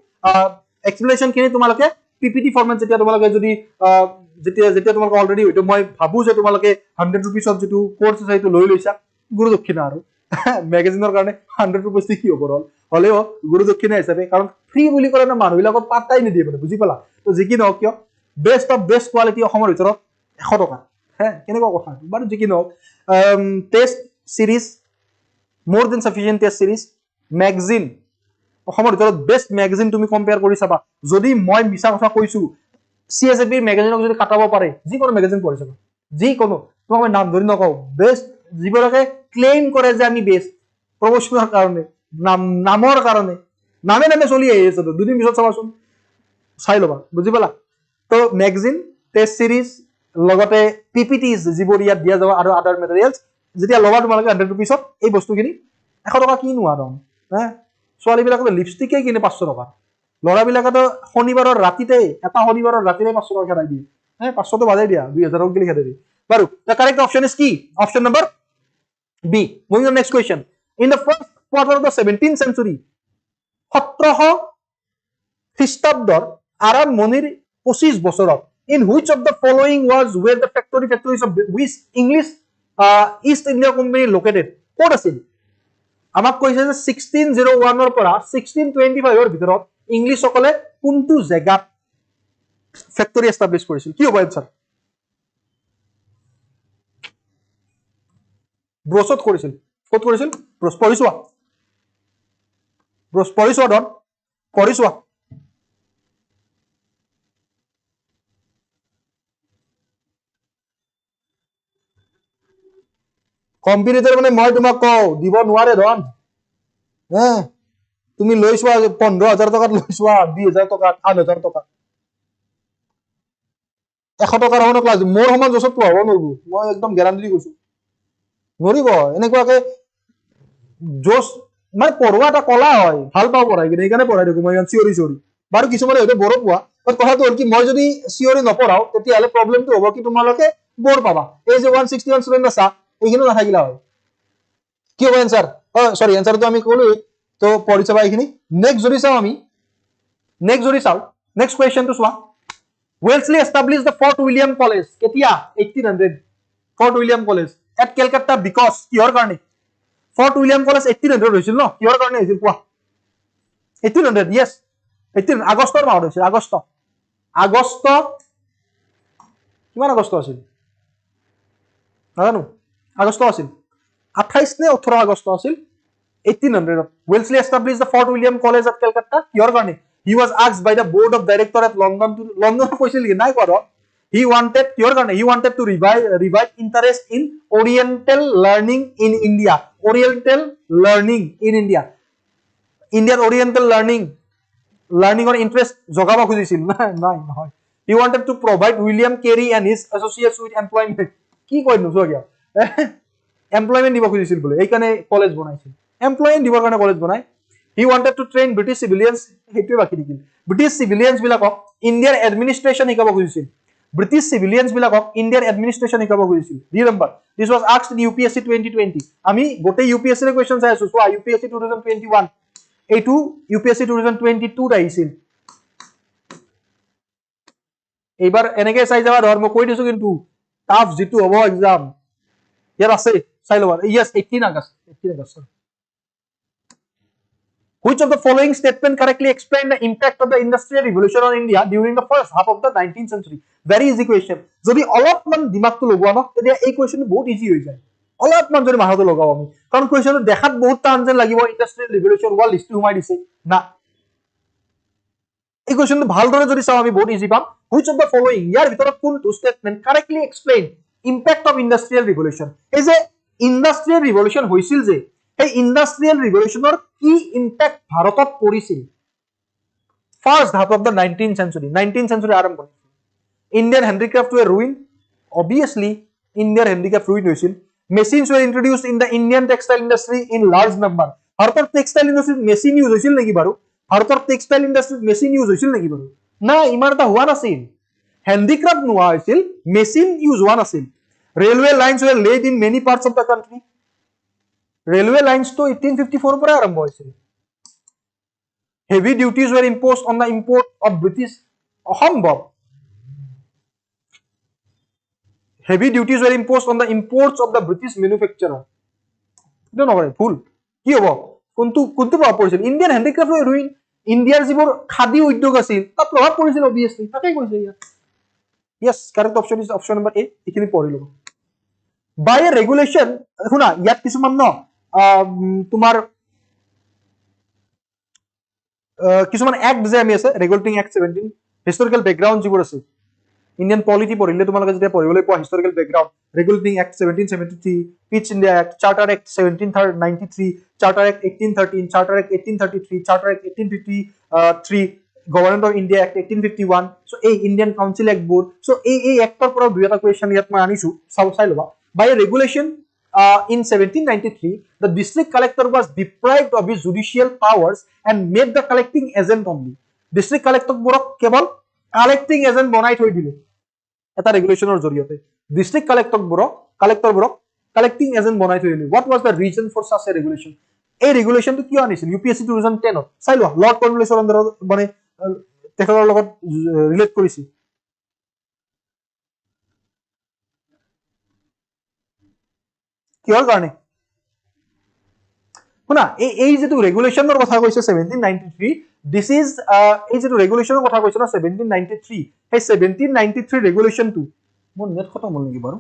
explanation খিনি তোমালোকে PPT ফৰম্যাট যেতিয়া তোমালোকে যদি যেতিয়া তোমালোকে অলৰেডি হয়তো মই ভাবু যে তোমালোকে 100 rupees অফ যেটো কোৰ্স আছে সেইটো লৈ লৈছা গুৰু দক্ষিণা আৰু ম্যাগাজিনৰ কাৰণে 100 rupees কি হ'ব ৰল হলেও গুৰু দক্ষিণা হিচাপে কাৰণ ফ্ৰী বুলি ক'লে না মানুহবিলাকক পাত্তাই নিদিয়ে মানে বুজি পালা তো যি কি নহওক কিয় বেস্ট অফ বেস্ট কোৱালিটি অসমৰ ভিতৰত 100 টকা হ্যাঁ কেনেকুৱা কথা বাৰু যি কি নহওক টেস্ট সিৰিজ মোৰ দেন সাফিসিয়েন্ট টেস্ট সিৰিজ ম্যাগাজিন অসমৰ ভিতৰত বেস্ট ম্যাগাজিন তুমি কম্পেয়াৰ কৰি চাবা যদি মই মিছা কথা কৈছো CSFB ম্যাগাজিনক যদি কাটাব পাৰে যিকোনো ম্যাগাজিন পঢ়ি চাবা যিকোনো তোমাক মই নাম ধৰি নকওঁ বেস্ট যিবিলাকে ক্লেইম কৰে যে আমি বেস্ট প্ৰমোশনৰ কাৰণে নামৰ কাৰণে নামে চলি আহি আছে দুদিন পিছত চাবাচোন চাই লবা বুজি পালা তো ম্যাগাজিন টেস্ট সিরিজ লগতে PPTs যিবোৰ ইয়াত দিয়া যাব আৰু আদাৰ মেটেৰিয়েলছ যেতিয়া লবা তোমালোকে 100 rupeesত এই বস্তুখিনি 100 টকা কিনো আৰু হা ছোৱালী বিলাকে লিপষ্টিকে কিনে 500 টকা লৰা বিলাকে শনিবাৰৰ ৰাতিতে এটা শনিবাৰৰ ৰাতিতে 500 টকা খেলাই দিয়ে হ্যাঁ 500 তো বাজাই দিয়া 2000 গলি খেলাই দিয়ে বাৰু the correct option is কি option number B moving on next question in the first quarter of the 17th century 1700 খ্ৰীষ্টাব্দৰ আৰম্ভণিৰ 25 বছৰত in which of the following was where the factories of which English East India Company located ক'ত আছিল আমাক কৈছে যে 1601 ৰ পৰা 1625 ৰ ভিতৰত ইংলিছ সকলে কোনটো জায়গাত ফ্যাক্টৰি এস্টাবলিশ কৰিছিল কি হ'ব आंसर ব্ৰছত কৰিছিল ক'ত কৰিছিল ব্ৰছ পৰিছোৱা ডন কৰিছোৱা কম্পিটিটৰ মানে মই তোমাক কও দিব নোৱাৰে ধন হে তুমি লৈছোৱা 15000 টকাত লৈছোৱা 20000 টকাত 8000 টকা 100 টকাৰ হনো ক্লাছ মোৰ সমান জছত পঢ়াব নৰবো মই একদম গ্যাৰান্টি কৈছো নৰিব এনেকুৱাকে জোস মানে পঢ়োৱা এটা কলা হয় ভাল পাও পঢ়াই কিনে এইকাৰণে পঢ়াই দেখো মই চিঞৰি বাৰু কিছুমানে হয়তো বৰ পোৱা কথাটো হ'ল কি মই যদি চিঞৰি নপঢ়াও তেতিয়াহলে প্ৰবলেমটো হ'ব কি তোমালোকে বৰ পাবা এই যে 161 ষ্টুডেন্ট আছে এইখিনি নাথাকিলা হয় কি হ'ব आंसर সরি आंसर তো আমি কলো তো পঢ়ি চাবা এইখিনি নেক্সট যদি চাও আমি নেক্সট কোৱেশ্চন তো চোৱা Wellesley established the Fort William College কেতিয়া 1800 Fort William College at Calcutta because কিহৰ কাৰণে Fort William College 1800 হৈছিল ন কিহৰ কাৰণে হৈছিল কোৱা 1800 yes 18 আগষ্টৰ মাহত হৈছিল আগষ্ট কিমান আগষ্ট আছিল নাজানো আগষ্ট আছিল 28 নে 18 আগষ্ট আছিল 1800 Wellesley established the Fort William College at Calcutta কিহৰ কাৰণে he was asked by the board of director at London কৈছিল কি নাই কোৱা he wanted কিহৰ কাৰণে he wanted to revive interest in oriental learning in India Indian oriental learning or interest জগাব খুজিছিল নাই নহয় he wanted to provide William Carey and his associates with employment কি কই নো সৰিয়া এমপ্লয়মেন্ট দিব খুজিছিল বলে এই কাৰণে কলেজ বনাইছিল এমপ্লয়মেন্ট দিবৰ কাৰণে কলেজ বনাই হি wanted to train British civilians হেতুৱে বাকি থাকিল British civilians বিলাকক ইণ্ডিয়াৰ এডমিনিষ্ট্ৰেচন শিকাব খুজিছিল British civilians বিলাকক ইণ্ডিয়াৰ এডমিনিষ্ট্ৰেচন শিকাব খুজিছিল remember this was asked in UPSC 2020 আমি গোটেই UPSC ৰ কোৱেশ্চন চাই আছো সো UPSC 2021 এইটো UPSC 2022 আহিছিল এইবাৰ এনেকে চাই যাবা ধৰ মই কৈ দিছো কিন্তু টাফ জিতু হ'ব এক্সাম ইয়াৰ আছে চাই লবা yes 18 August Which of the following statement correctly explain the impact of the Industrial Revolution on India during the first half of the 19th century? Very easy question. যদি অলপমান দিমাগটো লগোৱা ন তেতিয়া এই কোৱেশ্চনটো বহুত ইজি হৈ যায় অলপমান যদি মাথাটো লগাও আমি কাৰণ কোৱেশ্চনটো দেখাত বহুত টান যেন লাগিব ইণ্ডাষ্ট্ৰিয়েল ৰিভলিউচন ওয়াল লিষ্টটো সোমাই দিছে না এই কোৱেশ্চনটো ভালদৰে যদি চাও আমি বহুত ইজি পাম which of the following ইয়াৰ ভিতৰত কোনটো statement correctly explain impact of Industrial Revolution এই যে ইণ্ডাষ্ট্ৰিয়েল ৰিভলিউচন হৈছিল যে এই ইণ্ডাষ্ট্ৰিয়েল ৰিভলিউচনৰ কি ইম্প্যাক্ট ভাৰতত পৰিছিল first half of the 19th century আৰম্ভ ইণ্ডিয়ান হ্যান্ডিক্ৰাফ্ট ওয়াৰ ruined obviously ইণ্ডিয়াৰ হ্যান্ডিক্ৰাফ্ট ruined হৈছিল machines were introduced in the Indian textile industry in large number ভাৰতৰ টেক্সটাইল ইন্ডাষ্ট্ৰীত মেচিন ইউজ হৈছিল নেকি বাৰু ভাৰতৰ টেক্সটাইল ইন্ডাষ্ট্ৰীত মেচিন ইউজ হৈছিল নেকি বাৰু না ইমান এটা হোৱা নাছিল হ্যান্ডিক্ৰাফ্ট নোৱা হৈছিল মেচিন ইউজ হোৱা নাছিল railway lines were laid in many parts of the country railway lines to 1854 পৰা আৰম্ভ হৈছিল heavy duties were imposed on the import of British অসম্ভৱ heavy duties were imposed on the imports of the British manufacturer এটা নকৰে ভুল কি হ'ব কোনটো প্ৰভাৱ পৰিছিল ইণ্ডিয়ান হ্যান্ডিক্ৰাফ্ট ruin ইণ্ডিয়াৰ যিবোৰ খাদী উদ্যোগ আছিল তাত প্ৰভাৱ পৰিছিল obviously তাকেই কৈছে ইয়াত yes correct option is option number A এখিনি পঢ়ি লব by a regulation শুনা ইয়াত কিছুমান ন তোমাৰ কিছুমান এক্ট যে আমি আছে ৰেগুলেটিং এক্ট 17 হিষ্টৰিকেল ব্যাকগ্ৰাউণ্ড যিবোৰ আছে ইণ্ডিয়ান পলিটি পঢ়িলে তোমালোকে যেতিয়া পঢ়িবলৈ পোৱা historical background regulating act 1773 Pitt India act charter act 1793 charter act 1813 charter act 1833 charter act 1853 government of India act 1851 so এই Indian council act board so এই এক্টৰ পৰা দুই এটা কোৱেশ্চন ইয়াত মই আনিছো চাই লবা by a regulation in 1793 the district collector was deprived of his judicial powers and made the collecting agent only district collector borok kebal collecting agent bonai thoi dile eta regulationer joriyate district collector borok collecting agent bonai thoi dile what was the reason for such a regulation ei regulation to kio anisil UPSC 2010 ot sai lo lord cornwallis under bane tekholor logot relate korisi কিহৰ কাৰণে শুনা এই যেটো ৰেগুলেশনৰ কথা কৈছে 1793 দিস ইজ এই যেটো ৰেগুলেশনৰ কথা কৈছে না 1793 এই 1793 ৰেগুলেশনটো মোৰ নেট খতম হল নেকি বাৰু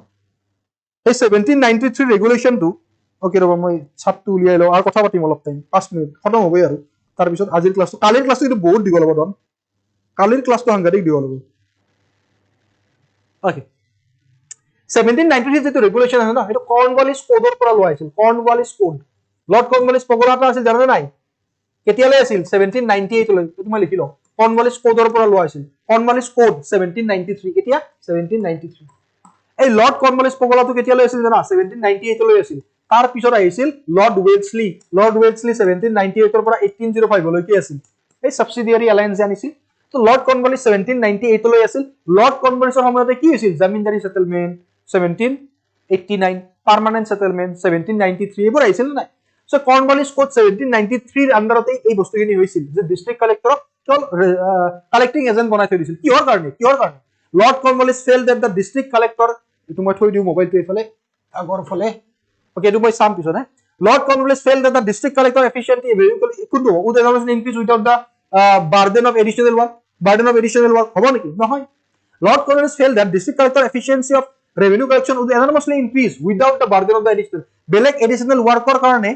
এই 1793 ৰেগুলেশনটো ওকে ৰবা মই ছাপটো উলিয়াই লও আৰু কথা পাতিম অলপ টাইম 5 মিনিট খতম হ'বই আৰু তাৰ পিছত আজিৰ ক্লাসটো কালিৰ ক্লাসটো কিন্তু বহুত দীঘল হ'ব দন কালিৰ ক্লাসটো সাংঘাতিক দীঘল হ'ব ওকে 1793 যেটো ৰেগুলেশন আছে না এটা কৰ্ণৱালিছ কোডৰ পৰা লোৱা হৈছিল কৰ্ণৱালিছ কোড লৰ্ড কৰ্ণৱালিছ পগলাটা আছিল জানা নাই কেতিয়ালৈ আছিল 1798 লৈ তুমি লিখি লও কৰ্ণৱালিছ কোডৰ পৰা লোৱা হৈছিল কৰ্ণৱালিছ কোড 1793 কেতিয়া 1793 এই লৰ্ড কৰ্ণৱালিছ পগলাটো কেতিয়ালৈ আছিল জানা 1798 লৈ আছিল তাৰ পিছত আহিছিল লৰ্ড ওয়েলছলি 1798 ৰ পৰা 1805 লৈকে আছিল এই সাবসিডিয়াৰী এলায়েন্স আনিছিল তো লৰ্ড কৰ্ণৱালিছ 1798 লৈ আছিল লৰ্ড কৰ্ণৱালিছৰ সময়তে কি হৈছিল জমিনদাৰী সেটেলমেন্ট 1789 permanent settlement 1793 এবোৰ আহিছিল নাই সো কৰ্ণৱালিছ কোড 1793 আন্ডাৰতে এই বস্তুখিনি হৈছিল যে ডিস্ট্ৰিক্ট কালেক্টৰক কালেক্টিং এজেন্ট বনাই থৈ দিছিল কিহৰ কাৰণে lord Cornwallis fail that the district collector এটো মই থৈ দিও মোবাইলটো এফালে আগৰ ফলে ওকে এটো মই সাম পিছনে lord Cornwallis fail that the district collector efficiently কোনটো would evaluation increase without the burden of additional work হ'ব নেকি নহয় lord Cornwallis fail that district collector efficiency of revenue collection would enormously increase without the burden of the additional worker কাৰণে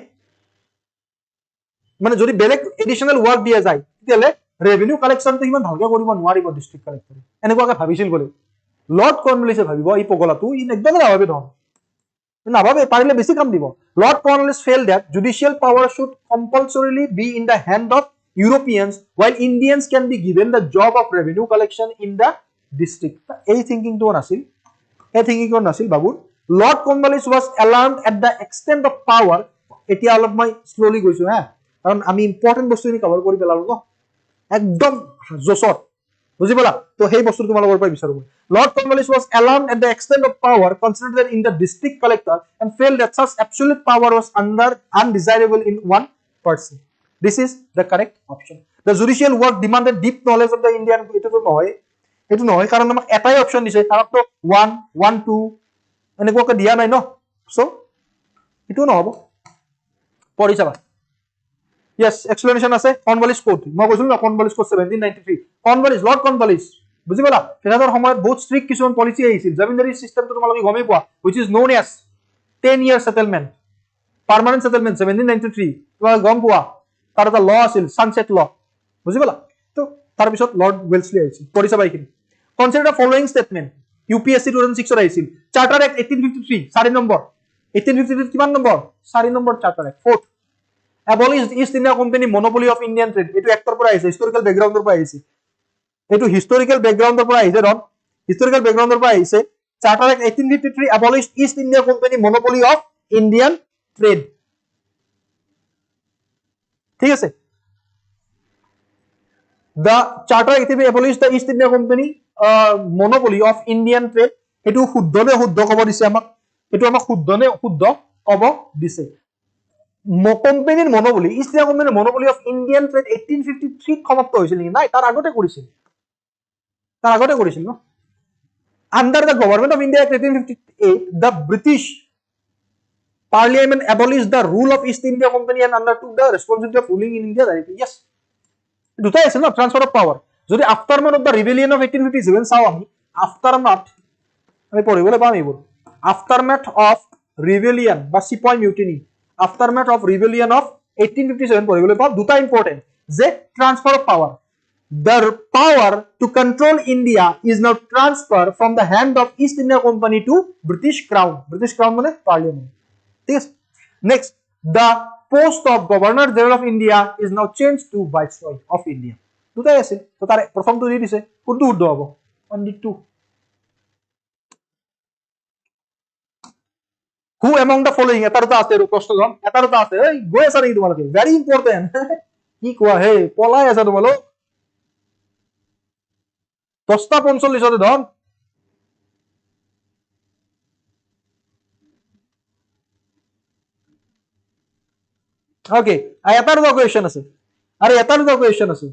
মানে যদি বেলেগ এডিশনাল ওয়াৰ্ক দিয়া যায় তেতিয়ালে ৰেভিনিউ কালেকশনটো ইমান ভালকে কৰিব নোৱাৰিব ডিস্ট্ৰিক্ট কালেক্টৰে এনেকুৱাকে ভাবিছিল বলে লৰ্ড কৰ্ণৱালিছে ভাবিব এই পগলাটো ই একদম নাভাবে নাভাবে পাৰিলে বেছি কাম দিব lord Cornwallis fail that judicial power should compulsorily be in the hand of Europeans while Indians can be given the job of revenue collection in the district এই থিংকিংটো নাছিল বাবুৰ Lord Cornwallis was alarmed at the extent of power. এতিয়া অলপ মই slowly গৈছো হা কাৰণ আমি ইম্পৰ্টেন্ট বস্তুখিনি কভাৰ কৰি পেলালো ন একদম জোছত বুজি পালা তো সেই বস্তু তোমালোকৰ পৰা বিচাৰো মই Lord Cornwallis was alarmed at the extent of power concentrated in the district collector and felt that such absolute power was undesirable in one person. This is the correct option. The judicial work demanded deep knowledge of the Indian. এটো নহয় কারণ আমাক এটাই অপশন দিছে তার তো 1 1 2 এনেকুৱাকে দিয়া নাই ন সো এটো নহব পঢ়ি চাবা yes explanation আছে Cornwallis code মই কৈছিল না Cornwallis code 1793 Cornwallis Lord Cornwallis বুজি পালা তেনাৰ সময়ত বহুত ষ্ট্ৰিক্ট কিছুমান পলিসি আহিছিল জমিদাৰী সিস্টেমটো তোমালোকে গমে পোৱা which is known as 10-year settlement permanent settlement 1793 তোমালোকে গম পোৱা তাৰ এটা ল আছিল সানসেট ল বুজি পালা তো তাৰ পিছত লৰ্ড ওয়েলসলি আহিছিল পঢ়ি চাবা এইখিনি Consider the following statement. UPSC 2006 আহিছিল Charter Act 1853 4 নম্বৰ 1853 কিমান number 4 number Charter Act fourth abolished East India Company monopoly of Indian trade এটো একটাৰ পৰা আহিছে historical backgroundৰ পৰা আহিছে এটো historical backgroundৰ পৰা আহিছে ৰন historical backgroundৰ পৰা আহিছে Charter Act 1853 abolished East India Company monopoly of Indian trade ঠিক আছে The Charter Act abolished the East India Company monopoly of Indian trade. এটো শুদ্ধনে শুদ্ধ কব দিছে আমাক এটো আমাক শুদ্ধনে শুদ্ধ কব দিছে কোম্পানিৰ মনোপলি ইষ্ট ইণ্ডিয়া কোম্পানিৰ মনোপলি অফ ইণ্ডিয়ান ট্ৰেড 1853 সমাপ্ত হৈছিল নেকি নাই তাৰ আগতে কৰিছিল ন Under the government of India Act 1858 the British Parliament abolished the rule of East India Company and undertook the responsibility of ruling in India directly. Yes. দুটাই আছে না ট্রান্সফার অফ পাওয়ার যদি aftermath of the rebellion of 1857 চাও আমি আফটারম্যাথ আমি পঢ়িবলৈ পাম এইবোৰ আফটারম্যাথ অফ রিবেলিয়ন বা সিপাই mutiny aftermath of rebellion of 1857 পঢ়িবলৈ পাম দুটা ইম্পর্টেন্ট যে transfer of power the power to control India is now transferred from the hand of East India Company to British Crown মানে parliament ঠিক আছে next the post of Governor General of India is now changed to Viceroy of India. দুটাই আছে তো তার প্রথমটো দি দিছে কোনটো শুদ্ধ হ'ব only two. Who among the following এটাৰটা আছে প্ৰশ্নজন এটাৰটা আছে এই গৈ আছে নেকি তোমালোকে very important কি কোৱা হে পলাই আছে তোমালোক 10টা 45 ধন Okay, এটাৰটা কোৱেশ্চন আছে আৰে এটাৰটা কোৱেশ্চন আছে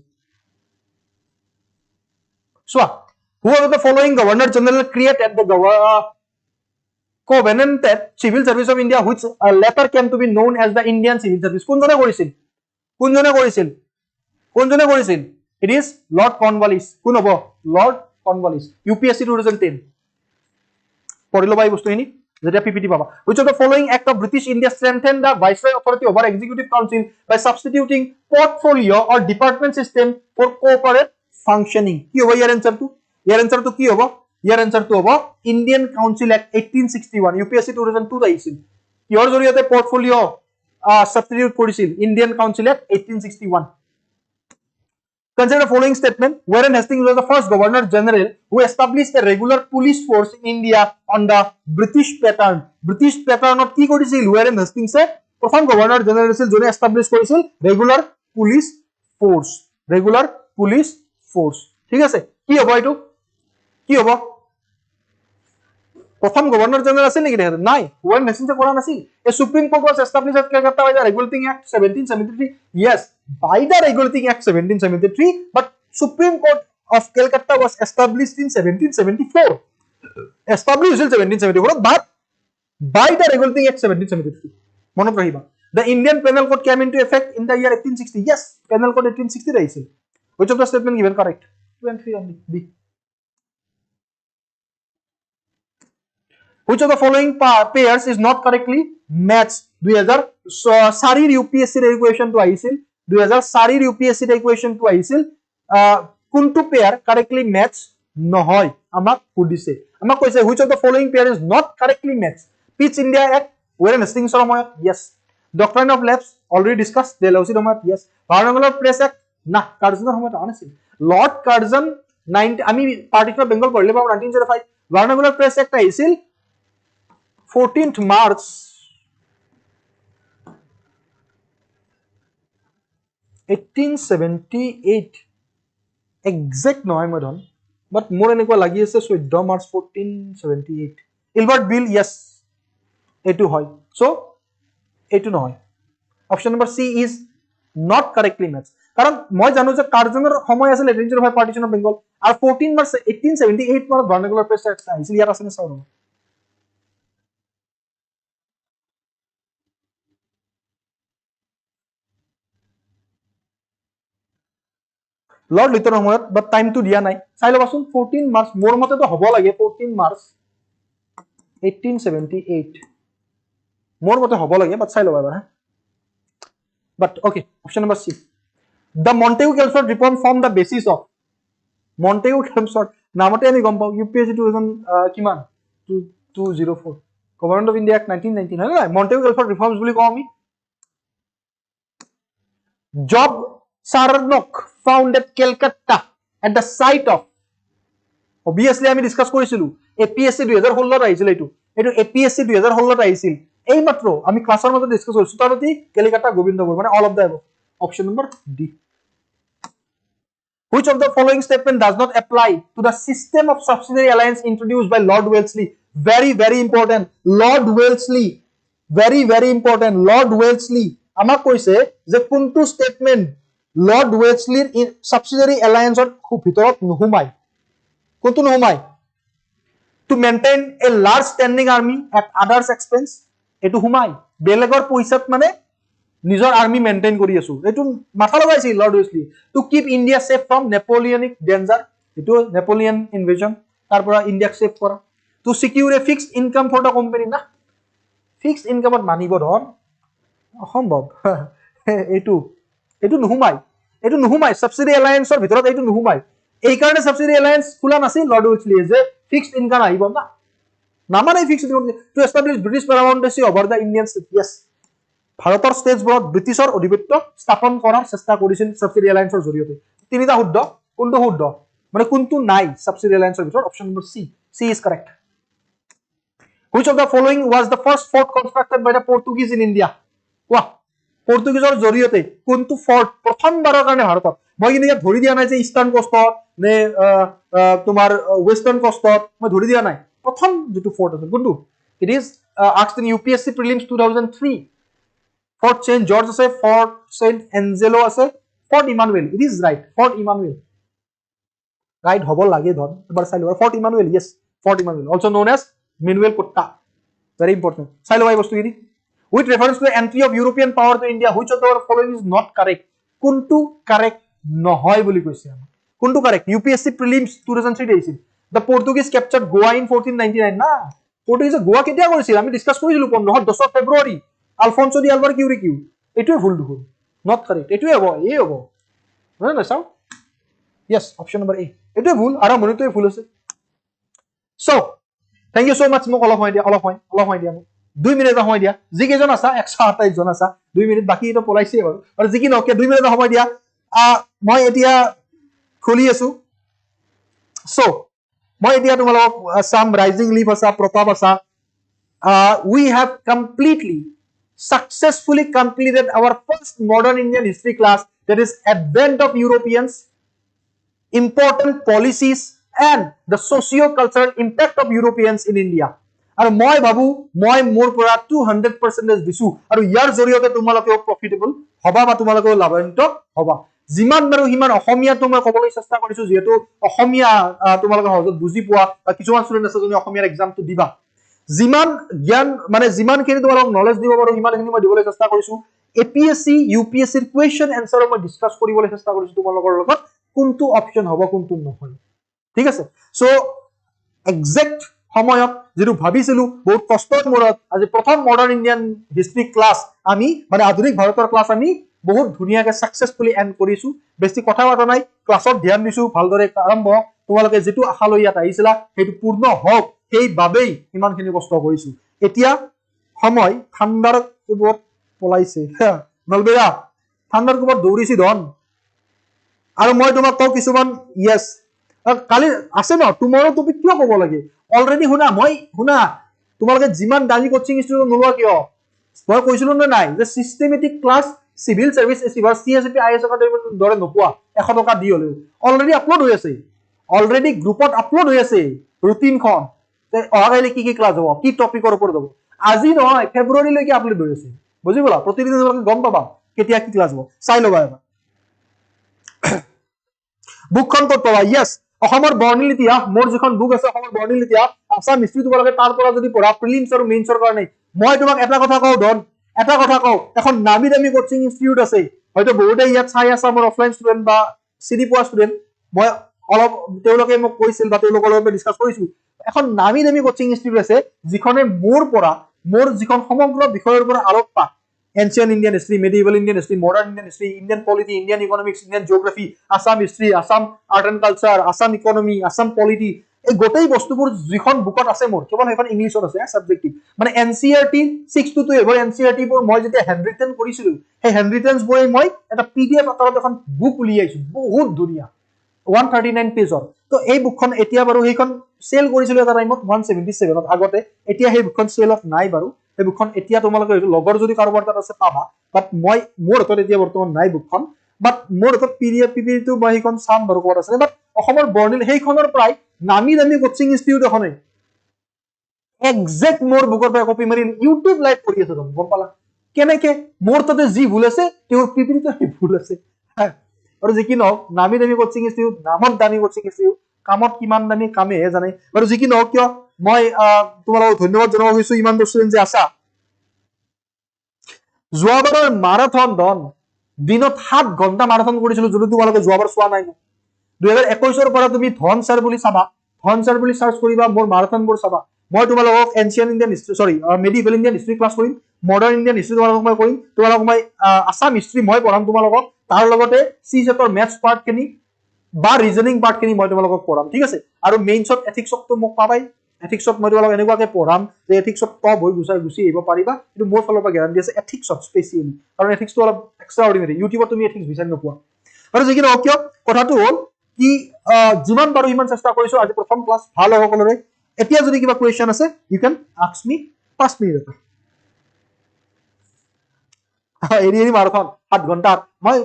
So, who are the following Governor General created the Covenanted Civil Service of India, which later came to be known as the Indian Civil Service? কোনজনে কৰিছিল It is Lord Cornwallis. কোন হ'ব Lord Cornwallis. UPSC 2010 পঢ়িলো বাই বস্তুখিনি যেতিয়া পিপিটি পাবা which of the following act of British India strengthened the viceroy authority over executive council by substituting portfolio or department system for corporate functioning কি হ'ব ইয়াৰ আনসাৰটো কি হ'ব ইয়াৰ আনসাৰটো হ'ব Indian Council Act 1861 UPSC 2002 আহিছিল কিহৰ জৰিয়তে portfolio substitute কৰিছিল Indian Council Act 1861 Consider the following statement. Warren Hastings was the first Governor General who established a regular police force in India on the British pattern. British pattern of কি কৰিছিল Warren Hastings প্ৰথম Governor General আছিল যোনে establish কৰিছিল regular police force. ঠিক আছে কি হ'ব এটো কি হ'ব প্ৰথম Governor General আছিল নেকি দেখে নাই Warren Hastings কৰা নাছিল A Supreme Court was established at Calcutta by the Regulating Act 1773 yes by the Regulating Act 1773 but Supreme Court of Calcutta was established in 1774 established in 1774 but by the Regulating Act 1773 মনত ৰাখিবা The Indian Penal Code came into effect in the year 1860 yes Penal Code 1860 আহিছিল which of the statement given correct 2 and 3 only B Which of the following pairs is not correctly matched 2004 UPSC equation to আহিছিল 2004 UPSC equation to আহিছিল কোনটো pair correctly match নহয় আমাক সুধিছে আমাক কৈছে which of the following pair is not correctly matched Pitch India Act Warren Hastings সময়ত yes Doctrine of Lapse already discussed Dalhousie সময়ত yes Varnacular Press Act না কাৰ্জনৰ সময়ত আনিছিল Lord Curzon 90 আমি Partition of Bengal পঢ়িলে পাম 1905 Varnacular Press Act আহিছিল 14th March 1878 exact নহয় মই ধন বাট মোৰ এনেকুৱা লাগি আছে 14 মাৰ্চ 1478 ইলবাৰ্ট বিল yes এটো হয় সো এটো নহয় option number C is not correctly matched কাৰণ মই জানো যে কাৰ্জনৰ সময় আছিল 1805 পাৰ্টিশন অফ বেংগল আৰু 14 মাৰ্চ 1878 মানত ভাৰ্নাকুলাৰ প্ৰেছাৰ আহিছিল ইয়াত আছে নে চাও লৰ্ড লিটনৰ সময়ত বাট টাইমটো দিয়া নাই চাই লবাচোন 14 মাৰ্চ মোৰ মতেতো হ'ব লাগে 14 মাৰ্চ 1878 মোৰ মতে হ'ব লাগে বাট চাই লবা এবাৰ but okay option number C The Montagu Chelmsford reform formed the basis of Montagu Chelmsford নামতে আমি গম পাও UPSC 2000 কিমান 204 Government of India Act 1919 হয় না Montagu Chelmsford reforms বুলি কও আমি Job Sarnock found at Calcutta at the site of obviously আমি ডিসকাস কৰিছিলো APSC 2016 ত আহিছিল এটো APSC 2016 ত আহিছিল এই মাত্ৰ আমি ক্লাছৰ মতে ডিসকাস কৰিছো তাৰতি কলিকাতা গোবিন্দপুৰ মানে all of the above option number D Which of the following statement does not apply to the system of subsidiary alliance introduced by Lord Wellesley? Very, very important. Lord Wellesley. Very, very important. Lord Wellesley. Amak koise je kuntu statement Lord Wellesley in subsidiary alliance or bhitorot nuhumai. Kuntu nuhumai. To maintain a large standing army at others' expense. Etu humai. Belegor poisat mane নিজৰ আৰ্মি মেইনটেইন কৰি আছো এটো মাথা লগাইছিল lord Wellesley to keep India safe from Napoleonic danger এটো নেপোলিয়ন ইনভেশন তাৰ পৰা ইন্ডিয়াক সেফ কৰা to secure a fixed income for the company না ফিক্সড ইনকামত মানিব ধন অসম্ভৱ এটো নুহুমাই সাবসিডি এলায়েন্সৰ ভিতৰত এটো নুহুমাই এই কাৰণে সাবসিডি এলায়েন্স খোলা নাছিল লৰ্ড ওয়েসলি যে ফিক্সড ইনকাম আহিব না নামানে fixed to establish British paramountcy over the Indian yes ভাৰতৰ ষ্টেটবোৰত ব্ৰিটিছৰ অধিপত্য স্থাপন কৰাৰ চেষ্টা কৰিছিল সাবসিডি এলায়েন্সৰ জৰিয়তে তিনিটা শুদ্ধ কোনটো শুদ্ধ মানে কোনটো নাই সাবসিডি এলায়েন্সৰ ভিতৰত option number C is correct Which of the following was the first fort constructed by the Portuguese in India? কোৱা পৰ্তুগীজৰ জৰিয়তে কোনটো ফৰ্ট প্ৰথমবাৰৰ কাৰণে ভাৰতত মই কিন্তু ইয়াত ধৰি দিয়া নাই যে ইষ্টাৰ্ণ কোষ্টত নে তোমাৰ ওয়েস্টাৰ্ণ কোষ্টত মই ধৰি দিয়া নাই প্ৰথম যেটো ফৰ্ট আছে কোনটো it is asked in UPSC Prelims 2003 Fort St. George আছে Fort St. Angelo আছে Fort Emmanuel it is right Fort Emmanuel right হব লাগে ধন এবাৰ চাই লবা Fort Emmanuel yes Fort Emmanuel also known as Manuel Cotta very important চাই লবা এই বস্তু কি with reference to the entry of European power to India which of the following is not correct কোনটো কারেক্ট নহয় বুলি কৈছে আমাক কোনটো কারেক্ট UPSC Prelims 2003 দিছিল the Portuguese captured Goa in 1499 না পৰ্তুগীজে গোৱা কেতিয়া কৰিছিল আমি ডিসকাস কৰিছিলো 10 ফেব্ৰুৱাৰী Alfonso de Alvar Quiriquiu. Etuye bhul dukhul. Not correct. Etuye hobo. E hobo. Hoy na sao? Yes. Option number A. Etuye bhul. Ara mone to bhul ase. So, thank you so much. Mok olop hoy dia. Olop hoy dia. 2 minute hoy dia. Ji kejon asa 128 jon asa. 2 minute baki to polaise hoy. Ar ji ki noke 2 minute hoy dia. Moi etia kholi asu. So, moi etia tumalok some rising leaf asa protap asa. We have completely successfully completed our first modern Indian history class that is advent of Europeans, important policies and the socio-cultural impact of Europeans in India. আৰু মই ভাবু মই মোৰ পৰা 200% দিছো আৰু ইয়াৰ জৰিয়তে তোমালোকে প্ৰফিটেবল হবা বা তোমালোকে লাভান্বিত হবা যিমান বাৰু হিমান অসমীয়া তোমাৰ কবলৈ চেষ্টা কৰিছো যেহেতু অসমীয়া তোমালোকে সহজত বুজি পোৱা বা কিছুমান ষ্টুডেন্ট আছে যোনে অসমীয়াৰ এক্সামটো দিবা জিমান জ্ঞান মানে জিমান খিনি তোমালোক নলেজ দিব পাৰো ইমান খিনি মই দিবলৈ চেষ্টা কৰিছো APSC UPSC ৰ কোৱেশ্চন এনসাৰ মই ডিসকাস কৰিবলৈ চেষ্টা কৰিছো তোমালোকৰ লগত কোনটো অপচন হ'ব কোনটো নহয় ঠিক আছে সো এক্সাক্ট সময়ত যেটো ভাবিছিলো বহুত কষ্টৰ মূৰত আজি প্ৰথম মডাৰ্ন ইণ্ডিয়ান হিষ্ট্ৰি ক্লাছ আমি মানে আধুনিক ভাৰতৰ ক্লাছ আমি বহুত ধুনিয়াকে সাকসেসফুলি এন্ড কৰিছো বেছি কথা বাতা নাই ক্লাছত ধ্যান দিছো ভালদৰে আৰম্ভ তোমালোকে যেটো আশা লৈ ইয়াত আহিছিলা হেতু পূৰ্ণ হওক সেই বাবেই ইমানখিনি কষ্ট কৰিছো এতিয়া সময় ঠাণ্ডাৰ কোবত পলাইছে নলবেয়া ঠাণ্ডাৰ কোবত দৌৰিছি ধন আৰু মই তোমাক কও কিছুমান ইয়েস কালি আছে ন টুমৰো টপিক কিয় ক'ব লাগে অলৰেডি শুনা তোমালোকে যিমান দামী কোচিং ইনষ্টিটিউট নোলোৱা কিয় মই কৈছিলো নে নাই যে systematic class civil service achiever CSP IAS একাডেমিৰ দৰে নোপোৱা 100 টকা দি হলেও অলৰেডি আপলোড হৈ আছে অলৰেডি গ্ৰুপত আপলোড হৈ আছে ৰুটিনখন অহাকালি কি ক্লাছ হ'ব কি টপিকৰ ওপৰত হ'ব আজি নহয় ফেব্ৰুৱাৰীলৈকে আপলোড হৈ আছে বুজি পালা প্ৰতিদিন তোমালোকে গম পাবা কেতিয়া কি ক্লাছ হ'ব চাই ল'বা এবাৰ বুকখন ক'ত পাবা ইয়েস অসমৰ বৰ্ণিল ইতিহাস মোৰ যিখন বুক আছে অসমৰ বৰ্ণিল ইতিহাস আসাম হিষ্ট্ৰী তোমালোকে তাৰ পৰা যদি পঢ়া প্ৰিলিমছ আৰু মেইনছৰ কাৰণে মই তোমাক এটা কথা কওঁ ধন এটা কথা কওঁ এখন নামি দামী কোচিং ইনষ্টিটিউট আছে হয়তো বহুতে ইয়াত চাই আছে মোৰ অফলাইন ষ্টুডেন্ট বা চিডি পোৱা ষ্টুডেন্ট মই অলপ তেওঁলোকে মোক কৈছিল বা তেওঁলোকৰ লগত ডিসকাস কৰিছো এখন নামি দামী কোচিং ইনষ্টিটিউট আছে যিখনে মোৰ যিখন সমগ্ৰ বিষয়ৰ পৰা আলোকপাত ancient Indian history, medieval Indian history, modern Indian history, Indian polity, Indian economics, Indian geography, Assam history, Assam art and culture, Assam economy, Assam polity. এই গোটেই বস্তুবোৰ যিখন বুকত আছে মোৰ কেৱল এখন ইংলিছত আছে সাবজেক্টিভ মানে এনসিআৰটি 6 to 2 এবাৰ এনসিআৰটি বোৰ মই যেতিয়া হ্যান্ডৰিটেন কৰিছিলো সেই হ্যান্ডৰিটেনস বোৰ মই এটা পিডিএফ আকাৰত এখন বুক উলিয়াইছো বহুত ধুনীয়া 139 পেজৰ তো এই বুকখন এতিয়া বাৰু সেইখন সেল কৰিছিল এটা টাইমত 177 ত আগতে এতিয়া সেই বুকখন সেল অফ নাই বাৰু এই বুকখন এতিয়া তোমালোকে লগৰ যদি কাৰোবাৰ তাত আছে পাবা বাট মই মোৰ হাতত এতিয়া বৰ্তমান নাই বুকখন বাট মোৰ হাতত পিডিএফ পিপিটো মই সেইখন চাম বাৰু ক'ত আছে বাট অসমৰ বৰ্ণিল সেইখনৰ প্ৰায় নামি দামী কোচিং ইনষ্টিটিউট এখনে এক্সাক্ট মোৰ বুকৰ পৰা কপি মাৰি ইউটিউব লাইভ কৰি আছে গম পালা কেনেকে মোৰ তাতে যি ভুল আছে তেওঁৰ পিপিটো ভুল আছে আৰু যি কি নহওক নামি দামী কোচিং ইনষ্টিটিউট নামত দামী কোচিং ইনষ্টিটিউট কামত কিমান দামী কামেহে জানে বাৰু যি কি নহওক কিয় মই তোমালোকক ধন্যবাদ জনাব গৈছো ইমান ষ্টুডেন্ট যে আছা যোৱাবাৰৰ মাৰাথন ধন দিনত 7 ঘণ্টা মাৰাথন কৰিছিলো যদি তোমালোকে যোৱাবাৰ চোৱা নাই 2021 ৰ পৰা তুমি ধন স্যাৰ বুলি চাবা ধন স্যাৰ বুলি সাৰ্চ কৰিবা মোৰ মাৰাথনবোৰ চাবা মই তোমালোকক এনশিয়েন্ট ইণ্ডিয়ান হিষ্ট্ৰী সৰি মেডিভেল ইণ্ডিয়ান হিষ্ট্ৰী ক্লাছ কৰিম মডাৰ্ণ ইণ্ডিয়ান হিষ্ট্ৰী তোমালোকক মই কৰিম তোমালোকক মই আসাম হিষ্ট্ৰী মই পঢ়াম তোমালোকক তাৰ লগতে সি সেটৰ ম্যাথছ পাৰ্ট খিনি বা ৰিজনিং পাৰ্ট খিনি মই তোমালোকক পঢ়াম ঠিক আছে আৰু মেইনছত এথিক্সত তো মোক পাবাই এথিক্সত মই তোমালোকক এনেকুৱাকে পঢ়াম যে এথিক্সত টপ হৈ গুছি আহিব পাৰিবা কিন্তু মোৰ ফালৰ পৰা গ্যাৰান্টি আছে এথিক্সত স্পেচিয়ালি কাৰণ এথিক্সটো অলপ এক্সট্ৰা অৰ্ডিনাৰি ইউটিউবত তুমি এথিক্স বিচাৰি নোপোৱা আৰু যি কি নহওক কিয় কথাটো হ'ল কি যিমান পাৰো ইমান চেষ্টা কৰিছো আজি প্ৰথম ক্লাছ ভাল হ'ব সকলোৰে এতিয়া যদি কিবা কোৱেশ্চন আছে you can ask me 5 minute এৰি মাৰাথন 7 ঘণ্টা মই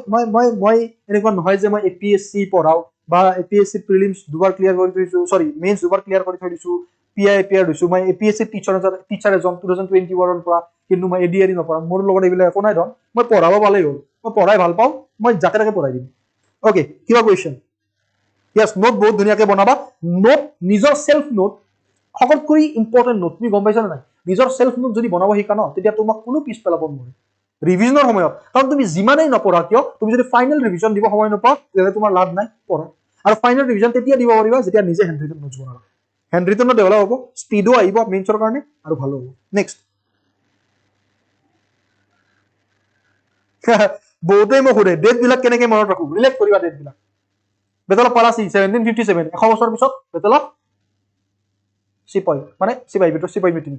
এনেকুৱা নহয় যে মই এপিএসসি পঢ়াও বা এপিএসসি প্ৰিলিমছ দুবাৰ ক্লিয়াৰ কৰি থৈছো সৰি মেইনছ দুবাৰ ক্লিয়াৰ কৰি থৈ দিছো পিআই এপিআৰ হৈছো মই এপিএসসি টিচাৰ এজন 2021 ৰ পৰা কিন্তু মই এডিআৰই নপঢ়াম মোৰ লগত এইবিলাক একো নাই ধন মই পঢ়াব পালেই হ'ল মই পঢ়াই ভাল পাওঁ মই যাকে তাকে পঢ়াই দিম ওকে কিবা কোৱেশ্চন ইয়েস নোট বহুত ধুনীয়াকে বনাবা নোট নিজৰ সেলফ নোট সকলোতকৈ ইম্পৰ্টেন্ট নোট তুমি গম পাইছা নাই নিজৰ সেলফ নোট যদি বনাব শিকা ন তেতিয়া তোমাক কোনো পিছ পেলাব নোৱাৰে ৰিভিজনৰ সময়ত কাৰণ তুমি যিমানেই নপঢ়া কিয় তুমি যদি ফাইনেল ৰিভিজন দিব সময় নপোৱা তেতিয়া তোমাৰ লাভ নাই পঢ়া আৰু ফাইনেল ৰিভিজন তেতিয়া দিব পাৰিবা যেতিয়া নিজে হ্যান্ডৰিটেন নোটছ বনাবা হ্যান্ডৰিটেনত ডেভেলপ হ'ব স্পিডো আহিব মেইনছৰ কাৰণে আৰু ভালো হ'ব নেক্সট বহুতেই মোক সুধে ডেট বিলাক কেনেকে মনত ৰাখো ৰিলেট কৰিবা ডেট বিলাক বেটল অফ পালাচি 1757 100 বছৰ পিছত বেটল অফ চিপাই মানে চিপাই বিটো চিপাই মিটিং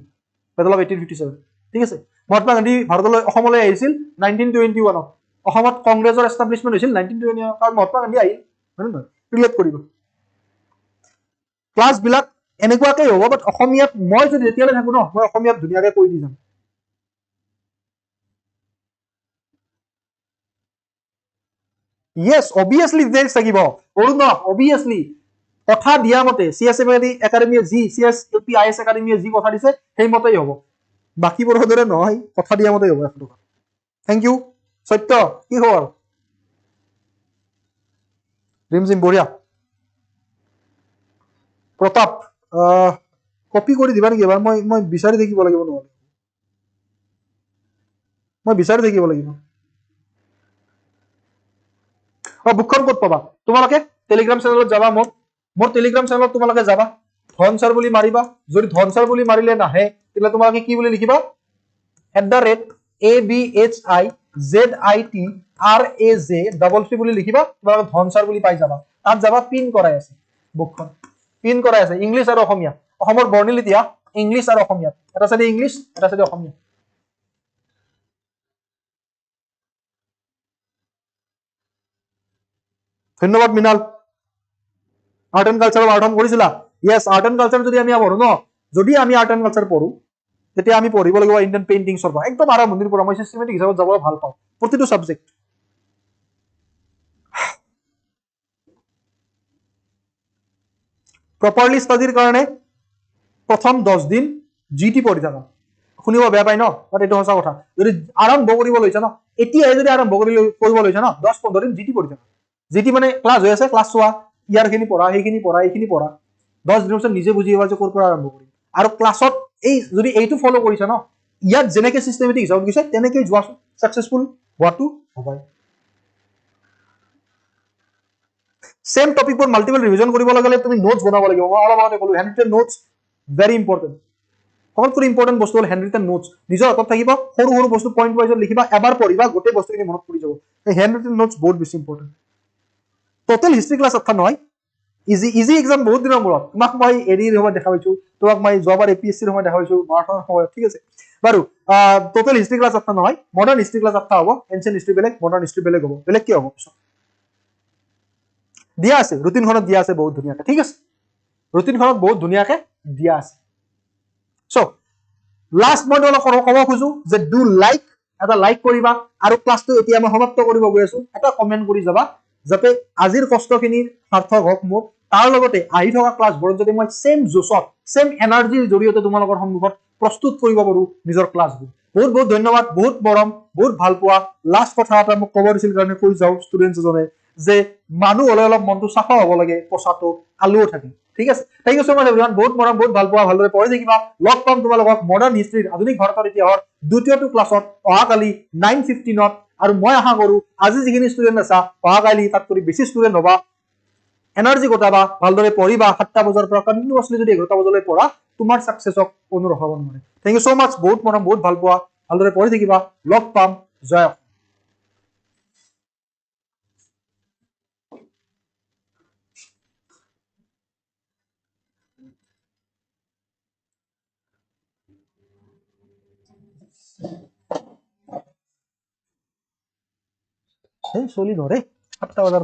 বেটল অফ 1857 ঠিক আছে মহাত্মা গান্ধী ভাৰতলৈ অসমলৈ আহিছিল 1921 অসমত কংগ্ৰেছৰ এষ্টাব্লিশমেন্ট হৈছিল 1921 কাৰণ মহাত্মা গান্ধী আহিল হয় নহয় ৰিলেট কৰিব ক্লাছ বিলাক এনেকুৱাকে হ'ব বাট অসমীয়াত মই যদি এতিয়ালৈ থাকো ন মই অসমীয়াত ধুনীয়াকে কৈ দি যাম yes obviously details থাকিব অৰুণ obviously কথা দিয়া মতে সিএসএফ একাডেমি জি সিএসএপি আইএস একাডেমি জি কথা দিছে সেই মতেই হ'ব বাকিবোৰ হদৰে নহয় কথা দিয়া মতেই হ'ব একটো থ্যাংক ইউ সত্য কি খবৰ ৰিমজিম বঢ়িয়া প্ৰতাপ কপি কৰি দিবা নেকি এবাৰ মই বিচাৰি থাকিব লাগিব নহলে মই বিচাৰি থাকিব লাগিব বুকখন ক'ত পাবা তোমালোকে টেলিগ্ৰাম চেনেলত যাবা মোৰ টেলিগ্ৰাম চেনেলত তোমালোকে যাবা ধন স্যাৰ বুলি মাৰিবা যদি ধন স্যাৰ বুলি মাৰিলে নাহে তেলে তোমালোকে কি বুলি লিখিবা @ABHIZITRAZ বুলি লিখিবা তোমালোকে ধন স্যাৰ বুলি পাই যাবা তাত যাবা পিন কৰাই আছে বুকখন পিন কৰাই আছে ইংলিশ আৰু অসমীয়া অসমৰ বৰ্ণিল ইতিহাস ইংলিশ আৰু অসমীয়া এটা সাইডে ইংলিশ এটা সাইডে অসমীয়া ধন্যবাদ Minal art and culture art on করেছিলা ইয়েস আর্ট এন্ড কালচার যদি আমি পড়ো ন যদি আমি আর্ট এন্ড কালচার পড়ো তেতিয়া আমি পঢ়িব লাগিব ইণ্ডিয়ান পেইণ্টিংছৰ পৰা একদম আৰম্ভণিৰ পৰা মই চিষ্টেমেটিক হিচাপত যাব ভাল পাওঁ প্ৰতিটো সাবজেক্ট প্ৰপাৰলি ষ্টাডিৰ কাৰণে প্ৰথম 10 দিন জিটি পঢ়ি থাকা শুনিব বেয়া পাই ন বাট এইটো সঁচা কথা যদি আৰম্ভ কৰিব লৈছা ন এতিয়াই যদি আৰম্ভ কৰিব লৈছা ন 10-15 দিন জিটি পঢ়ি থাকা জিটি মানে ক্লাছ হৈ আছে ক্লাছ চোৱা ইয়াৰখিনি পঢ়া সেইখিনি পঢ়া এইখিনি পঢ়া 10 দিনৰ পিছত নিজে বুজি পাবা যে ক'ৰ পৰা আৰম্ভ কৰিম আৰু ক্লাছত এই যদি এইটো ফলো কৰিছা ন ইয়াত যেনেকৈ চিষ্টেমেটিক হিচাপত গৈছে তেনেকৈ যোৱাচোন সাকসেসফুল হোৱাটো হ'বই सेम टॉपिक पर मल्टीपल रिवीजन কৰিব লাগলে তুমি নোটস বনাব লাগিব মই অলপ আগতে কলো হ্যান্ডৰিটেন নোটস ভেৰি ইম্পৰ্টেন্ট সকলোতকৈ ইম্পৰ্টেন্ট বস্তু হল হ্যান্ডৰিটেন নোটস নিজৰ হাতত থাকিব সৰু সৰু বস্তু পয়েন্ট ওয়াইজ লিখিবা এবাৰ পঢ়িবা গোটেই বস্তুখিনি মনত পৰি যাব এই হ্যান্ডৰিটেন নোটস বহুত বেছি ইম্পৰ্টেন্ট টোটাল হিস্ট্ৰি ক্লাস অৰ্থাৎ নহয় ইজি এক্সাম বহুত দিনৰ মূৰত তোমাক মই এৰিৰ সময় দেখা পাইছো তোমাক মই যোৱাবাৰ এপিএসসিৰ সময় দেখা পাইছো মাৰাথনৰ সময় ঠিক আছে বাৰু টোটাল হিস্ট্ৰি ক্লাস অৰ্থাৎ নহয় মডাৰ্ন হিস্ট্ৰি ক্লাস অৰ্থাৎ হ'ব এনশিয়েন্ট হিস্ট্ৰি বেলেগ মডাৰ্ন হিস্ট্ৰি বেলেগ হ'ব বেলেগ কি হ'ব দিয়া আছে ৰুটিনখনত দিয়া আছে বহুত ধুনীয়াকে ঠিক আছে ৰুটিনখনত বহুত ধুনীয়াকে দিয়া আছে সো লাষ্ট মই অলপ ক'ব খুজো যে ডু লাইক এটা লাইক কৰিবা আৰু ক্লাসটো এতিয়া মই সমাপ্ত কৰিব গৈ আছো এটা কমেন্ট কৰি যাবা যাতে আজিৰ কষ্টখিনি সাৰ্থক হওক মোৰ তাৰ লগতে আহি থকা ক্লাছবোৰত যদি মই সেম জোছত সেম এনাৰ্জিৰ জৰিয়তে তোমালোকৰ সন্মুখত প্ৰস্তুত কৰিব পাৰো নিজৰ ক্লাছবোৰ বহুত বহুত ধন্যবাদ বহুত মৰম বহুত ভাল পোৱা লাষ্ট কথা এটা মোক ক'ব দিছিল কাৰণে কৈ যাও ষ্টুডেন্টছ জনে যে মানুহ হলে অলপ মনটো সাফা হ'ব লাগে পছাটো আলুও থাকে ঠিক আছে থ্যাংক ইউ সো মাচ এভৰিৱান বহুত মৰম বহুত ভাল পোৱা ভালদৰে পঢ়ি থাকিবা লগ পাম তোমালোকক মডাৰ্ন হিষ্ট্ৰীৰ আধুনিক ভাৰতৰ ইতিহাসৰ দ্বিতীয়টো ক্লাছত অহাকালি 9:15 আৰু মই আশা কৰো আজি যিখিনি ষ্টুডেন্ট আছা অহাকালি তাত কৰি বেছি ষ্টুডেন্ট হবা এনাৰ্জি গোটাবা ভালদৰে পঢ়িবা 7টা বজাৰ পৰা কন্টিনিউয়াছলি যদি 11টা বজালৈ পঢ়া তোমাৰ সাকসেসক কোনো ৰখাব নোৱাৰে থ্যাংক ইউ সো মাচ বহুত মৰম বহুত ভাল পোৱা ভালদৰে পঢ়ি থাকিবা লগ পাম জয় চলি ধৰে 7টা বজাৰ পৰা